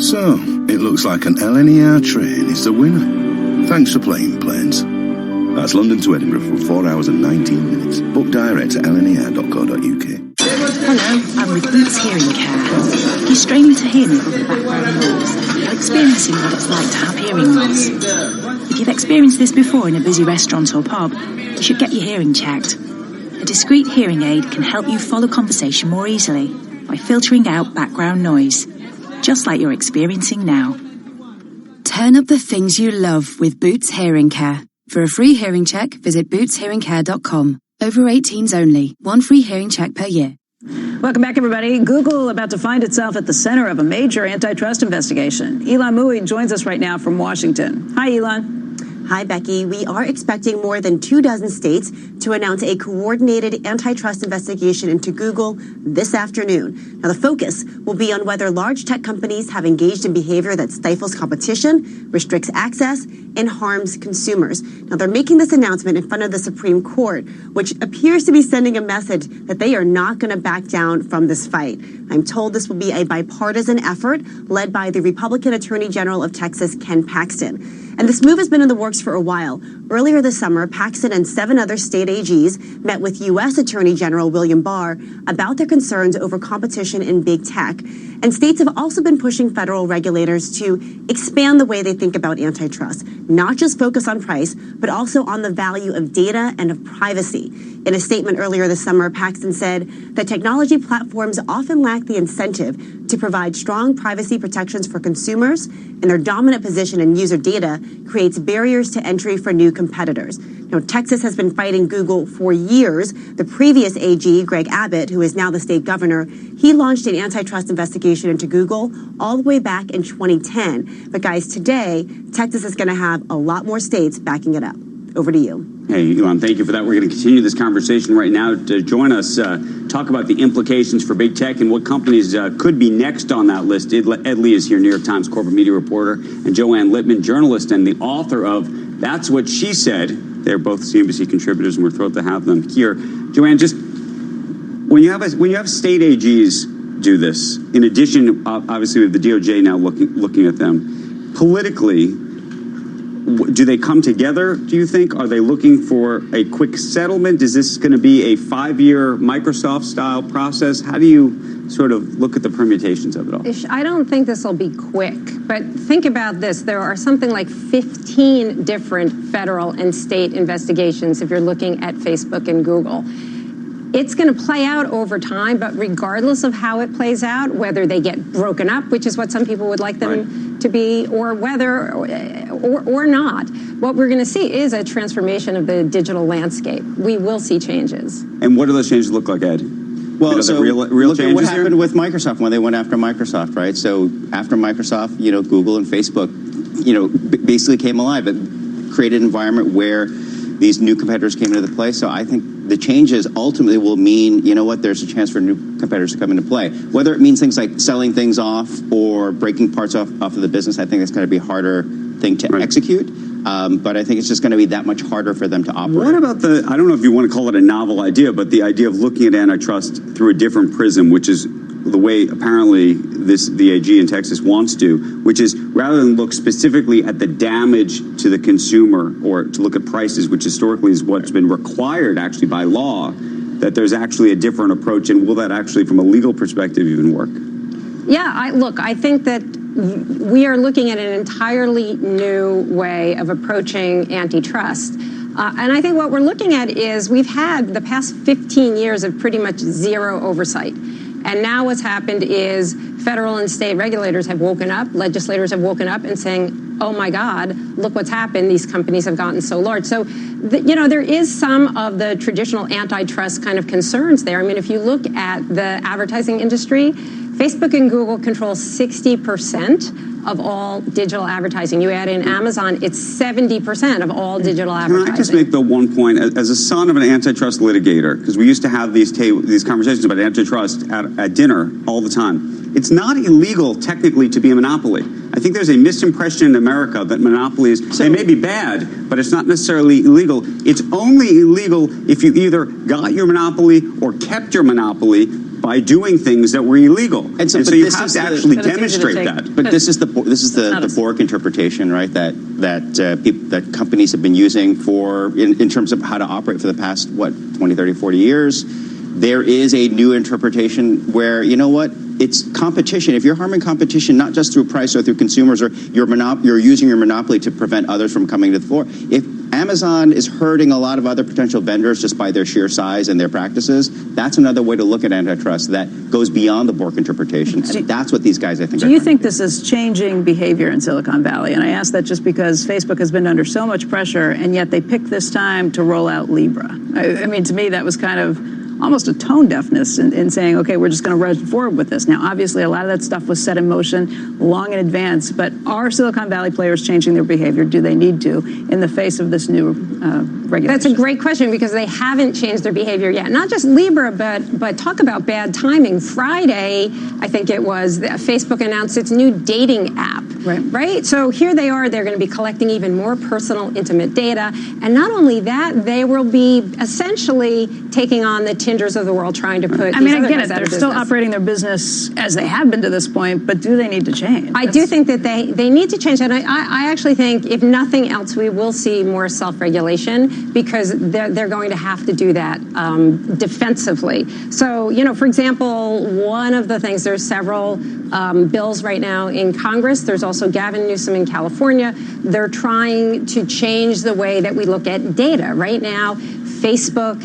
So, it looks like an LNER train is the winner. Thanks for playing, planes. That's London to Edinburgh for 4 hours and 19 minutes. Book direct at lner.co.uk. Hello, I'm with Boots Hearing Care. You strain me to hear me with the background noise. You're experiencing what it's like to have hearing loss. If you've experienced this before in a busy restaurant or pub, you should get your hearing checked. A discreet hearing aid can help you follow conversation more easily by filtering out background noise, just like you're experiencing now. Turn up the things you love with Boots Hearing Care. For a free hearing check, visit bootshearingcare.com. Over 18s only. One free hearing check per year. Welcome back, everybody. Google about to find itself at the center of a major antitrust investigation. Elon Mui joins us right now from Washington. Hi, Elon. Hi, Becky. We are expecting more than 24 states to announce a coordinated antitrust investigation into Google this afternoon. Now, the focus will be on whether large tech companies have engaged in behavior that stifles competition, restricts access, and harms consumers. Now, they're making this announcement in front of the Supreme Court, which appears to be sending a message that they are not going to back down from this fight. I'm told this will be a bipartisan effort led by the Republican Attorney General of Texas, Ken Paxton. And this move has been in the works for a while. Earlier this summer, Paxton and 7 other state AGs met with U.S. Attorney General William Barr about their concerns over competition in big tech. And states have also been pushing federal regulators to expand the way they think about antitrust, not just focus on price, but also on the value of data and of privacy. In a statement earlier this summer, Paxton said that technology platforms often lack the incentive to provide strong privacy protections for consumers, and their dominant position in user data creates barriers to entry for new competitors. Now, Texas has been fighting Google for years. The previous AG, Greg Abbott, who is now the state governor, he launched an antitrust investigation into Google all the way back in 2010. But guys, today, Texas is going to have a lot more states backing it up. Over to you. Hey, Elon, thank you for that. We're going to continue this conversation right now. To join us, talk about the implications for big tech and what companies could be next on that list. Ed Lee is here, New York Times corporate media reporter, and Joanne Littman, journalist and the author of That's What She Said. They're both CNBC contributors, and we're thrilled to have them here. Joanne, just when you have state AGs do this, in addition, obviously, with the DOJ now looking at them politically. Do they come together, do you think? Are they looking for a quick settlement? Is this going to be a 5-year Microsoft-style process? How do you sort of look at the permutations of it all? I don't think this will be quick, but think about this. There are something like 15 different federal and state investigations if you're looking at Facebook and Google. It's going to play out over time, but regardless of how it plays out, whether they get broken up, which is what some people would like them to be, or whether or not, what we're going to see is a transformation of the digital landscape. We will see changes. And what do those changes look like, Ed? Well, so real look at what changes happened with Microsoft when they went after Microsoft, right? So after Microsoft, Google and Facebook, basically came alive. It created an environment where these new competitors came into play. So I think the changes ultimately will mean, there's a chance for new competitors to come into play. Whether it means things like selling things off or breaking parts off of the business, I think it's going to be a harder thing to execute. But I think it's just going to be that much harder for them to operate. What about I don't know if you want to call it a novel idea, but the idea of looking at antitrust through a different prism, which is the way apparently the AG in Texas wants to, which is rather than look specifically at the damage to the consumer or to look at prices, which historically is what's been required actually by law, that there's actually a different approach. And will that actually, from a legal perspective, even work? Yeah, I think that we are looking at an entirely new way of approaching antitrust. And I think what we're looking at is we've had the past 15 years of pretty much zero oversight. And now what's happened is federal and state regulators have woken up, legislators have woken up and saying, oh my God, look what's happened. These companies have gotten so large. So, there is some of the traditional antitrust kind of concerns there. I mean, if you look at the advertising industry, Facebook and Google control 60% of all digital advertising. You add in Amazon, it's 70% of all digital advertising. Can I just make the one point? As a son of an antitrust litigator, because we used to have these conversations about antitrust at dinner all the time. It's not illegal technically to be a monopoly. I think there's a misimpression in America that monopolies, they may be bad, but it's not necessarily illegal. It's only illegal if you either got your monopoly or kept your monopoly by doing things that were illegal. And so you have to actually demonstrate that. But this is the Borg interpretation, right? That companies have been using in terms of how to operate for the past 20, 30, 40 years. There is a new interpretation where, you know what? It's competition. If you're harming competition, not just through price or through consumers, or you're using your monopoly to prevent others from coming to the floor. If Amazon is hurting a lot of other potential vendors just by their sheer size and their practices, that's another way to look at antitrust that goes beyond the Borg interpretation. So that's what these guys, I think, do you think this is changing behavior in Silicon Valley? And I ask that just because Facebook has been under so much pressure, and yet they picked this time to roll out Libra. I mean, to me, that was kind of almost a tone deafness in saying, okay, we're just going to rush forward with this. Now, obviously, a lot of that stuff was set in motion long in advance, but are Silicon Valley players changing their behavior? Do they need to in the face of this new regulation? That's a great question, because they haven't changed their behavior yet. Not just Libra, but talk about bad timing. Friday, I think it was, Facebook announced its new dating app. Right? So here they are. They're going to be collecting even more personal, intimate data. And not only that, they will be essentially taking on the Tinders of the world, trying to put I mean, I get it. They're still operating their business as they have been to this point, but do they need to change? I do think that they need to change. And I actually think, if nothing else, we will see more self-regulation, because they're going to have to do that defensively. So, for example, one of the things, there's several bills right now in Congress. There's also Gavin Newsom in California. They're trying to change the way that we look at data. Right now, Facebook,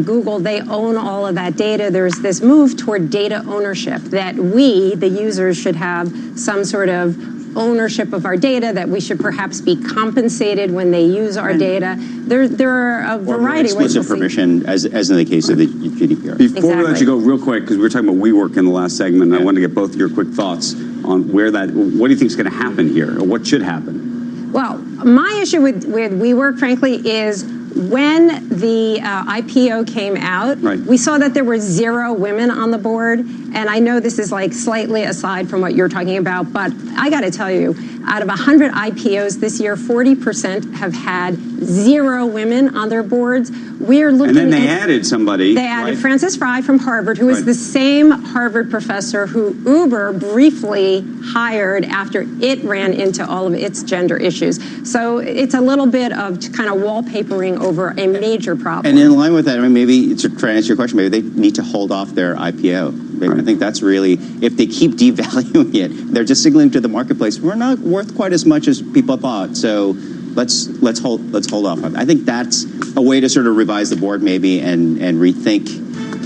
Google, they own all of that data. There's this move toward data ownership, that we, the users, should have some sort of ownership of our data, that we should perhaps be compensated when they use our data. There are a variety of ways. Exclusive permission, as in the case of the GDPR. Before we let you go, real quick, because we were talking about WeWork in the last segment, and I wanted to get both of your quick thoughts on what do you think is going to happen here, or what should happen? Well, my issue with WeWork, frankly, is when the IPO came out, we saw that there were 0 women on the board. And I know this is like slightly aside from what you're talking about, but I got to tell you, out of 100 IPOs this year, 40% have had 0 women on their boards. We're looking. And then they added somebody. They added Frances Frye from Harvard, who is the same Harvard professor who Uber briefly hired after it ran into all of its gender issues. So it's a little bit of kind of wallpapering over a major problem. And in line with that, I mean, maybe to try and answer your question, maybe they need to hold off their IPO. I think that's really, if they keep devaluing it, they're just signaling to the marketplace, we're not worth quite as much as people thought. So let's hold off. I think that's a way to sort of revise the board maybe and rethink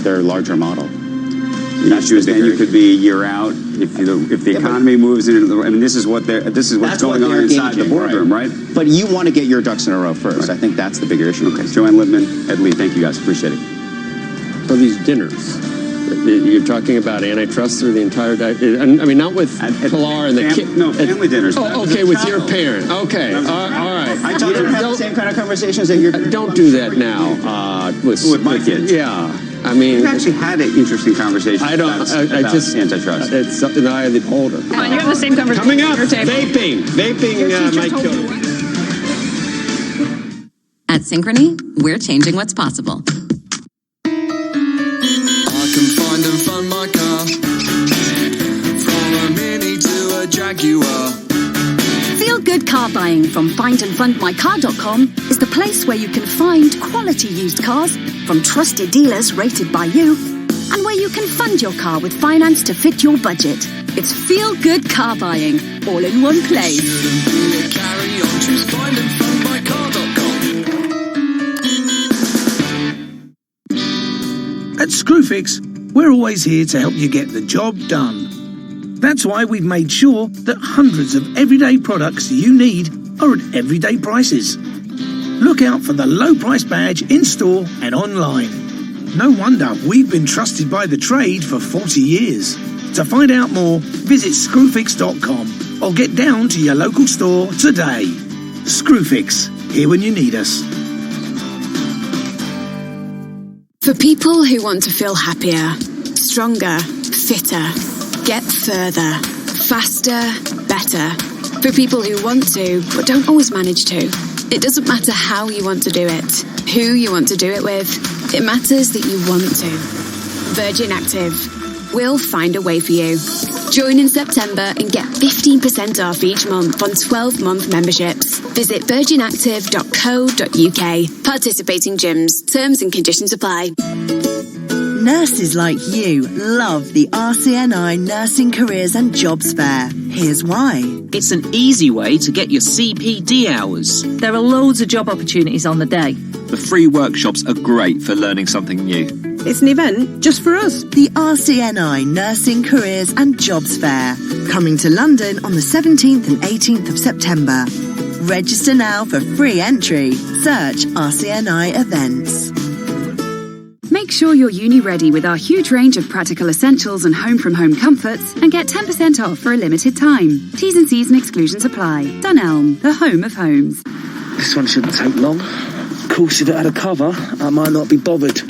their larger model. The issue is then you could be a year out if the economy moves into. I mean, this is what's going on inside the boardroom, right? But you want to get your ducks in a row first. I think that's the bigger issue. Okay, Joanne Lippman, Ed Lee, thank you guys, appreciate it. So these dinners, you're talking about antitrust through the entire day. I mean, not with Pilar and the kid. No, family dinners. Oh, okay, with your parent. Okay, all right. I thought you didn't have the same kind of conversations that you're. Don't do that now with my kids. Yeah. I mean, we've actually had an interesting conversation. I just antitrust. It's something I have the beholder. Come on, you have the same conversation. Coming up, vaping might kill you. At Synchrony, we're changing what's possible. I can find and fund my car, from a Mini to a Jaguar. Feel good car buying from findandfundmycar.com is the place where you can find quality used cars from trusted dealers rated by you, and where you can fund your car with finance to fit your budget. It's feel good car buying, all in one place. Shouldn't be a carry on, choose findandfundmycar.com. At Screwfix, we're always here to help you get the job done. That's why we've made sure that hundreds of everyday products you need are at everyday prices. Look out for the low price badge in store and online. No wonder we've been trusted by the trade for 40 years. To find out more, visit screwfix.com or get down to your local store today. Screwfix, here when you need us. For people who want to feel happier, stronger, fitter, get further, faster, better. For people who want to, but don't always manage to. It doesn't matter how you want to do it, who you want to do it with. It matters that you want to. Virgin Active. We'll find a way for you. Join in September and get 15% off each month on 12-month memberships. Visit virginactive.co.uk. Participating gyms. Terms and conditions apply. Nurses like you love the RCNI Nursing Careers and Jobs Fair. Here's why. It's an easy way to get your CPD hours. There are loads of job opportunities on the day. The free workshops are great for learning something new. It's an event just for us. The RCNI Nursing Careers and Jobs Fair. Coming to London on the 17th and 18th of September. Register now for free entry. Search RCNI events. Make sure you're uni-ready with our huge range of practical essentials and home-from-home comforts and get 10% off for a limited time. T's and C's and exclusions apply. Dunelm, the home of homes. This one shouldn't take long. Of course, if it had a cover, I might not be bothered.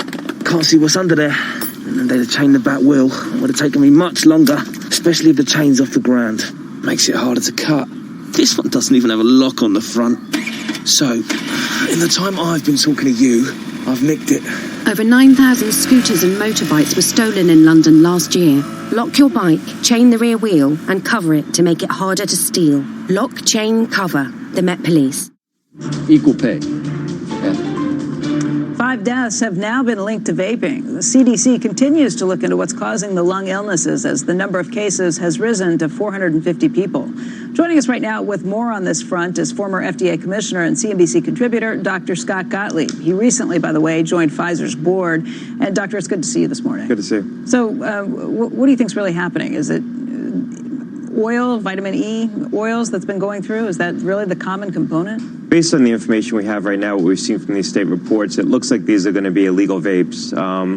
Can't see what's under there. And then they'd have chained the back wheel. It would have taken me much longer, especially if the chain's off the ground. Makes it harder to cut. This one doesn't even have a lock on the front. So, in the time I've been talking to you, I've nicked it. Over 9,000 scooters and motorbikes were stolen in London last year. Lock your bike, chain the rear wheel, and cover it to make it harder to steal. Lock, chain, cover. The Met Police. Equal pay. 5 deaths have now been linked to vaping. The CDC continues to look into what's causing the lung illnesses as the number of cases has risen to 450 people. Joining us right now with more on this front is former FDA Commissioner and CNBC contributor, Dr. Scott Gottlieb. He recently, by the way, joined Pfizer's board. And, Doctor, it's good to see you this morning. Good to see you. So what do you think is really happening? Is it oil, vitamin E oils that's been going through? Is that really the common component? Based on the information we have right now, what we've seen from these state reports, it looks like these are going to be illegal vapes,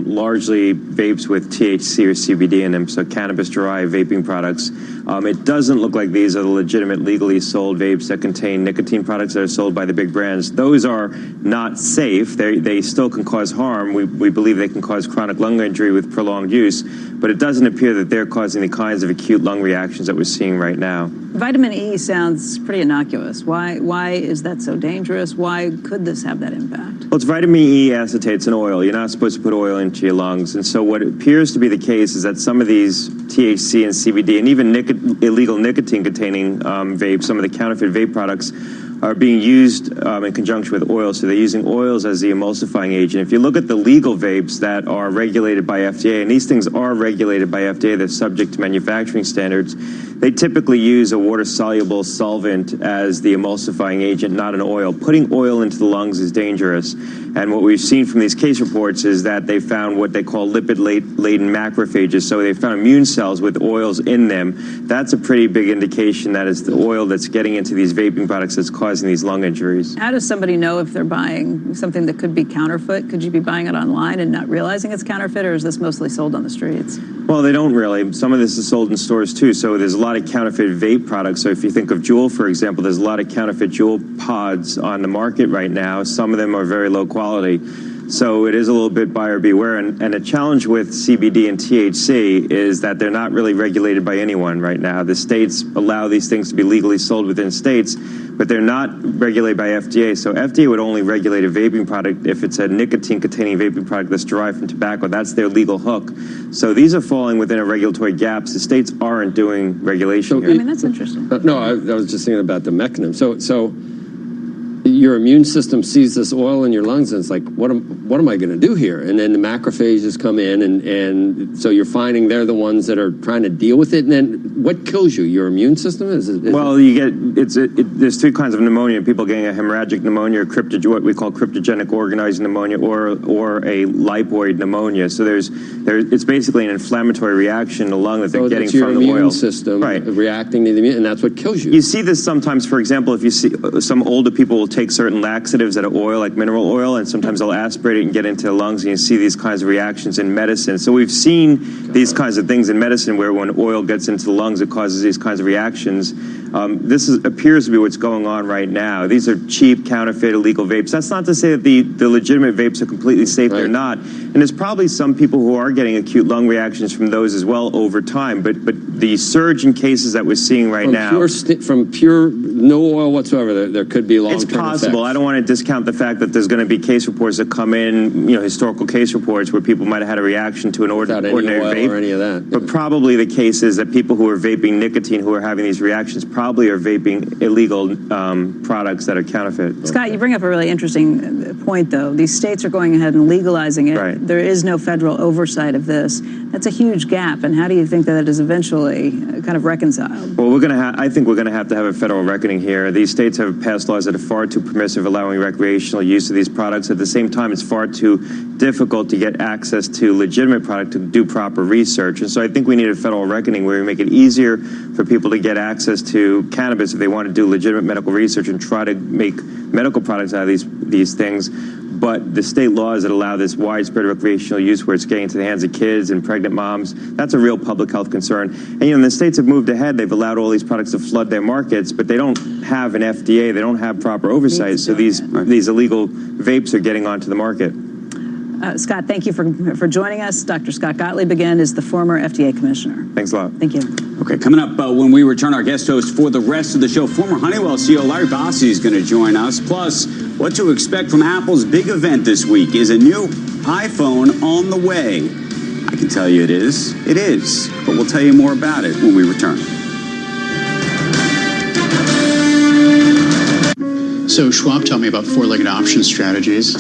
largely vapes with THC or CBD in them, so cannabis-derived vaping products. It doesn't look like these are the legitimate legally sold vapes that contain nicotine products that are sold by the big brands. Those are not safe. They still can cause harm. We believe they can cause chronic lung injury with prolonged use, but it doesn't appear that they're causing the kinds of acute lung reactions that we're seeing right now. Vitamin E sounds pretty innocuous. Why is that so dangerous? Why could this have that impact? Well, it's vitamin E acetate. It's an oil. You're not supposed to put oil into your lungs. And so what appears to be the case is that some of these THC and CBD and even illegal nicotine-containing vapes, some of the counterfeit vape products, are being used in conjunction with oil. So they're using oils as the emulsifying agent. If you look at the legal vapes that are regulated by FDA, and these things are regulated by FDA, they're subject to manufacturing standards, they typically use a water-soluble solvent as the emulsifying agent, not an oil. Putting oil into the lungs is dangerous. And what we've seen from these case reports is that they found what they call lipid-laden macrophages. So they found immune cells with oils in them. That's a pretty big indication that it's the oil that's getting into these vaping products that's causing these lung injuries. How does somebody know if they're buying something that could be counterfeit? Could you be buying it online and not realizing it's counterfeit, or is this mostly sold on the streets? Well, they don't really. Some of this is sold in stores, too. So there's a lot of counterfeit vape products. So if you think of Juul, for example, there's a lot of counterfeit Juul pods on the market right now. Some of them are very low quality. So it is a little bit buyer beware. And a challenge with CBD and THC is that they're not really regulated by anyone right now. The states allow these things to be legally sold within states, but they're not regulated by FDA. So FDA would only regulate a vaping product if it's a nicotine-containing vaping product that's derived from tobacco. That's their legal hook. So these are falling within a regulatory gaps. The states aren't doing regulation here. I mean, that's interesting. No, I was just thinking about the mechanism. So your immune system sees this oil in your lungs, and it's like, what am I going to do here? And then the macrophages come in, and so you're finding they're the ones that are trying to deal with it. And then what kills you? Your immune system? There's three kinds of pneumonia. People getting a hemorrhagic pneumonia, or what we call cryptogenic organized pneumonia, or a lipoid pneumonia. So it's basically an inflammatory reaction in the lung that they're getting from the oil. So your immune system reacting to the immune, and that's what kills you. You see this sometimes. For example, if you see some older people will take certain laxatives out of oil, like mineral oil, and sometimes they'll aspirate it and get into the lungs, and you see these kinds of reactions in medicine. So we've seen these kinds of things in medicine where when oil gets into the lungs, it causes these kinds of reactions. This appears to be what's going on right now. These are cheap, counterfeit, illegal vapes. That's not to say that the legitimate vapes are completely safe. They're not. And there's probably some people who are getting acute lung reactions from those as well over time. But the surge in cases that we're seeing right now... From pure, no oil whatsoever, there could be long-term It's possible. effects. I don't want to discount the fact that there's going to be case reports that come in, historical case reports where people might have had a reaction to an ordinary vape. Or any of that. But probably the case is that people who are vaping nicotine who are having these reactions probably are vaping illegal products that are counterfeit. Scott, you bring up a really interesting point, though. These states are going ahead and legalizing it. Right. There is no federal oversight of this. That's a huge gap. And how do you think that is eventually kind of reconciled? Well, I think we're going to have a federal reckoning here. These states have passed laws that are far too permissive, allowing recreational use of these products. At the same time, it's far too difficult to get access to legitimate product to do proper research. And so I think we need a federal reckoning where we make it easier for people to get access to cannabis if they want to do legitimate medical research and try to make medical products out of these things. But the state laws that allow this widespread recreational use where it's getting into the hands of kids and pregnant moms, that's a real public health concern. And the states have moved ahead. They've allowed all these products to flood their markets, but they don't have an FDA. They don't have proper oversight. So these illegal vapes are getting onto the market. Scott, thank you for joining us. Dr. Scott Gottlieb, again, is the former FDA commissioner. Thanks a lot. Thank you. Okay, coming up when we return, our guest host for the rest of the show, former Honeywell CEO Larry Bossy is going to join us. Plus, what to expect from Apple's big event this week. Is a new iPhone on the way? I can tell you it is. It is. But we'll tell you more about it when we return. So Schwab told me about four-legged option strategies.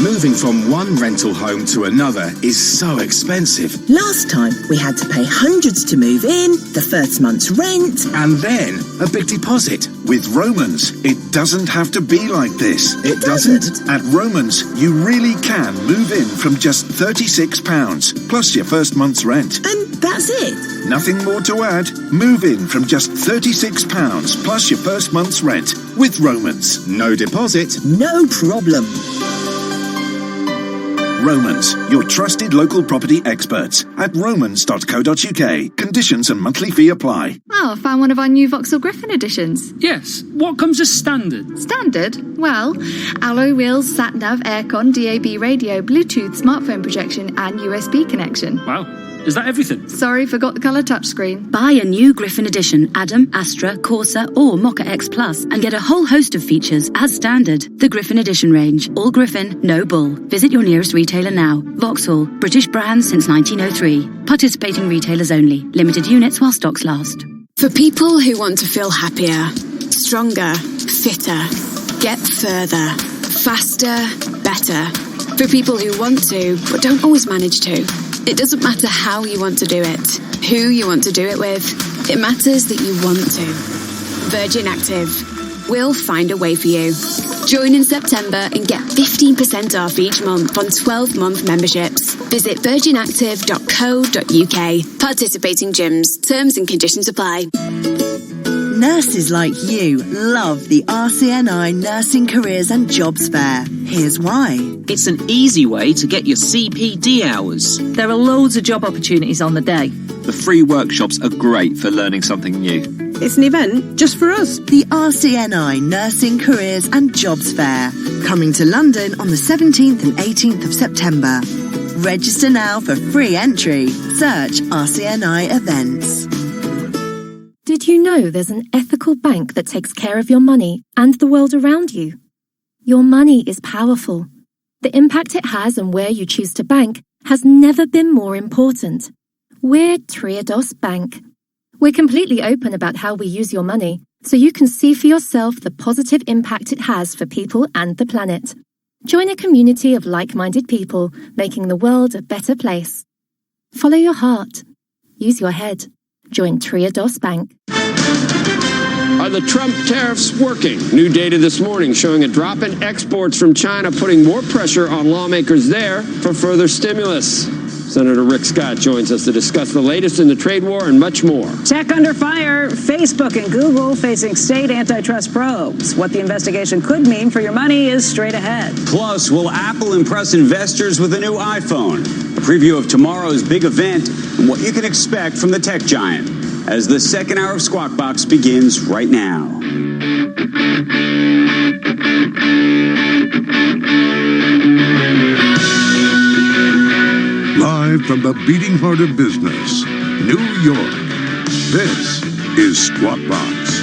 Moving from one rental home to another is so expensive. Last time, we had to pay hundreds to move in, the first month's rent, and then a big deposit. With Romans, it doesn't have to be like this. It doesn't. At Romans, you really can move in from just £36, plus your first month's rent. And that's it. Nothing more to add. Move in from just £36, plus your first month's rent. With Romans. No deposit. No problem. Romans, your trusted local property experts at romans.co.uk. Conditions and monthly fee apply. Oh, found one of our new Vauxhall Griffin editions. Yes. What comes as standard? Standard? Well, alloy wheels, sat-nav, aircon, DAB radio, Bluetooth, smartphone projection and USB connection. Wow. Is that everything? Sorry, forgot the colour touchscreen. Buy a new Griffin edition, Adam, Astra, Corsa or Mocha X Plus and get a whole host of features as standard. The Griffin edition range. All Griffin, no bull. Visit your nearest retailer now. Vauxhall, British brand since 1903. Participating retailers only. Limited units while stocks last. For people who want to feel happier, stronger, fitter, get further, faster, better. For people who want to, but don't always manage to. It doesn't matter how you want to do it, who you want to do it with. It matters that you want to. Virgin Active. We'll find a way for you. Join in September and get 15% off each month on 12-month memberships. Visit virginactive.co.uk. Participating gyms. Terms and conditions apply. Nurses like you love the RCNI Nursing Careers and Jobs Fair. Here's why. It's an easy way to get your CPD hours. There are loads of job opportunities on the day. The free workshops are great for learning something new. It's an event just for us. The RCNI Nursing Careers and Jobs Fair. Coming to London on the 17th and 18th of September. Register now for free entry. Search RCNI Events. Did you know there's an ethical bank that takes care of your money and the world around you? Your money is powerful. The impact it has on where you choose to bank has never been more important. We're Triodos Bank. We're completely open about how we use your money, so you can see for yourself the positive impact it has for people and the planet. Join a community of like-minded people, making the world a better place. Follow your heart. Use your head. Join Triodos Bank. Are the Trump tariffs working? New data this morning showing a drop in exports from China, putting more pressure on lawmakers there for further stimulus. Senator Rick Scott joins us to discuss the latest in the trade war and much more. Tech under fire, Facebook and Google facing state antitrust probes. What the investigation could mean for your money is straight ahead. Plus, will Apple impress investors with a new iPhone? A preview of tomorrow's big event and what you can expect from the tech giant as the second hour of Squawk Box begins right now. Live from the beating heart of business, New York, this is Squawk Box.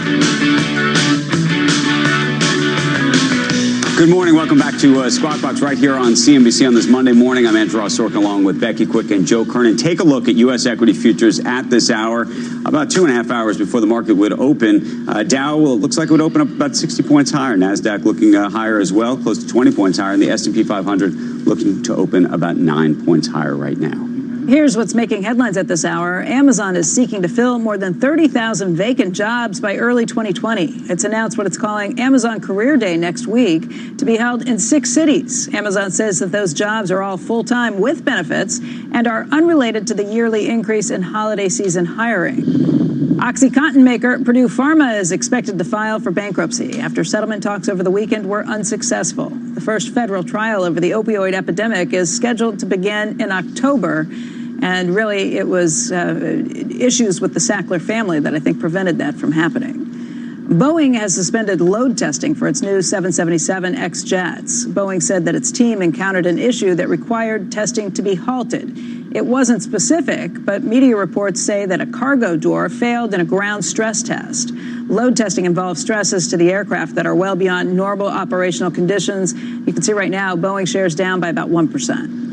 Good morning. Welcome back to Squawk Box right here on CNBC on this Monday morning. I'm Andrew Ross Sorkin along with Becky Quick and Joe Kernan. Take a look at U.S. equity futures at this hour, about 2.5 hours before the market would open. Dow looks like it would open up about 60 points higher. NASDAQ looking higher as well, close to 20 points higher. And the S&P 500 looking to open about 9 points higher right now. Here's what's making headlines at this hour. Amazon is seeking to fill more than 30,000 vacant jobs by early 2020. It's announced what it's calling Amazon Career Day next week to be held in 6 cities. Amazon says that those jobs are all full-time with benefits and are unrelated to the yearly increase in holiday season hiring. OxyContin maker Purdue Pharma is expected to file for bankruptcy after settlement talks over the weekend were unsuccessful. The first federal trial over the opioid epidemic is scheduled to begin in October. And really, it was issues with the Sackler family that I think prevented that from happening. Boeing has suspended load testing for its new 777X jets. Boeing said that its team encountered an issue that required testing to be halted. It wasn't specific, but media reports say that a cargo door failed in a ground stress test. Load testing involves stresses to the aircraft that are well beyond normal operational conditions. You can see right now, Boeing shares down by about 1%.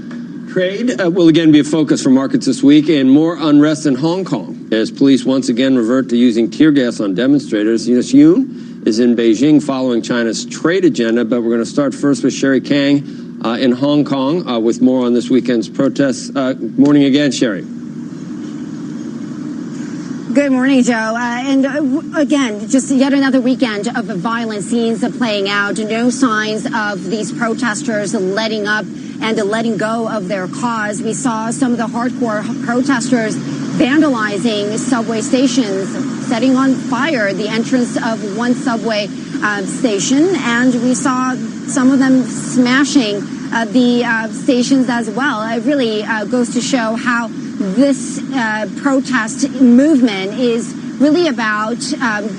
Trade will again be a focus for markets this week, and more unrest in Hong Kong as police once again revert to using tear gas on demonstrators. Eunice Yoon is in Beijing following China's trade agenda, but we're going to start first with Sherry Kang in Hong Kong with more on this weekend's protests. Morning again, Sherry. Good morning, Joe. And again, just yet another weekend of violent scenes playing out. No signs of these protesters letting up and letting go of their cause. We saw some of the hardcore protesters vandalizing subway stations, setting on fire the entrance of one subway station, and we saw some of them smashing the stations as well. It really goes to show how this protest movement is really about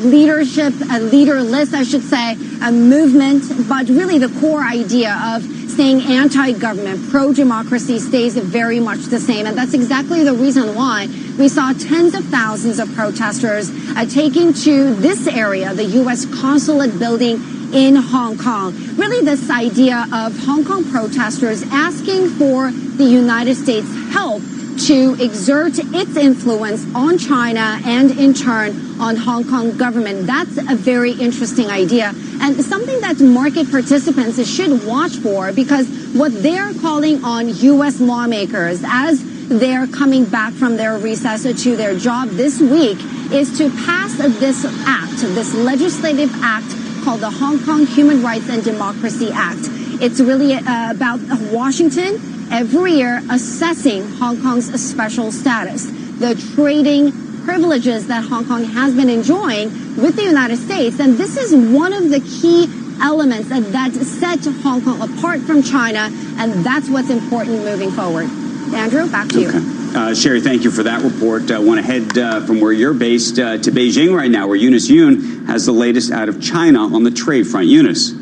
leadership, a leaderless, I should say, a movement, but really the core idea of staying anti-government, pro-democracy stays very much the same. And that's exactly the reason why we saw tens of thousands of protesters taking to this area, the U.S. consulate building in Hong Kong. Really this idea of Hong Kong protesters asking for the United States' help to exert its influence on China and in turn on Hong Kong government. That's a very interesting idea and something that market participants should watch for, because what they're calling on U.S. lawmakers as they're coming back from their recess to their job this week is to pass this act, this legislative act called the Hong Kong Human Rights and Democracy Act. It's really about Washington every year assessing Hong Kong's special status, the trading privileges that Hong Kong has been enjoying with the United States. And this is one of the key elements that set Hong Kong apart from China, and that's what's important moving forward. Andrew, back to you. Sherry, thank you for that report. I want to head from where you're based to Beijing right now, where Eunice Yoon has the latest out of China on the trade front. Eunice.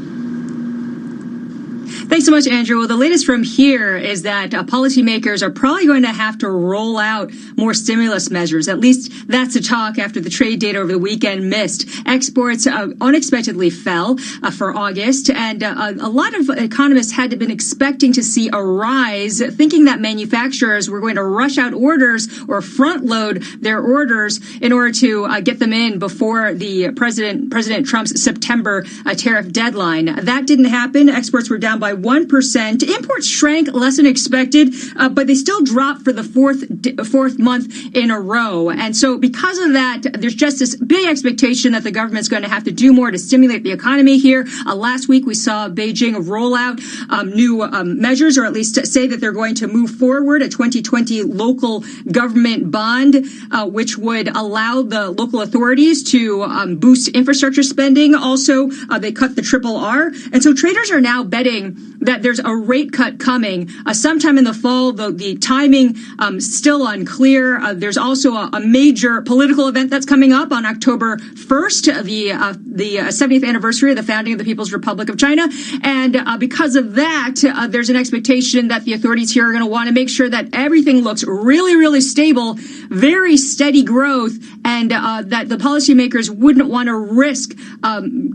Thanks so much, Andrew. Well, the latest from here is that policymakers are probably going to have to roll out more stimulus measures. At least that's the talk after the trade data over the weekend missed. Exports unexpectedly fell for August, and a lot of economists had been expecting to see a rise, thinking that manufacturers were going to rush out orders or front load their orders in order to get them in before the President Trump's September tariff deadline. That didn't happen. Exports were down by 1%. Imports shrank less than expected, but they still dropped for the fourth month in a row. And so because of that, there's just this big expectation that the government's going to have to do more to stimulate the economy here. Last week, we saw Beijing roll out new measures, or at least say that they're going to move forward a 2020 local government bond, which would allow the local authorities to boost infrastructure spending. Also, they cut the RRR. And so traders are now betting that there's a rate cut coming sometime in the fall, though the timing still unclear. There's also a major political event that's coming up on October 1st, the 70th anniversary of the founding of the People's Republic of China. And because of that, there's an expectation that the authorities here are going to want to make sure that everything looks really, really stable, very steady growth, and that the policymakers wouldn't want to risk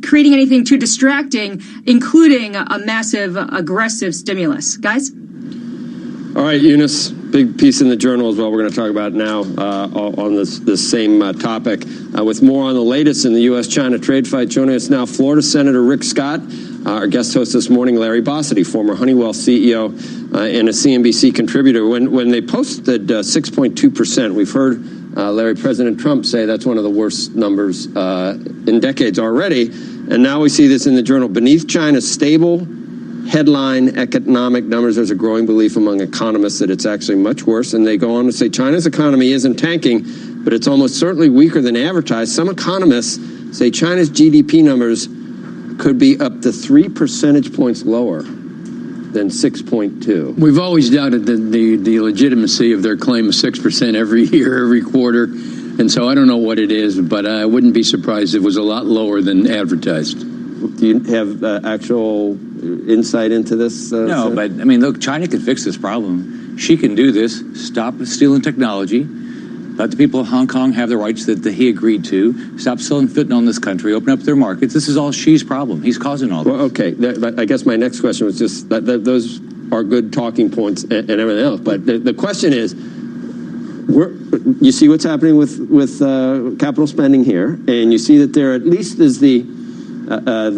creating anything too distracting, including a massive, aggressive stimulus. Guys? All right, Eunice, big piece in the Journal as well. We're going to talk about now on this same topic. With more on the latest in the U.S.-China trade fight, joining us now, Florida Senator Rick Scott, our guest host this morning, Larry Bossidy, former Honeywell CEO and a CNBC contributor. When they posted 6.2%, we've heard Larry, President Trump say that's one of the worst numbers in decades already. And now we see this in the Journal. Beneath China's stable headline economic numbers, there's a growing belief among economists that it's actually much worse. And they go on to say China's economy isn't tanking, but it's almost certainly weaker than advertised. Some economists say China's GDP numbers could be up to 3 percentage points lower than 6.2. We've always doubted the legitimacy of their claim of 6% every year, every quarter. And so I don't know what it is, but I wouldn't be surprised if it was a lot lower than advertised. Do you have actual insight into this? No, but I mean, look, China can fix this problem. She can do this. Stop stealing technology. Let the people of Hong Kong have the rights that he agreed to. Stop selling fentanyl in this country. Open up their markets. This is all Xi's problem. He's causing all this. Well, okay. I guess my next question was just that those are good talking points and everything else. But the question is, you see what's happening with capital spending here, and you see that there at least is the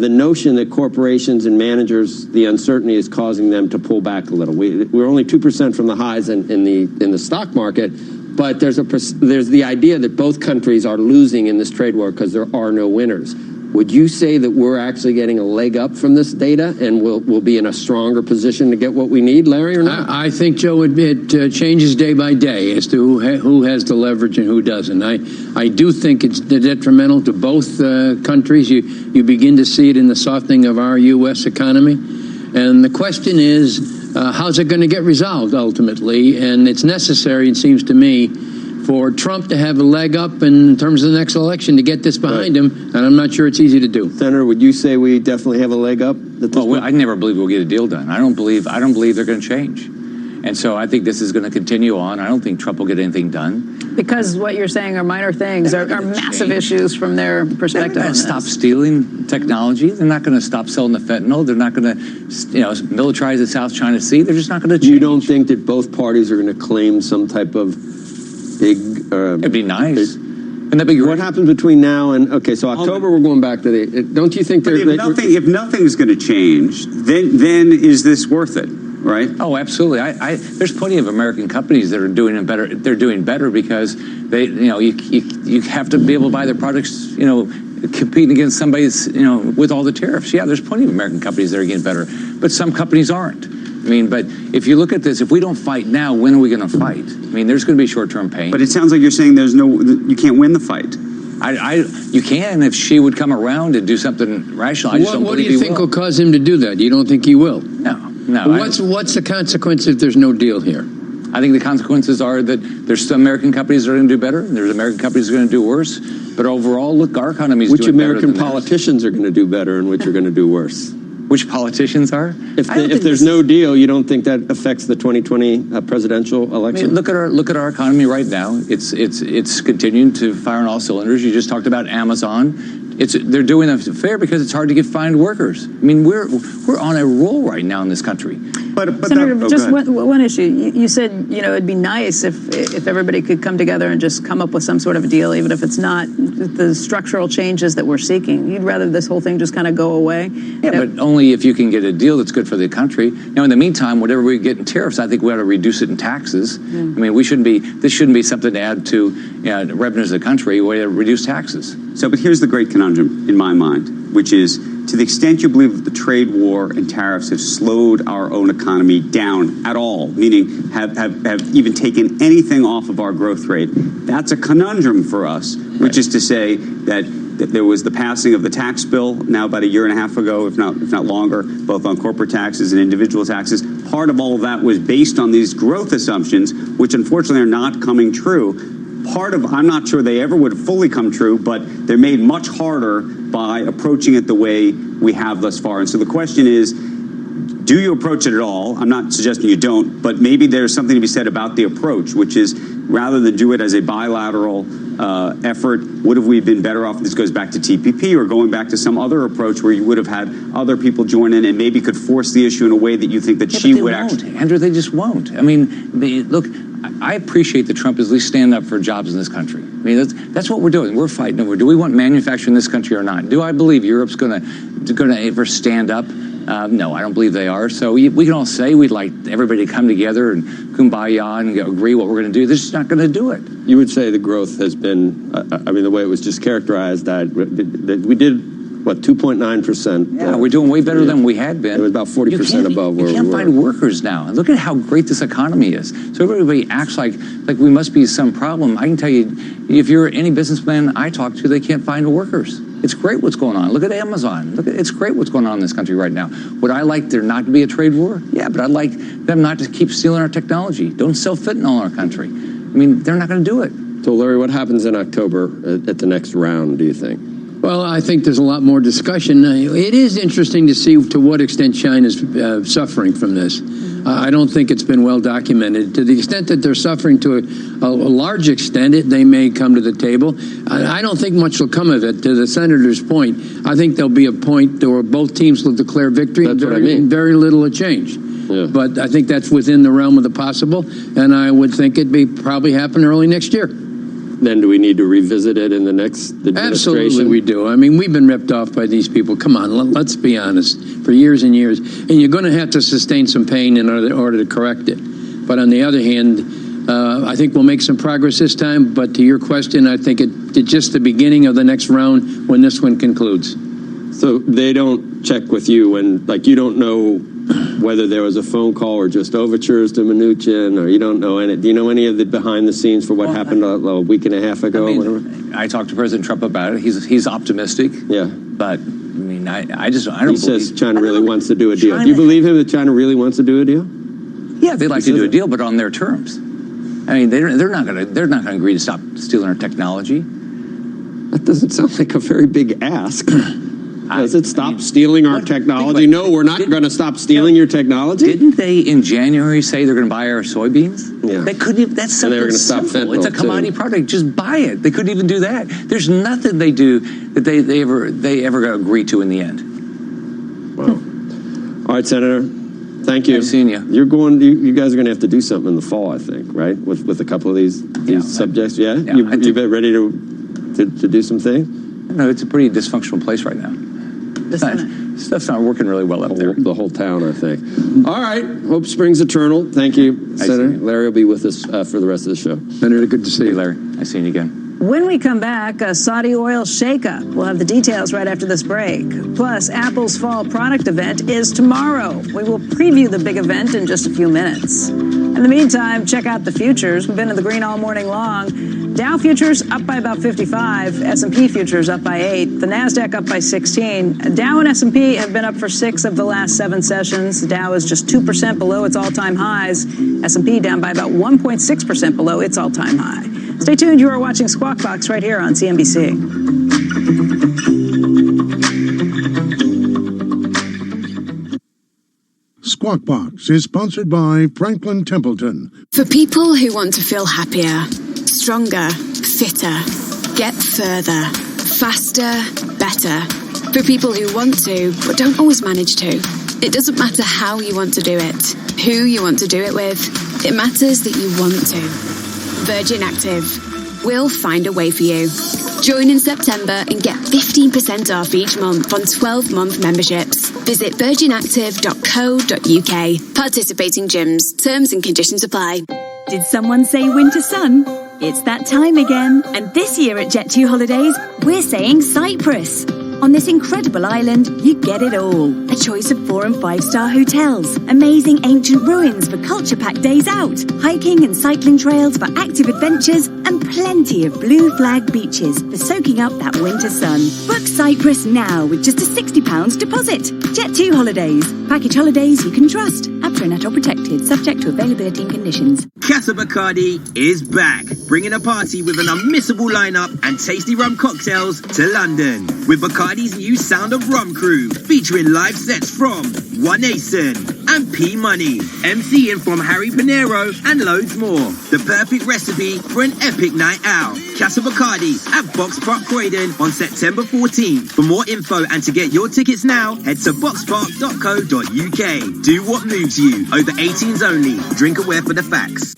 notion that corporations and managers, the uncertainty is causing them to pull back a little. We're only 2% from the highs in the stock market, but there's the idea that both countries are losing in this trade war because there are no winners. Would you say that we're actually getting a leg up from this data and we'll be in a stronger position to get what we need, Larry, or not? I think, Joe, it changes day by day as to who has the leverage and who doesn't. I do think it's detrimental to both countries. You begin to see it in the softening of our U.S. economy. And the question is, how's it going to get resolved ultimately? And it's necessary, it seems to me, for Trump to have a leg up in terms of the next election to get this behind him, and I'm not sure it's easy to do. Senator, would you say we definitely have a leg up? I never believe we'll get a deal done. I don't believe they're going to change. And so I think this is going to continue on. I don't think Trump will get anything done. Because what you're saying are minor things, are massive issues from their perspective. They're not going to stop stealing technology. They're not going to stop selling the fentanyl. They're not going to, militarize the South China Sea. They're just not going to change. You don't think that both parties are going to claim some type of big... It'd be nice. And that'd be great. What happens between now and... Okay, so October, we're going back to the... Don't you think... If nothing's going to change, then is this worth it? Right? Oh, absolutely. There's plenty of American companies that are doing it better. They're doing better because they, you have to be able to buy their products, competing against somebody's, with all the tariffs. Yeah, there's plenty of American companies that are getting better, but some companies aren't. I mean, but if you look at this, if we don't fight now, when are we going to fight? I mean, there's going to be short-term pain. But it sounds like you're saying you can't win the fight. You can if she would come around and do something rational. What do you think will cause him to do that? You don't think he will? No. What's the consequence if there's no deal here? I think the consequences are that there's some American companies that are going to do better, and there's American companies that are going to do worse. But overall, look, our economy is doing better. Which American politicians are going to do better and which are going to do worse? Which politicians are? If there's no deal, you don't think that affects the 2020 presidential election? I mean, look at our economy right now. It's continuing to fire on all cylinders. You just talked about Amazon they're doing them fair because it's hard to find workers. I mean, we're on a roll right now in this country. But Senator, just one issue. You said, it'd be nice if everybody could come together and just come up with some sort of a deal, even if it's not the structural changes that we're seeking. You'd rather this whole thing just kind of go away? Yeah, but only if you can get a deal that's good for the country. Now, in the meantime, whatever we get in tariffs, I think we ought to reduce it in taxes. Yeah. I mean, this shouldn't be something to add to revenues of the country. We ought to reduce taxes. So, but here's the great conundrum in my mind, which is, to the extent you believe that the trade war and tariffs have slowed our own economy down at all, meaning have even taken anything off of our growth rate, that's a conundrum for us, which is to say that there was the passing of the tax bill now about a year and a half ago, if not longer, both on corporate taxes and individual taxes. Part of all of that was based on these growth assumptions, which unfortunately are not coming true. I'm not sure they ever would have fully come true, but they're made much harder by approaching it the way we have thus far. And so the question is, do you approach it at all? I'm not suggesting you don't, but maybe there's something to be said about the approach, which is rather than do it as a bilateral effort, would have we been better off, this goes back to TPP, or going back to some other approach where you would have had other people join in and maybe could force the issue in a way that you think that she would actually... Andrew, they just won't. I mean, look, I appreciate that Trump is at least standing up for jobs in this country. I mean, that's what we're doing. We're fighting over, do we want manufacturing in this country or not? Do I believe Europe's going to ever stand up? No, I don't believe they are. So we can all say we'd like everybody to come together and kumbaya and agree what we're going to do. They're just not going to do it. You would say the growth has been, the way it was just characterized, that we did, 2.9%? Yeah, we're doing way better than we had been. It was about 40% above where we were. You can't find workers now. Look at how great this economy is. So everybody acts like we must be some problem. I can tell you, if you're any businessman I talk to, they can't find workers. It's great what's going on. Look at Amazon. It's great what's going on in this country right now. Would I like there not to be a trade war? Yeah, but I'd like them not to keep stealing our technology. Don't sell fentanyl in our country. I mean, they're not going to do it. So, Larry, what happens in October at the next round, do you think? Well, I think there's a lot more discussion. It is interesting to see to what extent China's suffering from this. I don't think it's been well documented. To the extent that they're suffering to a large extent, they may come to the table. I don't think much will come of it. To the senator's point, I think there'll be a point where both teams will declare victory and very little will change. Yeah. But I think that's within the realm of the possible, and I would think it'd probably happen early next year. Then do we need to revisit it in the next administration? Absolutely we do. I mean, we've been ripped off by these people. Come on, let's be honest. For years and years. And you're going to have to sustain some pain in order to correct it. But on the other hand, I think we'll make some progress this time. But to your question, I think it's just the beginning of the next round when this one concludes. So they don't check with you when, you don't know whether there was a phone call or just overtures to Mnuchin, or you don't know any. Do you know any of the behind the scenes for what happened a week and a half ago? I talked to President Trump about it. He's optimistic. Yeah, but I mean, I don't. He says China really wants to do a deal. Do you believe him that China really wants to do a deal? Yeah, they'd like to do a deal, but on their terms. I mean, they're not going to agree to stop stealing our technology. That doesn't sound like a very big ask. Does it stop stealing our technology? No, we're not going to stop stealing your technology. Didn't they in January say they're going to buy our soybeans? Yeah. They couldn't even, that's something simple. It's a commodity product. Just buy it. They couldn't even do that. There's nothing they do that they ever agree to in the end. Wow. All right, Senator. Thank you. I've seen you. You guys are going to have to do something in the fall, I think, right? With a couple of these subjects. Yeah. You bet ready to do some things? No, it's a pretty dysfunctional place right now. Stuff's not working really well up there. The whole town, I think. All right. Hope springs eternal. Thank you, Senator. Larry will be with us for the rest of the show. Senator, good to see you, Larry. Nice seeing you again. When we come back, a Saudi oil shakeup. We'll have the details right after this break. Plus, Apple's fall product event is tomorrow. We will preview the big event in just a few minutes. In the meantime, check out the futures. We've been in the green all morning long. Dow futures up by about 55. S&P futures up by 8. The NASDAQ up by 16. Dow and S&P have been up for 6 of the last 7 sessions. Dow is just 2% below its all-time highs. S&P down by about 1.6% below its all-time high. Stay tuned. You are watching Squawk Box right here on CNBC. Squawk Box is sponsored by Franklin Templeton. For people who want to feel happier, stronger, fitter, get further, faster, better. For people who want to, but don't always manage to. It doesn't matter how you want to do it, who you want to do it with. It matters that you want to. Virgin Active. We'll find a way for you. Join in September and get 15% off each month on 12-month memberships. Visit virginactive.co.uk. Participating gyms. Terms and conditions apply. Did someone say winter sun? It's that time again. And this year at Jet2 Holidays, we're saying Cyprus. On this incredible island, you get it all. A choice of 4- and 5-star hotels, amazing ancient ruins for culture-packed days out, hiking and cycling trails for active adventures, and plenty of blue flag beaches for soaking up that winter sun. Book Cyprus now with just a £60 deposit. Jet2 Holidays. Package holidays you can trust. Apps are not all protected, subject to availability and conditions. Casa Bacardi is back, bringing a party with an unmissable lineup and tasty rum cocktails to London. With Bacardi's new Sound of Rum crew, featuring live sets from One Nason and P Money, MCing from Harry Pinero, and loads more. The perfect recipe for an epic night out. Casa Bacardi at Box Park Croydon on September 14th. For more info and to get your tickets now, head to boxpark.co.uk. Do what moves you. Over 18s only. Drink aware for the facts.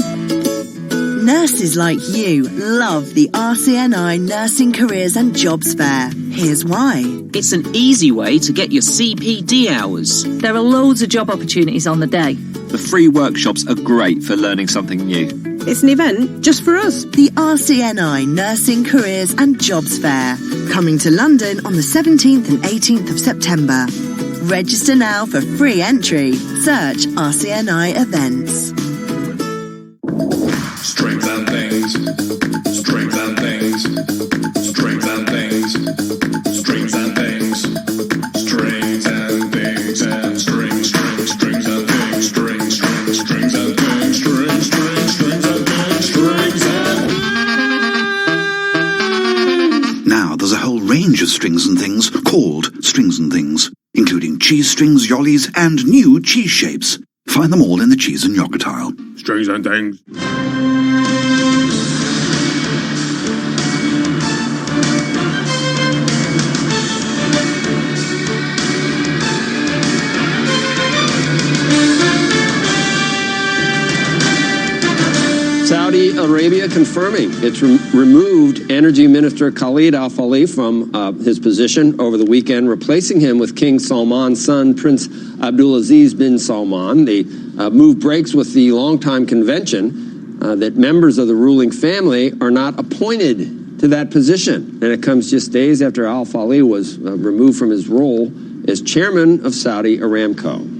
Nurses like you love the RCNI Nursing Careers and Jobs Fair. Here's why. It's an easy way to get your CPD hours. There are loads of job opportunities on the day. The free workshops are great for learning something new. It's an event just for us. The RCNI Nursing Careers and Jobs Fair. Coming to London on the 17th and 18th of September. Register now for free entry. Search RCNI Events. Strength and things. Strength and things. Strength and things. Strings and things. Strings and things and strings and things. Strings and things. Strings and things. Strings and Now there's a whole range of strings and things called strings and things, including cheese strings, yollies, and new cheese shapes. Find them all in the cheese and yogurt aisle. Strings and things. Saudi Arabia confirming it's removed Energy Minister Khalid Al-Falih from his position over the weekend, replacing him with King Salman's son, Prince Abdulaziz bin Salman. The move breaks with the longtime convention that members of the ruling family are not appointed to that position. And it comes just days after Al-Falih was removed from his role as chairman of Saudi Aramco.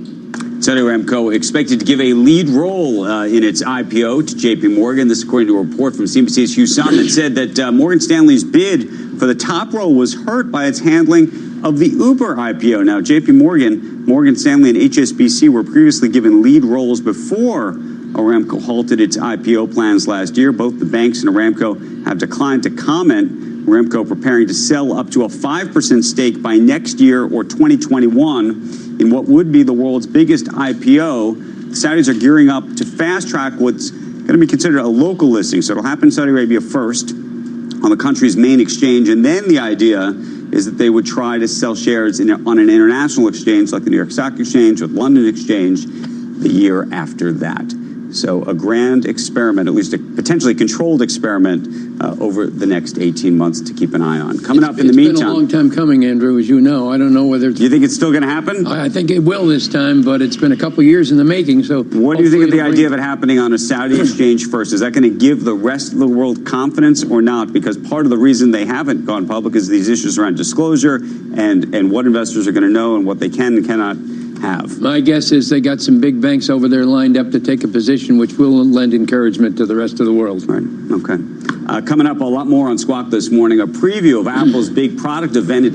Saudi Aramco expected to give a lead role in its IPO to JPMorgan. This according to a report from CNBC's Hugh Sun that said that Morgan Stanley's bid for the top role was hurt by its handling of the Uber IPO. Now, JPMorgan, Morgan Stanley, and HSBC were previously given lead roles before Aramco halted its IPO plans last year. Both the banks and Aramco have declined to comment. Aramco preparing to sell up to a 5% stake by next year or 2021 in what would be the world's biggest IPO. The Saudis are gearing up to fast-track what's going to be considered a local listing. So it'll happen in Saudi Arabia first on the country's main exchange, and then the idea is that they would try to sell shares on an international exchange like the New York Stock Exchange or London Exchange the year after that. So a grand experiment, at least a potentially controlled experiment over the next 18 months to keep an eye on. Coming up in the meantime. It's been a long time coming, Andrew, as you know. I don't know whether it's... You think it's still going to happen? I think it will this time, but it's been a couple of years in the making. So what do you think of the idea of it happening on a Saudi exchange first? Is that going to give the rest of the world confidence or not? Because part of the reason they haven't gone public is these issues around disclosure and what investors are going to know and what they can and cannot have. My guess is they got some big banks over there lined up to take a position which will lend encouragement to the rest of the world. Right. Okay. Coming up, a lot more on Squawk this morning. A preview of Apple's big product event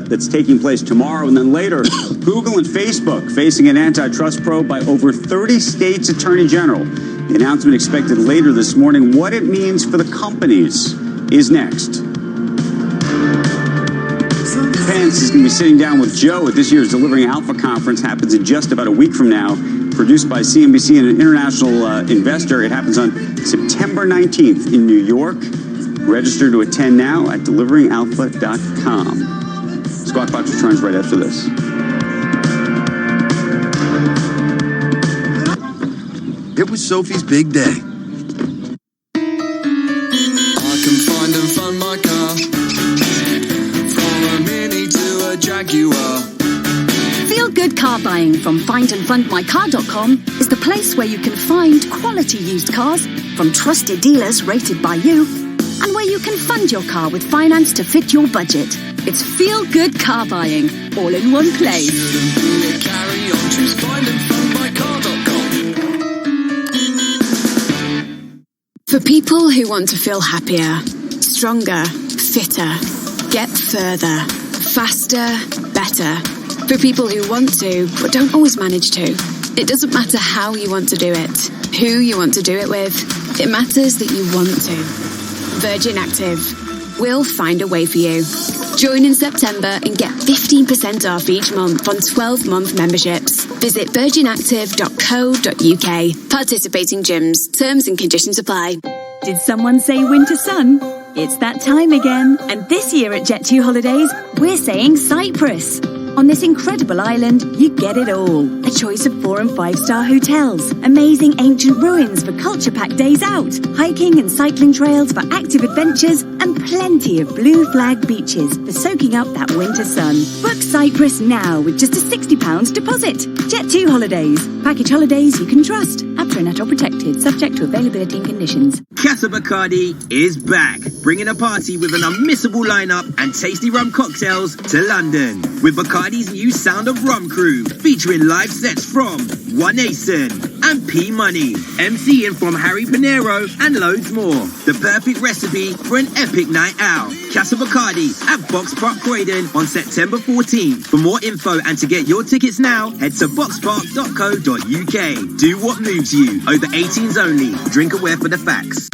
that's taking place tomorrow. And then later, Google and Facebook facing an antitrust probe by over 30 states' attorney general. The announcement expected later this morning. What it means for the companies is next. Pence is going to be sitting down with Joe at this year's Delivering Alpha Conference. Happens in just about a week from now. Produced by CNBC and an international investor. It happens on September 19th in New York. Register to attend now at deliveringalpha.com. Squawk Box returns right after this. It was Sophie's big day. I can find and fund my car, from a Mini to a Jaguar. Feel good car buying from findandfundmycar.com is the place where you can find quality used cars from trusted dealers rated by you, and where you can fund your car with finance to fit your budget. It's feel good car buying, all in one place. Shouldn't be a carry on, choose findandfundmycar.com. For people who want to feel happier, stronger, fitter, get further, faster, better. For people who want to, but don't always manage to. It doesn't matter how you want to do it, who you want to do it with. It matters that you want to. Virgin Active. We'll find a way for you. Join in September and get 15% off each month on 12-month memberships. Visit virginactive.co.uk. Participating gyms. Terms and conditions apply. Did someone say winter sun? It's that time again. And this year at Jet2 Holidays, we're saying Cyprus. On this incredible island, you get it all. A choice of 4- and 5-star hotels, amazing ancient ruins for culture-packed days out, hiking and cycling trails for active adventures, and plenty of blue flag beaches for soaking up that winter sun. Book Cyprus now with just a £60 deposit. Jet2 Holidays. Package holidays you can trust. APRA and ATOL protected, subject to availability and conditions. Casa Bacardi is back, bringing a party with an unmissable lineup and tasty rum cocktails to London. With Bacardi's new Sound of Rum crew, featuring live sets from One Asen and P Money, MCing from Harry Pinero, and loads more. The perfect recipe for an epic night out. Casa Bacardi at Box Park Croydon on September 14th. For more info and to get your tickets now, head to boxpark.co.uk. Do what moves you. Over 18s only. Drink aware for the facts.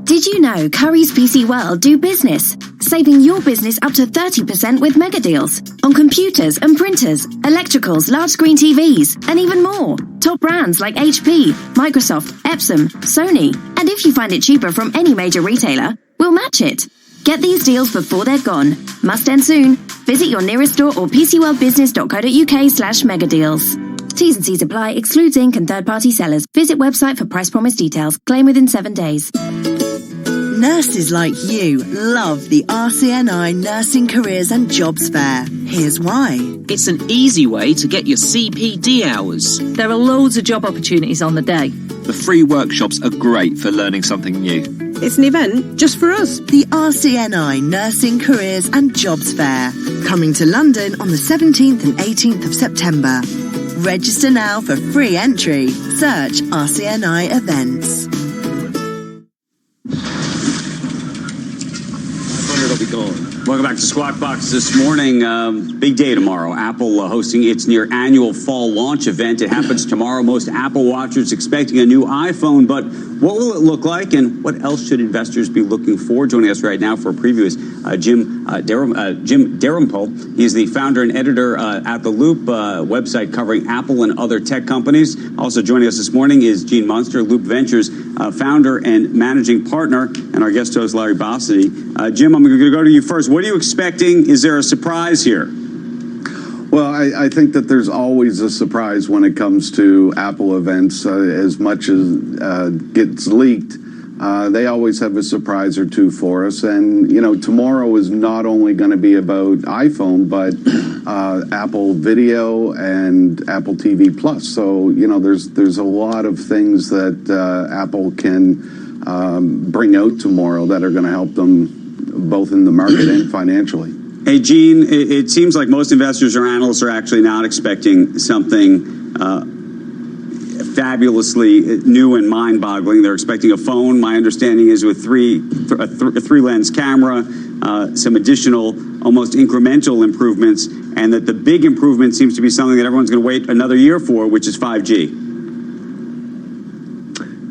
Did you know Currys PC World do business? Saving your business up to 30% with mega deals on computers and printers, electricals, large screen TVs, and even more. Top brands like HP, Microsoft, Epson, Sony. And if you find it cheaper from any major retailer, we'll match it. Get these deals before they're gone. Must end soon. Visit your nearest store or pcworldbusiness.co.uk/megadeals. T's and C's apply. Excludes Inc. and third-party sellers. Visit website for price promise details. Claim within 7 days. Nurses like you love the RCNI Nursing Careers and Jobs Fair. Here's why. It's an easy way to get your CPD hours. There are loads of job opportunities on the day. The free workshops are great for learning something new. It's an event just for us. The RCNI Nursing Careers and Jobs Fair. Coming to London on the 17th and 18th of September. Register now for free entry. Search RCNI Events. It'll be gone. Welcome back to Squawk Box this morning. Big day tomorrow. Apple hosting its near annual fall launch event. It happens tomorrow. Most Apple watchers expecting a new iPhone, but what will it look like, and what else should investors be looking for? Joining us right now for a preview is Jim Dalrymple. He's the founder and editor at The Loop, website covering Apple and other tech companies. Also joining us this morning is Gene Munster, Loop Ventures founder and managing partner, and our guest host Larry Bossidy. Jim, I'm going to go to you first. What are you expecting? Is there a surprise here? Well, I think that there's always a surprise when it comes to Apple events. As much as gets leaked, they always have a surprise or two for us. And, you know, tomorrow is not only going to be about iPhone, but Apple Video and Apple TV Plus. So, you know, there's a lot of things that Apple can bring out tomorrow that are going to help them both in the market and financially. Hey, Gene, it seems like most investors or analysts are actually not expecting something fabulously new and mind-boggling. They're expecting a phone, my understanding is, with a three-lens camera, some additional, almost incremental improvements, and that the big improvement seems to be something that everyone's going to wait another year for, which is 5G.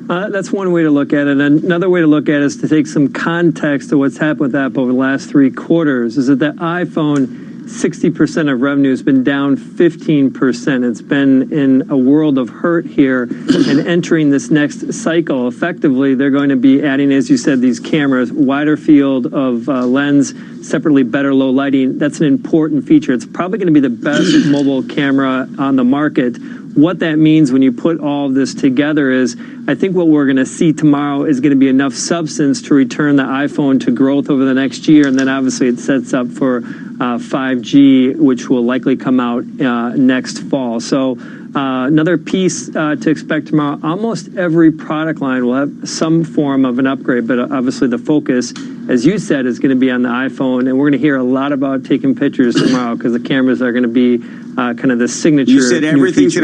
That's one way to look at it. And another way to look at it is to take some context to what's happened with Apple over the last 3 quarters, is that the iPhone 60% of revenue has been down 15%. It's been in a world of hurt here, and entering this next cycle, effectively, they're going to be adding, as you said, these cameras, wider field of lens, separately better low lighting. That's an important feature. It's probably going to be the best mobile camera on the market. What that means when you put all of this together is, I think what we're going to see tomorrow is going to be enough substance to return the iPhone to growth over the next year, and then obviously it sets up for 5G, which will likely come out next fall. So another piece to expect tomorrow, almost every product line will have some form of an upgrade, but obviously the focus, as you said, is going to be on the iPhone, and we're going to hear a lot about taking pictures tomorrow because the cameras are going to be kind of the signature. You said everything's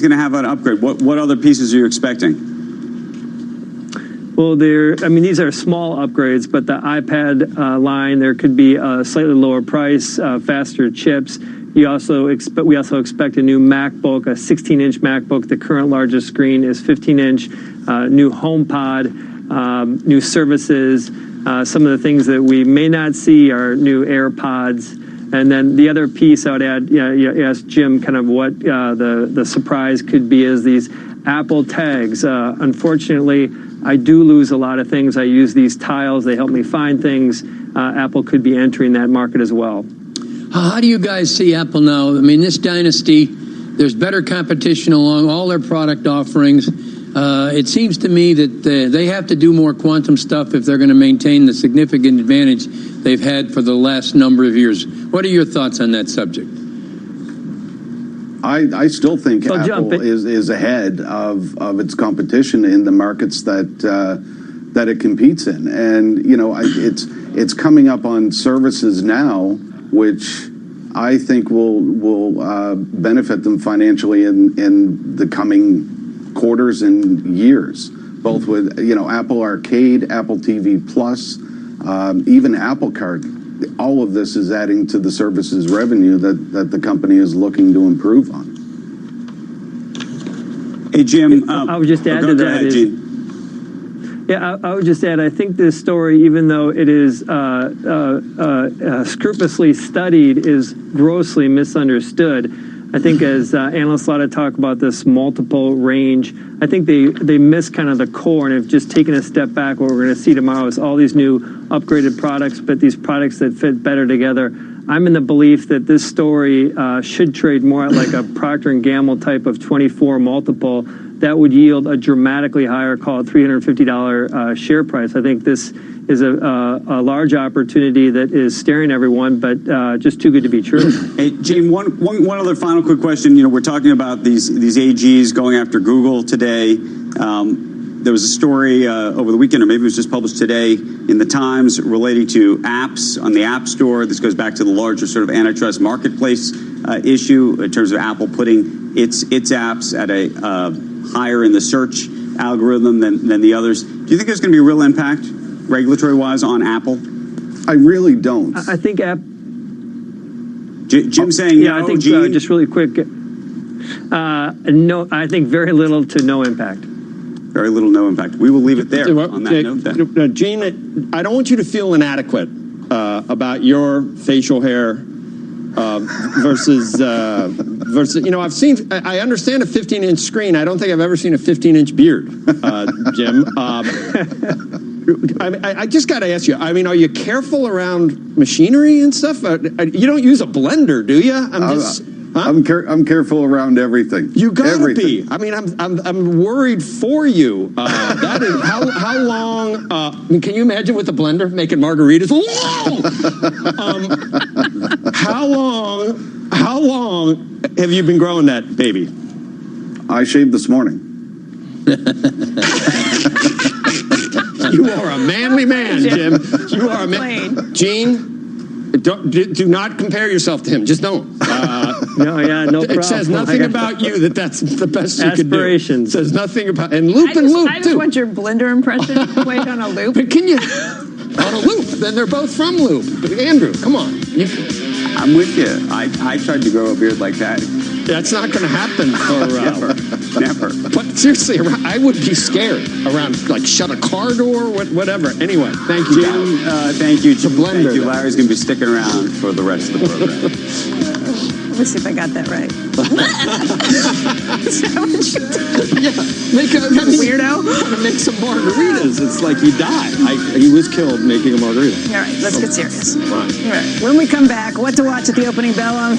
going to have an upgrade. What other pieces are you expecting? Well, these are small upgrades, but the iPad line, there could be a slightly lower price, faster chips. We also expect a new MacBook, a 16-inch MacBook. The current largest screen is 15-inch. New HomePod, new services. Some of the things that we may not see are new AirPods. And then the other piece I would add, you asked Jim kind of what the surprise could be is these Apple tags. Unfortunately, I do lose a lot of things. I use these tiles. They help me find things. Apple could be entering that market as well. How do you guys see Apple now? I mean, this dynasty, there's better competition along all their product offerings. It seems to me that they have to do more quantum stuff if they're going to maintain the significant advantage they've had for the last number of years. What are your thoughts on that subject? I still think Apple is ahead of its competition in the markets that it competes in, and it's coming up on services now, which I think will benefit them financially in the coming quarters and years, both with Apple Arcade, Apple TV Plus, even Apple Card. All of this is adding to the services revenue that the company is looking to improve on. Hey, Jim. I would just add to that. I would just add, I think this story, even though it is scrupulously studied, is grossly misunderstood. I think as analysts a lot of talk about this multiple range, I think they miss kind of the core and have just taken a step back. What we're going to see tomorrow is all these new upgraded products, but these products that fit better together. I'm in the belief that this story should trade more at like a Procter & Gamble type of 24 multiple. That would yield a dramatically higher, call it $350 share price. I think this is a large opportunity that is staring everyone, but just too good to be true. Hey, Gene, one other final quick question. We're talking about these AGs going after Google today. There was a story over the weekend, or maybe it was just published today in the Times, relating to apps on the App Store. This goes back to the larger sort of antitrust marketplace issue in terms of Apple putting its apps at a higher in the search algorithm than the others. Do you think there's going to be a real impact, regulatory-wise, on Apple? I really don't. I think Jim saying no. I think just really quick. No, I think very little to no impact. Very little, no impact. We will leave it there on that note then. Gene, I don't want you to feel inadequate about your facial hair versus. I understand a 15-inch screen. I don't think I've ever seen a 15-inch beard, Jim. I just got to ask you. I mean, are you careful around machinery and stuff? You don't use a blender, do you? I'm careful around everything. You gotta be. I mean, I'm worried for you. That is how long. I mean, can you imagine with a blender making margaritas? How long have you been growing that baby? I shaved this morning. You are a manly man, Jim. You are a man. Gene, do not compare yourself to him. Just don't. No problem. It says nothing about you that's the best you could do. Aspirations. It says nothing about and loop and loop I just want your blender impression played on a loop. But can you on a loop? Then they're both from loop. Andrew, come on. I'm with you. I tried to grow a beard like that. That's not going to happen for Never. But seriously, I would be scared around, like, shut a car door, whatever. Anyway, thank you, Jim. Thank you. It's a blender. Thank you. Larry's going to be sticking around for the rest of the program. Let me see if I got that right. Weirdo. To make some margaritas. It's like he died. He was killed making a margarita. All right, let's get serious. Right. All right. When we come back, what to watch at the opening bell on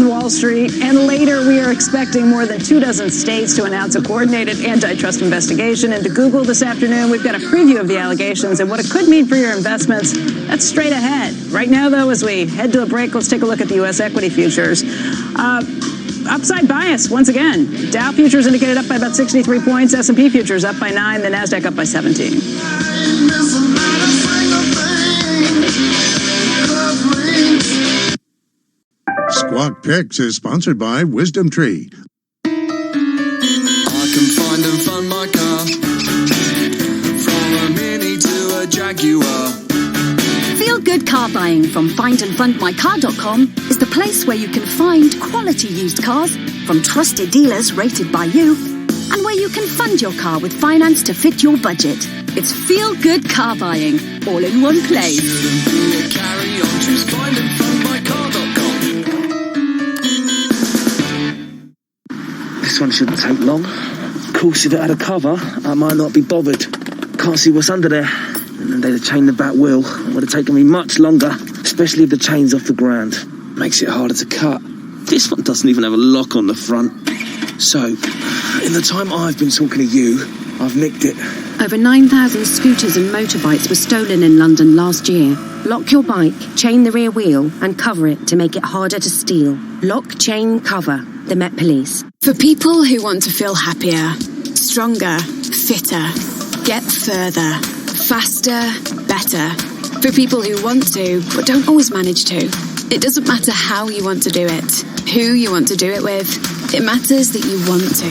Wall Street, and later we are expecting more than 24 states to announce a coordinated antitrust investigation into Google this afternoon. We've got a preview of the allegations and what it could mean for your investments. That's straight ahead. Right now, though, as we head to a break, let's take a look at the U.S. equity futures. Upside bias once again. Dow futures indicated up by about 63 points. S&P futures up by 9. The Nasdaq up by 17. Squawk Picks is sponsored by Wisdom Tree. I can find and fund my car, from a Mini to a Jaguar. Feel good car buying from findandfundmycar.com is the place where you can find quality used cars from trusted dealers rated by you, and where you can fund your car with finance to fit your budget. It's feel good car buying all in one place. Shouldn't be a carry on, choose findandfundmycar.com. This one shouldn't take long. Of course, if it had a cover, I might not be bothered. Can't see what's under there. And they'd have chained the back wheel. It would have taken me much longer, especially if the chain's off the ground. Makes it harder to cut. This one doesn't even have a lock on the front. So, in the time I've been talking to you, I've nicked it. Over 9,000 scooters and motorbikes were stolen in London last year. Lock your bike, chain the rear wheel, and cover it to make it harder to steal. Lock, chain, cover. The Met Police. For people who want to feel happier, stronger, fitter, get further, faster, better. For people who want to, but don't always manage to. It doesn't matter how you want to do it, who you want to do it with. It matters that you want to.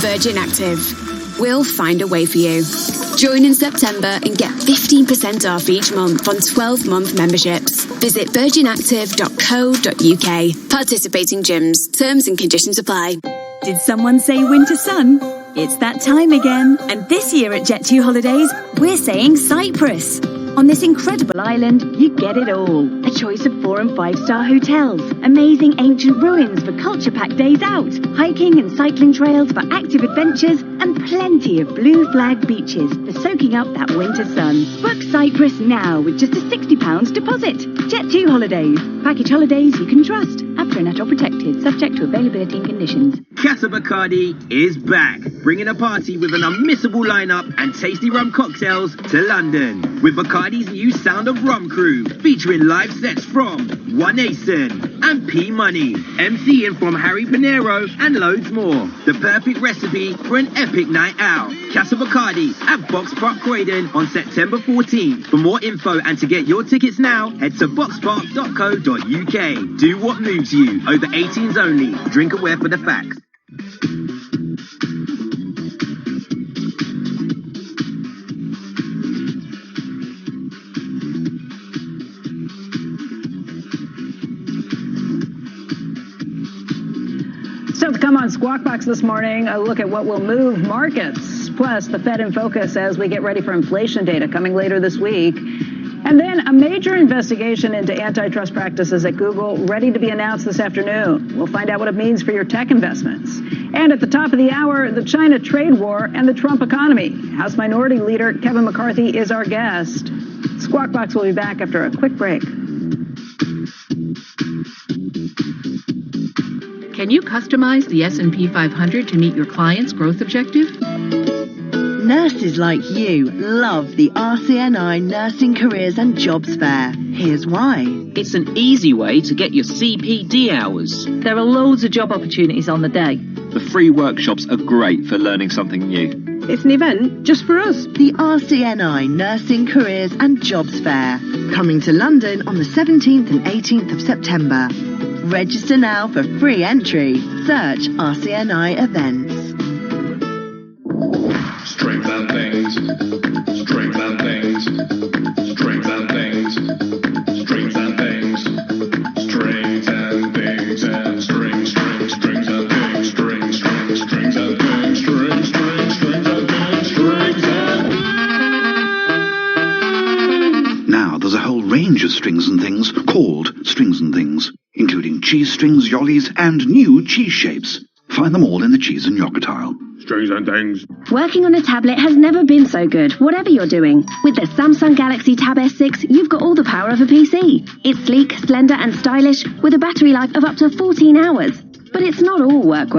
Virgin Active. We'll find a way for you. Join in September and get 15% off each month on 12-month memberships. Visit virginactive.co.uk. Participating gyms. Terms and conditions apply. Did someone say winter sun? It's that time again. And this year at Jet2 Holidays, we're saying Cyprus. On this incredible island, you get it all. A choice of 4- and 5-star hotels, amazing ancient ruins for culture-packed days out, hiking and cycling trails for active adventures, and plenty of blue flag beaches for soaking up that winter sun. Book Cyprus now with just a £60 deposit. Jet2 Holidays. Package holidays you can trust. After and at or protected, subject to availability and conditions. Casa Bacardi is back, bringing a party with an unmissable lineup and tasty rum cocktails to London. With Bacardi's new Sound of Rum crew, featuring live sets from One Asen and P Money, MCing from Harry Pinero, and loads more. The perfect recipe for an epic night out. Casa Bacardi at Box Park Croydon on September 14th. For more info and to get your tickets now, head to boxpark.co.uk. Do what moves you. Over 18s only. Drink aware for the facts. Still to come on Squawk Box this morning, a look at what will move markets. Plus, the Fed in focus as we get ready for inflation data coming later this week. And then a major investigation into antitrust practices at Google ready to be announced this afternoon. We'll find out what it means for your tech investments. And at the top of the hour, the China trade war and the Trump economy. House Minority Leader Kevin McCarthy is our guest. Squawk Box will be back after a quick break. Can you customize the S&P 500 to meet your client's growth objective? Nurses like you love the RCNI Nursing Careers and Jobs Fair. Here's why. It's an easy way to get your CPD hours. There are loads of job opportunities on the day. The free workshops are great for learning something new. It's an event just for us. The RCNI Nursing Careers and Jobs Fair. Coming to London on the 17th and 18th of September. Register now for free entry. Search RCNI events. Strength and things. Strength and things. Strength and things. Strength and things. Strength and things and strings and things. Strings and things. strings and things, including cheese strings, yollies, and new cheese shapes. Find them all in the cheese and yogurt aisle. Strings and things. Working on a tablet has never been so good, whatever you're doing. With the Samsung Galaxy Tab S6, you've got all the power of a PC. It's sleek, slender and stylish, with a battery life of up to 14 hours. But it's not all work,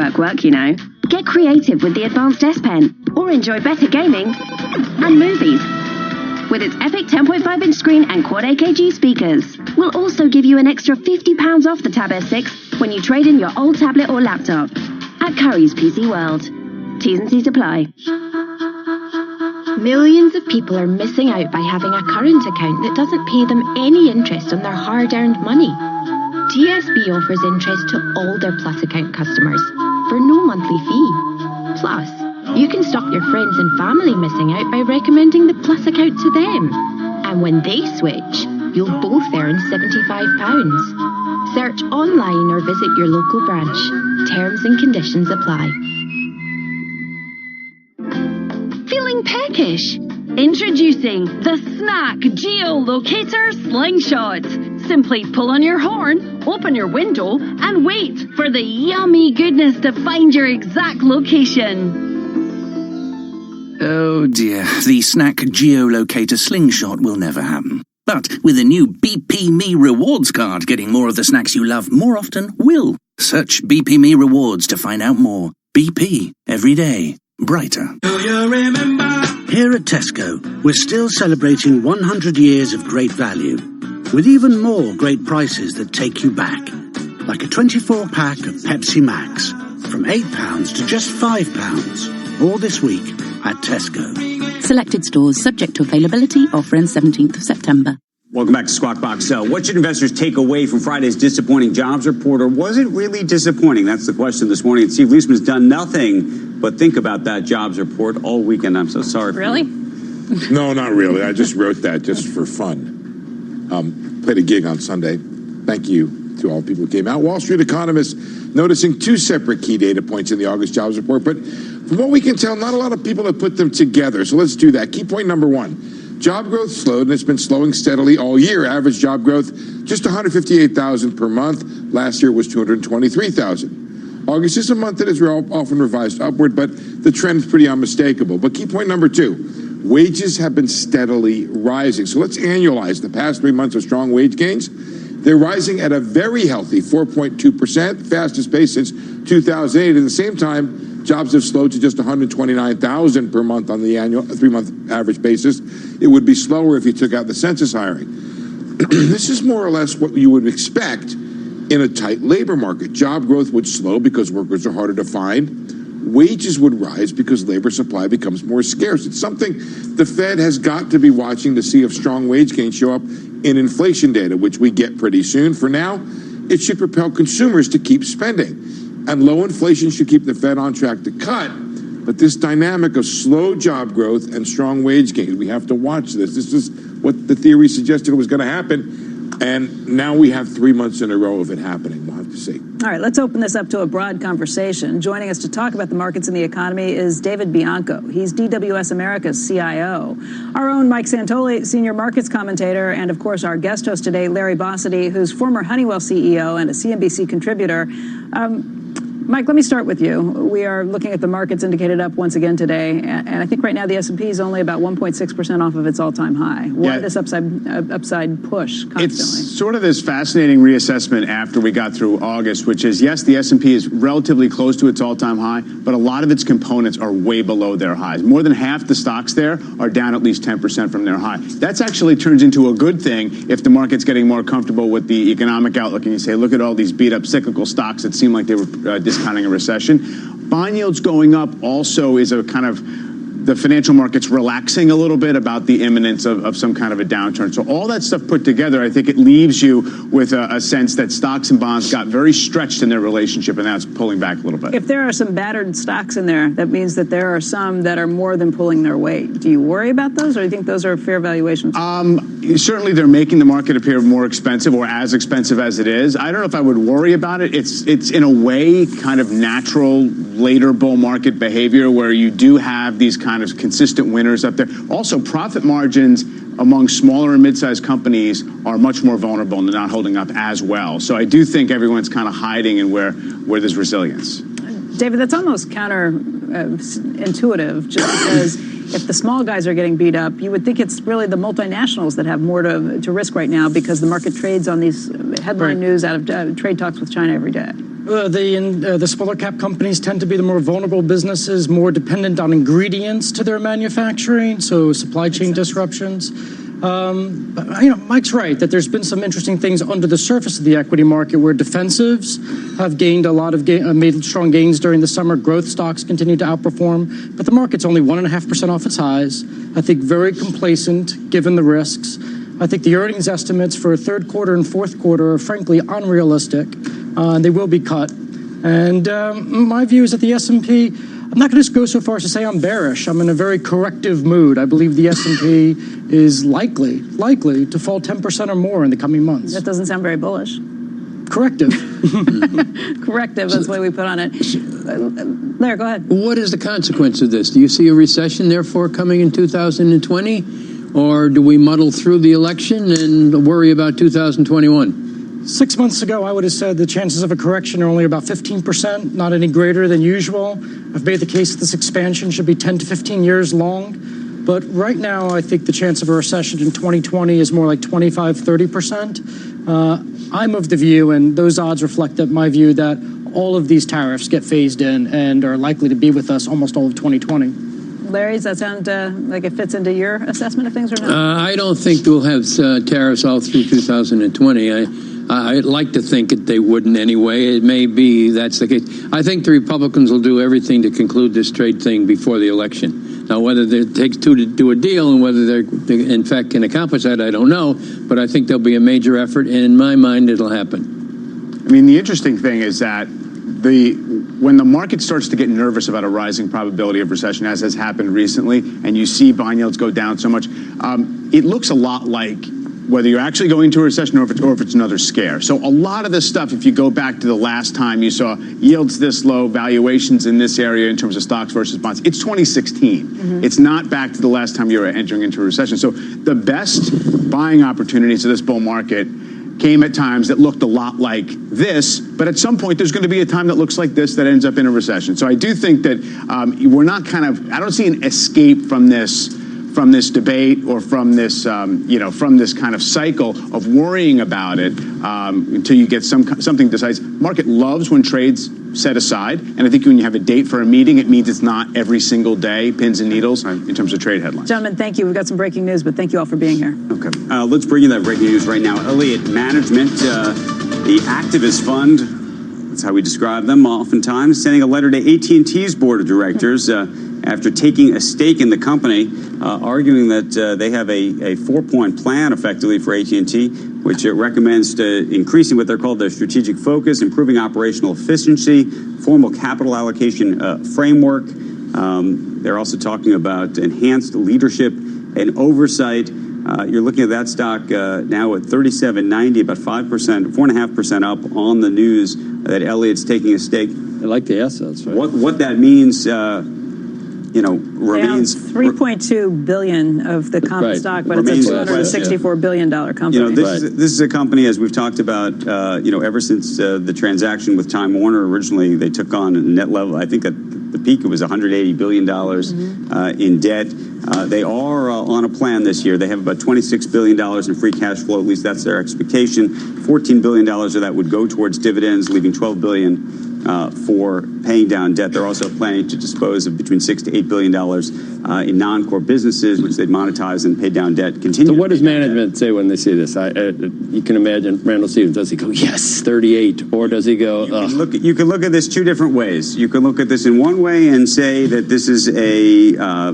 you know. Get creative with the advanced S Pen, or enjoy better gaming and movies. With its epic 10.5-inch screen and quad AKG speakers. We'll also give you an extra £50 off the Tab S6 when you trade in your old tablet or laptop. At Curry's PC World. T's and C's apply. Millions of people are missing out by having a current account that doesn't pay them any interest on their hard-earned money. TSB offers interest to all their Plus account customers for no monthly fee. Plus, you can stop your friends and family missing out by recommending the Plus account to them. And when they switch, you'll both earn £75. Search online or visit your local branch. Terms and conditions apply. Feeling peckish? Introducing the Snack Geolocator Slingshot. Simply pull on your horn, open your window, and wait for the yummy goodness to find your exact location. Oh dear, the Snack Geolocator Slingshot will never happen. But with a new BP Me Rewards card, getting more of the snacks you love more often will. Search BP Me Rewards to find out more. BP, every day, brighter. Do you remember? Here at Tesco, we're still celebrating 100 years of great value, with even more great prices that take you back. Like a 24-pack of Pepsi Max, from £8 to just £5. All this week at Tesco. Selected stores subject to availability. Offer ends 17th of September. Welcome back to Squawk Box. What should investors take away from Friday's disappointing jobs report, or was it really disappointing? That's the question this morning. And Steve Leisman's done nothing but think about that jobs report all weekend. I'm so sorry. Really? No, not really. I just wrote that just for fun. Played a gig on Sunday. Thank you to all the people who came out. Wall Street economists noticing two separate key data points in the August jobs report, but from what we can tell, not a lot of people have put them together. So let's do that. Key point number one. Job growth slowed, and it's been slowing steadily all year. Average job growth, just 158,000 per month. Last year was 223,000. August is a month that is often revised upward, but the trend is pretty unmistakable. But key point number two, wages have been steadily rising. So let's annualize the past 3 months of strong wage gains. They're rising at a very healthy 4.2%, fastest pace since 2008. At the same time, jobs have slowed to just 129,000 per month on the annual 3-month average basis. It would be slower if you took out the census hiring. This is more or less what you would expect in a tight labor market. Job growth would slow because workers are harder to find. Wages would rise because labor supply becomes more scarce. It's something the Fed has got to be watching to see if strong wage gains show up in inflation data, which we get pretty soon. For now, it should propel consumers to keep spending. And low inflation should keep the Fed on track to cut. But this dynamic of slow job growth and strong wage gains, we have to watch this. This is what the theory suggested was going to happen. And now we have 3 months in a row of it happening. We'll have to see. All right, let's open this up to a broad conversation. Joining us to talk about the markets and the economy is David Bianco. He's DWS America's CIO. Our own Mike Santoli, senior markets commentator, and of course our guest host today, Larry Bossidy, who's former Honeywell CEO and a CNBC contributor. Mike, let me start with you. We are looking at the markets indicated up once again today, and I think right now the S&P is only about 1.6% off of its all-time high. Why this upside push constantly? It's sort of this fascinating reassessment after we got through August, which is, yes, the S&P is relatively close to its all-time high, but a lot of its components are way below their highs. More than half the stocks there are down at least 10% from their high. That's actually turns into a good thing if the market's getting more comfortable with the economic outlook and you say, look at all these beat-up cyclical stocks that seem like they were discounting a recession. Bond yields going up also is a kind of the financial markets relaxing a little bit about the imminence of some kind of a downturn. So all that stuff put together, I think it leaves you with a sense that stocks and bonds got very stretched in their relationship, and that's pulling back a little bit. If there are some battered stocks in there, that means that there are some that are more than pulling their weight. Do you worry about those, or do you think those are fair valuations? Certainly they're making the market appear more expensive or as expensive as it is. I don't know if I would worry about it. It's in a way kind of natural later bull market behavior where you do have these kind kind of consistent winners up there. Also, profit margins among smaller and mid-sized companies are much more vulnerable and they're not holding up as well. So I do think everyone's kind of hiding in where there's resilience. David, that's almost counterintuitive, just because if the small guys are getting beat up, you would think it's really the multinationals that have more to risk right now because the market trades on these headline news out of trade talks with China every day. The smaller cap companies tend to be the more vulnerable businesses, more dependent on ingredients to their manufacturing, so supply chain disruptions. Mike's right that there's been some interesting things under the surface of the equity market where defensives have gained a lot of made strong gains during the summer. Growth stocks continue to outperform, but the market's only 1.5% off its highs. I think very complacent given the risks. I think the earnings estimates for third quarter and fourth quarter are frankly unrealistic. They will be cut. And my view is that the S&P, I'm not going to go so far as to say I'm bearish. I'm in a very corrective mood. I believe the S&P is likely to fall 10% or more in the coming months. That doesn't sound very bullish. Corrective. Corrective, that's the way we put on it. Larry, go ahead. What is the consequence of this? Do you see a recession, therefore, coming in 2020? Or do we muddle through the election and worry about 2021? 6 months ago, I would have said the chances of a correction are only about 15%, not any greater than usual. I've made the case that this expansion should be 10 to 15 years long. But right now, I think the chance of a recession in 2020 is more like 25, 30%. I'm of the view, and those odds reflect my view, that all of these tariffs get phased in and are likely to be with us almost all of 2020. Larry, does that sound like it fits into your assessment of things or not? I don't think we'll have tariffs all through 2020. I'd like to think that they wouldn't anyway. It may be that's the case. I think the Republicans will do everything to conclude this trade thing before the election. Now, whether it takes two to do a deal and whether they in fact can accomplish that, I don't know. But I think there'll be a major effort, and in my mind, it'll happen. I mean, the interesting thing is that when the market starts to get nervous about a rising probability of recession, as has happened recently, and you see bond yields go down so much, it looks a lot like whether you're actually going into a recession or if it's another scare. So a lot of this stuff, if you go back to the last time you saw yields this low, valuations in this area in terms of stocks versus bonds, it's 2016. Mm-hmm. It's not back to the last time you were entering into a recession. So the best buying opportunities of this bull market came at times that looked a lot like this, but at some point there's going to be a time that looks like this that ends up in a recession. So I do think that we're not I don't see an escape from this debate or from this kind of cycle of worrying about it until you get something decisive. Market loves when trades set aside, and I think when you have a date for a meeting, it means it's not every single day, pins and needles, in terms of trade headlines. Gentlemen, thank you. We've got some breaking news, but thank you all for being here. Okay. Let's bring you that breaking news right now. Elliott Management, the activist fund, that's how we describe them oftentimes, sending a letter to AT&T's board of directors after taking a stake in the company, arguing that they have a 4-point plan, effectively, for AT&T, which it recommends to increasing what they're called their strategic focus, improving operational efficiency, formal capital allocation framework. They're also talking about enhanced leadership and oversight. You're looking at that stock now at $37.90, about 4.5% up on the news that Elliott's taking a stake. I like the assets, right? What that means, remains $3.2 billion of the common stock, but it's a $264 billion company. This is a company, as we've talked about, ever since the transaction with Time Warner. Originally, they took on a net level. I think at the peak it was $180 billion in debt. They are on a plan this year. They have about $26 billion in free cash flow. At least that's their expectation. $14 billion of that would go towards dividends, leaving $12 billion for paying down debt. They're also planning to dispose of between $6 to $8 billion in non-core businesses, which they'd monetize and pay down debt. So what does management say when they see this? You can imagine Randall Stevens. Does he go, yes, 38, or does he go? You can look at this two different ways. You can look at this in one way and say that this is I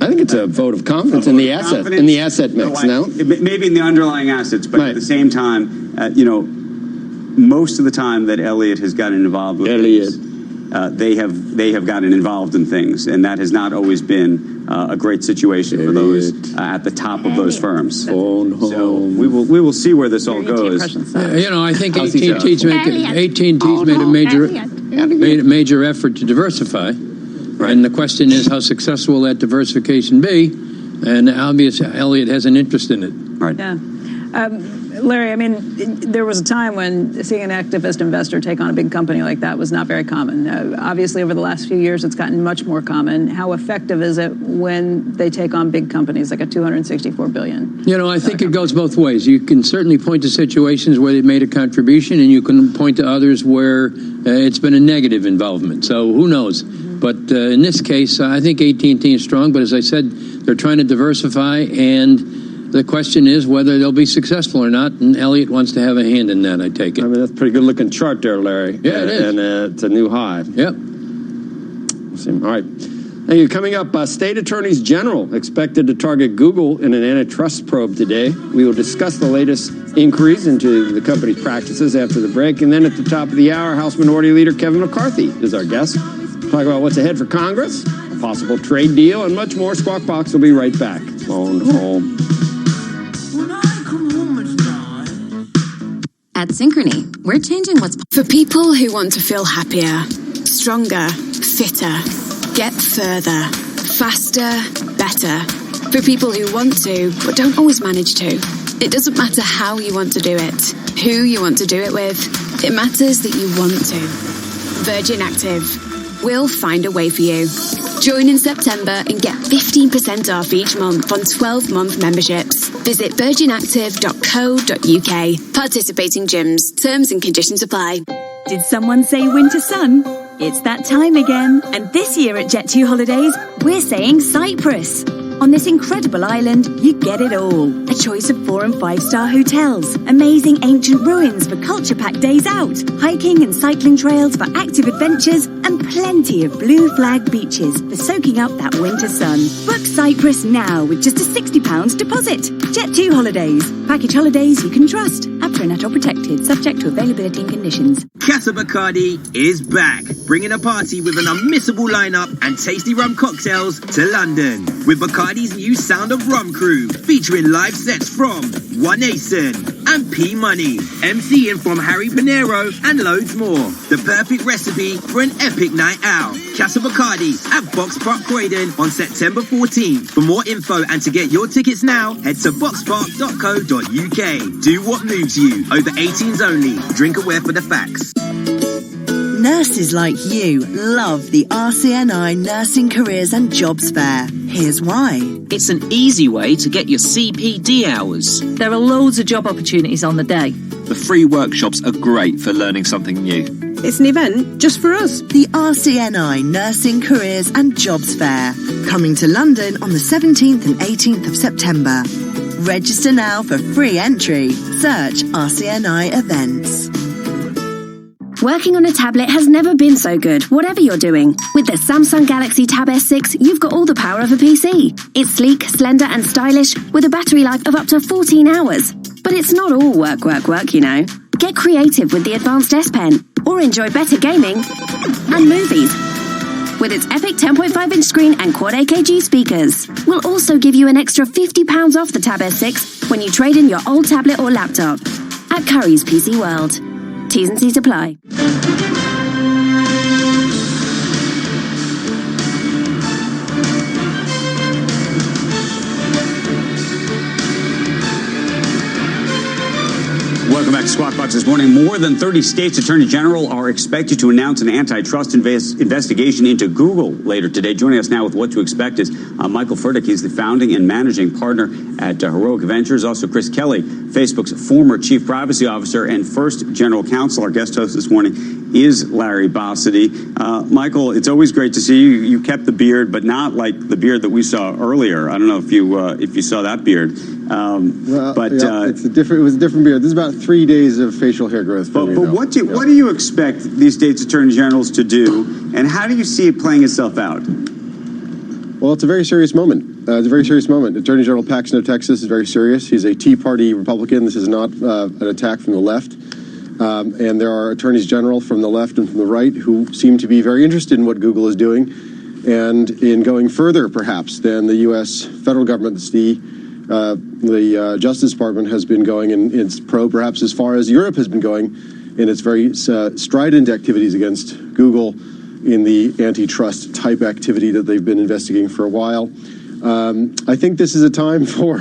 think it's a vote of confidence in the asset mix. Maybe in the underlying assets, but at the same time, most of the time that Elliott has gotten involved with things, they have gotten involved in things, and that has not always been a great situation for those at the top of those firms. So we will see where this all goes. I think AT&T's made a major effort to diversify. Right. And the question is, how successful will that diversification be? And obviously, Elliott has an interest in it. Right. Yeah. Larry, I mean, there was a time when seeing an activist investor take on a big company like that was not very common. Obviously, over the last few years, it's gotten much more common. How effective is it when they take on big companies like a $264 billion? You know, I think it goes both ways. You can certainly point to situations where they've made a contribution, and you can point to others where it's been a negative involvement. So who knows? Mm-hmm. But in this case, I think AT&T is strong. But as I said, they're trying to diversify, and the question is whether they'll be successful or not, and Elliott wants to have a hand in that, I take it. I mean, that's a pretty good-looking chart there, Larry. Yeah, it is. And it's a new high. Yep. All right. Thank you. Coming up, state attorneys general expected to target Google in an antitrust probe today. We will discuss the latest inquiries into the company's practices after the break. And then at the top of the hour, House Minority Leader Kevin McCarthy is our guest. Talk about what's ahead for Congress, a possible trade deal, and much more. Squawk Box will be right back. Phone home. At Synchrony, we're changing what's for people who want to feel happier, stronger, fitter, get further, faster, better. For people who want to, but don't always manage to. It doesn't matter how you want to do it, who you want to do it with. It matters that you want to. Virgin Active. We'll find a way for you. Join in September and get 15% off each month on 12-month memberships. Visit virginactive.co.uk. Participating gyms. Terms and conditions apply. Did someone say winter sun? It's that time again. And this year at Jet2 Holidays, we're saying Cyprus. On this incredible island, you get it all. A choice of 4- and 5-star hotels, amazing ancient ruins for culture-packed days out, hiking and cycling trails for active adventures, and plenty of blue flag beaches for soaking up that winter sun. Book Cyprus now with just a £60 deposit. Jet2 Holidays. Package holidays you can trust. APRA protected, subject to availability and conditions. Casa Bacardi is back, bringing a party with an unmissable lineup and tasty rum cocktails to London. With Bacardi's new Sound of Rum crew, featuring live sets from One Nation and P Money, MCing from Harry Pinero, and loads more. The perfect recipe for an epic night out. Casa Bacardi at Box Park Croydon on September 14th. For more info and to get your tickets now, head to boxpark.co.uk. Do what moves you. Over 18s only. Drink aware for the facts. Nurses like you love the RCNI Nursing Careers and Jobs Fair. Here's why. It's an easy way to get your CPD hours. There are loads of job opportunities on the day. The free workshops are great for learning something new. It's an event just for us. The RCNI Nursing Careers and Jobs Fair. Coming to London on the 17th and 18th of September. Register now for free entry. Search RCNI Events. Working on a tablet has never been so good, whatever you're doing. With the Samsung Galaxy Tab S6, you've got all the power of a PC. It's sleek, slender and stylish, with a battery life of up to 14 hours. But it's not all work, you know. Get creative with the advanced S Pen, or enjoy better gaming and movies. With its epic 10.5-inch screen and quad AKG speakers. We'll also give you an extra £50 off the Tab S6 when you trade in your old tablet or laptop. At Curry's PC World. T's and C's apply. Welcome back to Squawk Box this morning. More than 30 states' attorney general are expected to announce an antitrust investigation into Google later today. Joining us now with what to expect is Michael Furtick. He's the founding and managing partner at Heroic Ventures. Also, Chris Kelly, Facebook's former chief privacy officer and first general counsel. Our guest host this morning is Larry Bossidy. Michael, it's always great to see you. You kept the beard, but not like the beard that we saw earlier. I don't know if you saw that beard. It's a different. It was a different beard. This is about 3 days of facial hair growth. But what do you expect these states' attorney generals to do, and how do you see it playing itself out? Well, it's a very serious moment. It's a very serious moment. Attorney General Paxton of Texas is very serious. He's a Tea Party Republican. This is not an attack from the left. And there are attorneys general from the left and from the right who seem to be very interested in what Google is doing and in going further, perhaps, than the U.S. federal government. The Justice Department has been going in its probe, perhaps as far as Europe has been going in its very strident activities against Google in the antitrust type activity that they've been investigating for a while. I think this is a time for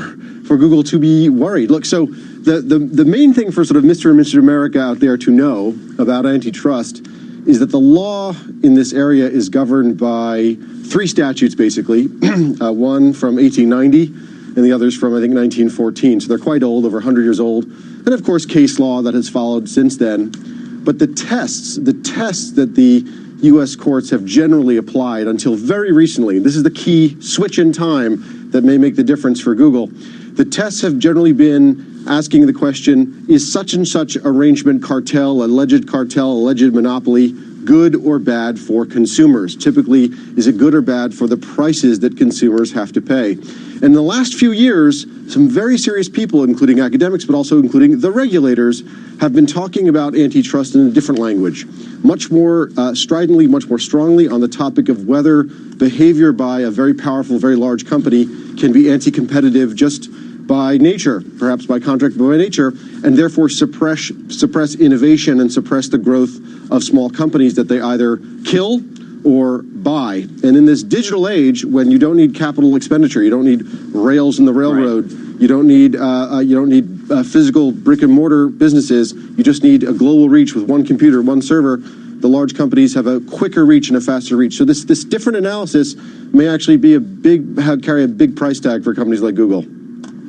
Google to be worried. Look, so the main thing for sort of Mr. and Mrs. America out there to know about antitrust is that the law in this area is governed by 3 statutes, basically, one from 1890 and the others from, I think, 1914. So they're quite old, over 100 years old. And, of course, case law that has followed since then. But the tests that the U.S. courts have generally applied until very recently, this is the key switch in time that may make the difference for Google, the tests have generally been asking the question, is such and such arrangement, alleged monopoly, good or bad for consumers? Typically, is it good or bad for the prices that consumers have to pay? And in the last few years, some very serious people, including academics, but also including the regulators, have been talking about antitrust in a different language, much more stridently, much more strongly on the topic of whether behavior by a very powerful, very large company can be anti-competitive just by nature, perhaps by contract, but by nature, and therefore suppress innovation and suppress the growth of small companies that they either kill or buy. And in this digital age, when you don't need capital expenditure, you don't need rails in the railroad, you don't need physical brick and mortar businesses, you just need a global reach with one computer, one server. The large companies have a quicker reach and a faster reach. So this different analysis may actually be carry a big price tag for companies like Google.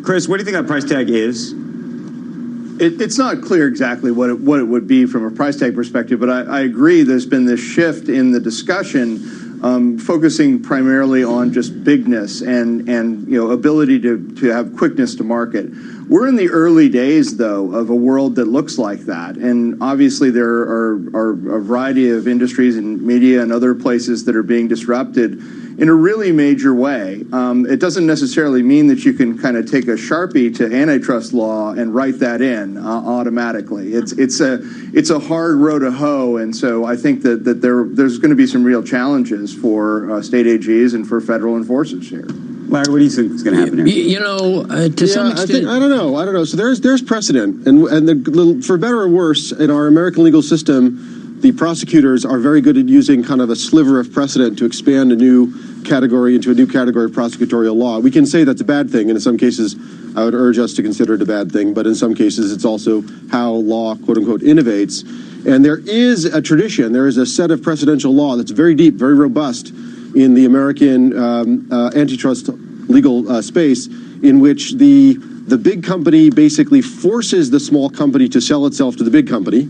Chris, what do you think that price tag is? It's not clear exactly what it would be from a price tag perspective, but I agree there's been this shift in the discussion, focusing primarily on just bigness and ability to have quickness to market. We're in the early days, though, of a world that looks like that, and obviously there are a variety of industries and media and other places that are being disrupted in a really major way. It doesn't necessarily mean that you can kind of take a Sharpie to antitrust law and write that in automatically. It's a hard row to hoe, and so I think that there's going to be some real challenges for state AGs and for federal enforcers here. Larry, what do you think is going to happen here? To some extent, I don't know. So there's precedent, and for better or worse, in our American legal system, the prosecutors are very good at using kind of a sliver of precedent to expand a new category into a new category of prosecutorial law. We can say that's a bad thing, and in some cases, I would urge us to consider it a bad thing, but in some cases, it's also how law, quote unquote, innovates. And there is a tradition, there is a set of precedential law that's very deep, very robust in the American antitrust legal space, in which the big company basically forces the small company to sell itself to the big company.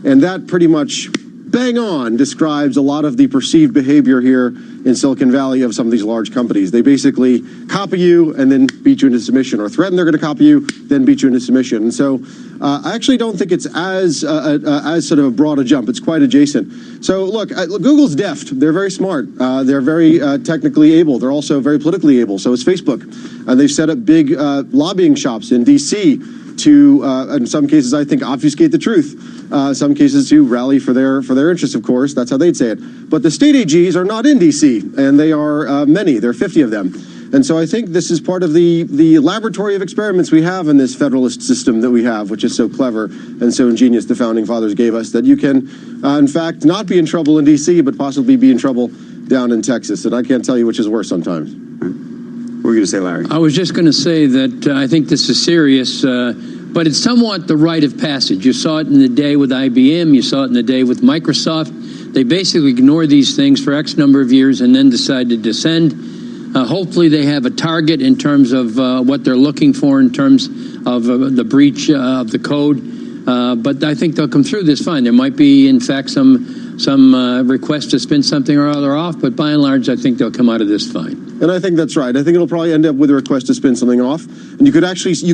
And that pretty much bang on describes a lot of the perceived behavior here in Silicon Valley of some of these large companies. They basically copy you and then beat you into submission, or threaten they're going to copy you, then beat you into submission. And so I actually don't think it's as sort of a broad a jump. It's quite adjacent. So look, Google's deft. They're very smart. They're very technically able. They're also very politically able. So is Facebook. And they've set up big lobbying shops in D.C. to, in some cases, I think, obfuscate the truth. Some cases to rally for their interests, of course. That's how they'd say it. But the state AGs are not in D.C., and they are many. There are 50 of them. And so I think this is part of the laboratory of experiments we have in this federalist system that we have, which is so clever and so ingenious the Founding Fathers gave us, that you can, in fact, not be in trouble in D.C., but possibly be in trouble down in Texas. And I can't tell you which is worse sometimes. What were you going to say, Larry? I was just going to say that I think this is serious, but it's somewhat the rite of passage. You saw it in the day with IBM. You saw it in the day with Microsoft. They basically ignore these things for X number of years and then decide to descend. Hopefully they have a target in terms of what they're looking for in terms of the breach of the code. But I think they'll come through this fine. There might be, in fact, some request to spin something or other off, but by and large, I think they'll come out of this fine. And I think that's right. I think it'll probably end up with a request to spin something off. And you could actually see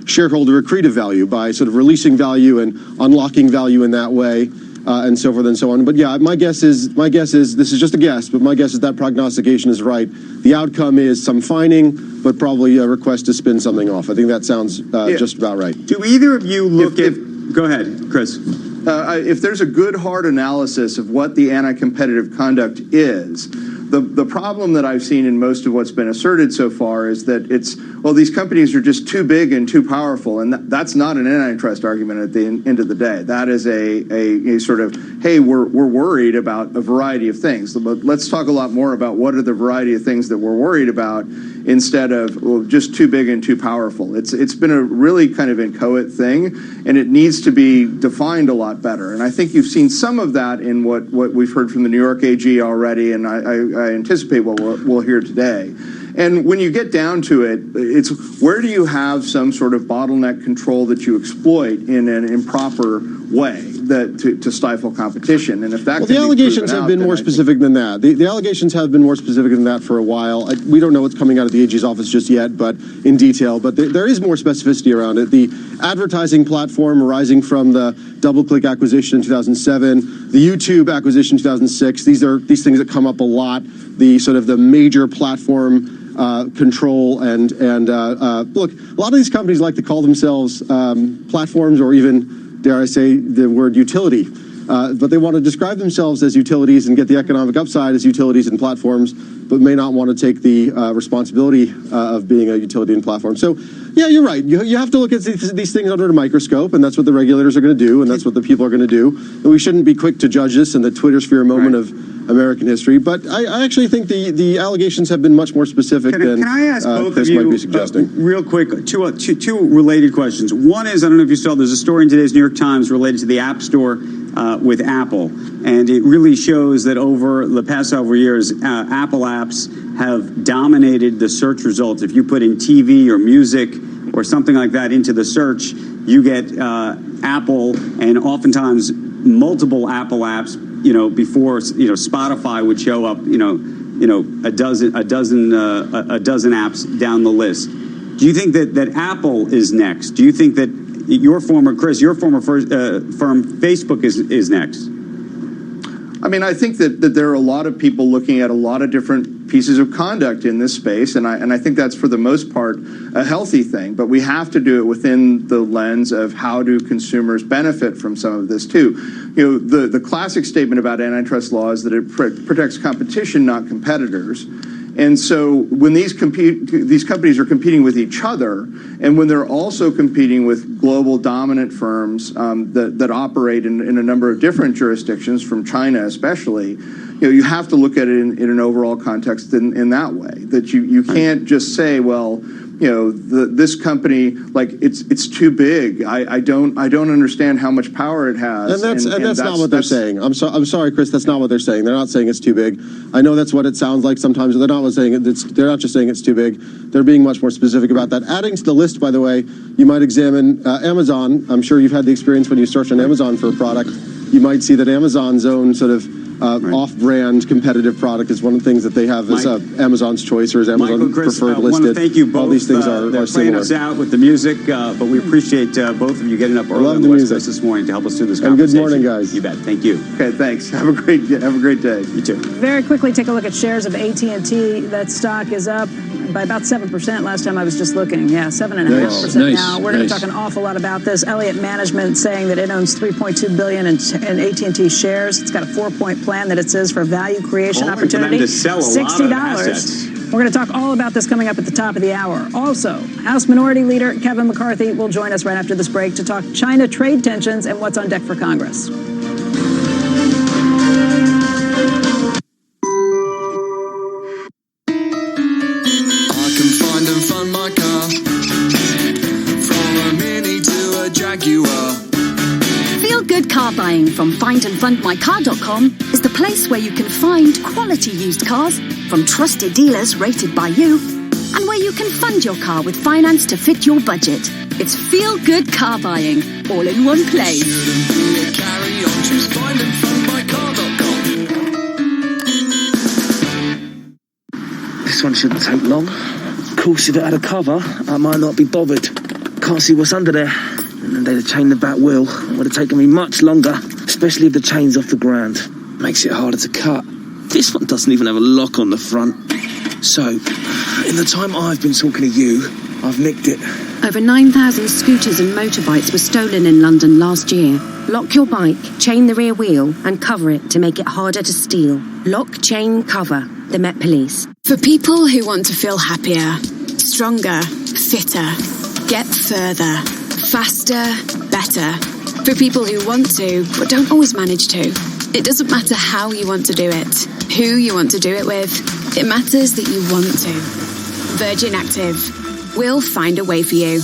shareholder accretive value by sort of releasing value and unlocking value in that way, and so forth and so on. But yeah, my guess is this is just a guess, but my guess is that prognostication is right. The outcome is some fining, but probably a request to spin something off. I think that sounds just about right. Do either of you look Go ahead, Chris. If there's a good hard analysis of what the anti-competitive conduct is, The problem that I've seen in most of what's been asserted so far is that these companies are just too big and too powerful, and that's not an antitrust argument at the end of the day. That is a sort of, hey, we're worried about a variety of things. But let's talk a lot more about what are the variety of things that we're worried about instead of just too big and too powerful. It's been a really kind of inchoate thing, and it needs to be defined a lot better. And I think you've seen some of that in what we've heard from the New York AG already, and I anticipate what we'll hear today. And when you get down to it, it's where do you have some sort of bottleneck control that you exploit in an improper way to stifle competition? And if that the allegations have been more specific than that. The allegations have been more specific than that for a while. We don't know what's coming out of the AG's office just yet, but in detail. But there is more specificity around it. The advertising platform arising from the DoubleClick acquisition in 2007, the YouTube acquisition in 2006. These things that come up a lot. The sort of the major platform control and look, a lot of these companies like to call themselves platforms, or even, dare I say, the word utility. But they want to describe themselves as utilities and get the economic upside as utilities and platforms, but may not want to take the responsibility of being a utility and platform. So, yeah, you're right. You have to look at these things under a microscope, and that's what the regulators are going to do, and that's what the people are going to do. And we shouldn't be quick to judge this in the Twitter sphere moment of American history. But I actually think the allegations have been much more specific than can I ask both Chris of you, might be suggesting. Real quick, two related questions. One is, I don't know if you saw, there's a story in today's New York Times related to the App Store with Apple. And it really shows that over the past several years, Apple apps have dominated the search results. If you put in TV or music or something like that into the search, you get Apple, and oftentimes multiple Apple apps. Before Spotify would show up, a dozen apps down the list. Do you think that Apple is next? Do you think that your former firm Facebook is next? I mean, I think that there are a lot of people looking at a lot of different pieces of conduct in this space, and I think that's for the most part a healthy thing. But we have to do it within the lens of how do consumers benefit from some of this too. The classic statement about antitrust law is that it protects competition, not competitors. And so when these companies are competing with each other, and when they're also competing with global dominant firms that operate in a number of different jurisdictions, from China especially, you have to look at it in an overall context in that way. That you can't just say, well, this company, like it's too big. I don't understand how much power it has. And that's not what they're saying. I'm sorry, Chris. That's not what they're saying. They're not saying it's too big. I know that's what it sounds like sometimes. They're not saying it. They're not just saying it's too big. They're being much more specific about that. Adding to the list, by the way, you might examine Amazon. I'm sure you've had the experience when you search on Amazon for a product. You might see that Amazon's own sort of off-brand competitive product is one of the things that they have as Amazon's choice or as Amazon preferred listed. I want to thank you both. All these things are playing similar. us out with the music, but we appreciate both of you getting up early on the West Coast this morning to help us through this conversation. And good morning, guys. You bet. Thank you. Okay, thanks. Have a great day. You too. Very quickly, take a look at shares of AT&T. That stock is up by about 7% last time I was just looking. Yeah, 7.5% now. We're going to talk an awful lot about this. Elliott Management saying that it owns $3.2 billion in AT&T shares. It's got a 4-point plan that it says for value creation opportunity. For them to sell a lot of assets. We're going to talk all about this coming up at the top of the hour. Also, House Minority Leader Kevin McCarthy will join us right after this break to talk China trade tensions and what's on deck for Congress. Fund my car from a Mini to a Jaguar. Feel good car buying from findandfundmycar.com is the place where you can find quality used cars from trusted dealers rated by you, and where you can fund your car with finance to fit your budget. It's feel good car buying all in one place. Shouldn't be a carry on, choose findandfundmycar.com. This one shouldn't take long. Of course, if it had a cover, I might not be bothered. Can't see what's under there. And they'd have chained the back wheel. Would have taken me much longer, especially if the chain's off the ground. Makes it harder to cut. This one doesn't even have a lock on the front. So, in the time I've been talking to you, I've nicked it. Over 9,000 scooters and motorbikes were stolen in London last year. Lock your bike, chain the rear wheel, and cover it to make it harder to steal. Lock, chain, cover. the Met Police. For people who want to feel happier, stronger, fitter, get further, faster, better. For people who want to, but don't always manage to. It doesn't matter how you want to do it, who you want to do it with. It matters that you want to. Virgin Active. We'll find a way for you.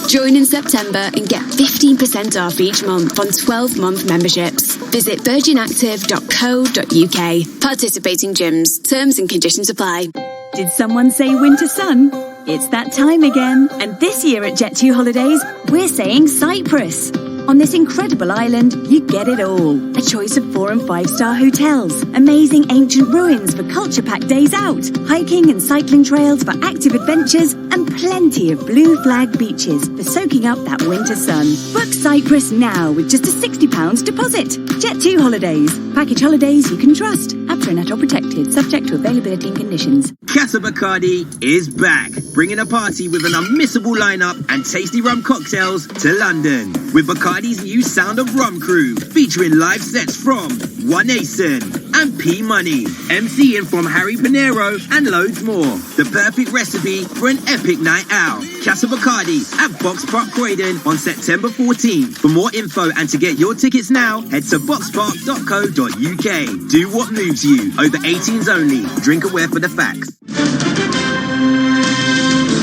Join in September and get 15% off each month on 12-month memberships. Visit virginactive.co.uk. Participating gyms. Terms and conditions apply. Did someone say winter sun? It's that time again. And this year at Jet2 Holidays, we're saying Cyprus. On this incredible island, you get it all. A choice of 4- and 5-star hotels, amazing ancient ruins for culture-packed days out, hiking and cycling trails for active adventures, and plenty of blue flag beaches for soaking up that winter sun. Book Cyprus now with just a £60 deposit. Jet2 Holidays. Package holidays you can trust. APRA and ATOL protected, subject to availability and conditions. Casa Bacardi is back, bringing a party with an unmissable lineup and tasty rum cocktails to London. With Bacardi's new Sound of Rum crew, featuring live sets from One Asen and P Money, MCing from Harry Pinero, and loads more. The perfect recipe for an epic night out. Casa Bacardi at Box Park Croydon on September 14th. For more info and to get your tickets now, head to boxpark.co.uk. Do what moves you. Over 18s only. Drink aware for the facts.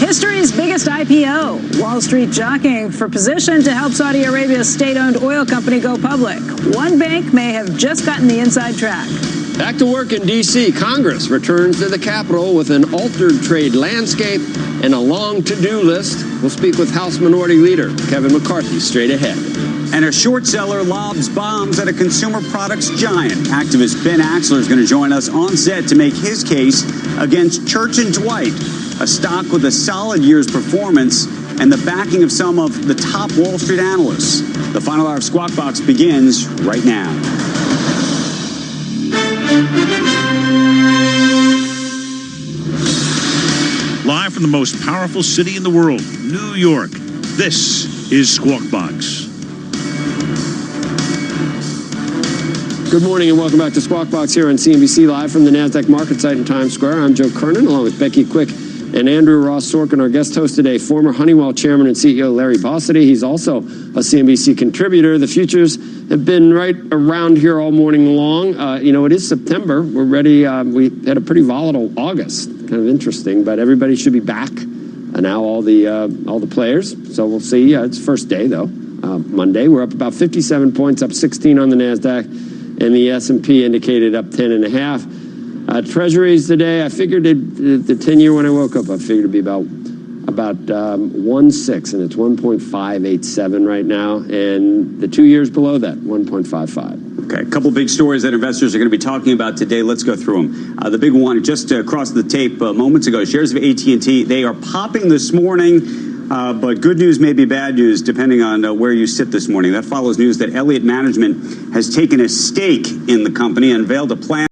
History's biggest IPO. Wall Street jockeying for position to help Saudi Arabia's state-owned oil company go public. One bank may have just gotten the inside track. Back to work in D.C. Congress returns to the Capitol with an altered trade landscape and a long to-do list. We'll speak with House Minority Leader Kevin McCarthy straight ahead. And a short seller lobs bombs at a consumer products giant. Activist Ben Axler is going to join us on set to make his case against Church & Dwight, a stock with a solid year's performance and the backing of some of the top Wall Street analysts. The final hour of Squawk Box begins right now. Live from the most powerful city in the world, New York, this is Squawk Box. Good morning and welcome back to Squawk Box here on CNBC, live from the NASDAQ market site in Times Square. I'm Joe Kernan, along with Becky Quick and Andrew Ross Sorkin, our guest host today, former Honeywell chairman and CEO Larry Bossidy. He's also a CNBC contributor. The futures have been right around here all morning long. It is September. We're ready. We had a pretty volatile August, kind of interesting, but everybody should be back. Now all the players. So we'll see. It's first day though. Monday, we're up about 57 points, up 16 on the NASDAQ, and the S&P indicated up 10.5. Treasuries today, I figured the 10-year when I woke up, I figured it'd be about 1.6, and it's 1.587 right now, and the 2 years below that, 1.55. Okay, a couple big stories that investors are going to be talking about today. Let's go through them. The big one, just across the tape moments ago, shares of AT&T, they are popping this morning. But good news may be bad news depending on where you sit this morning. That follows news that Elliott Management has taken a stake in the company and unveiled a plan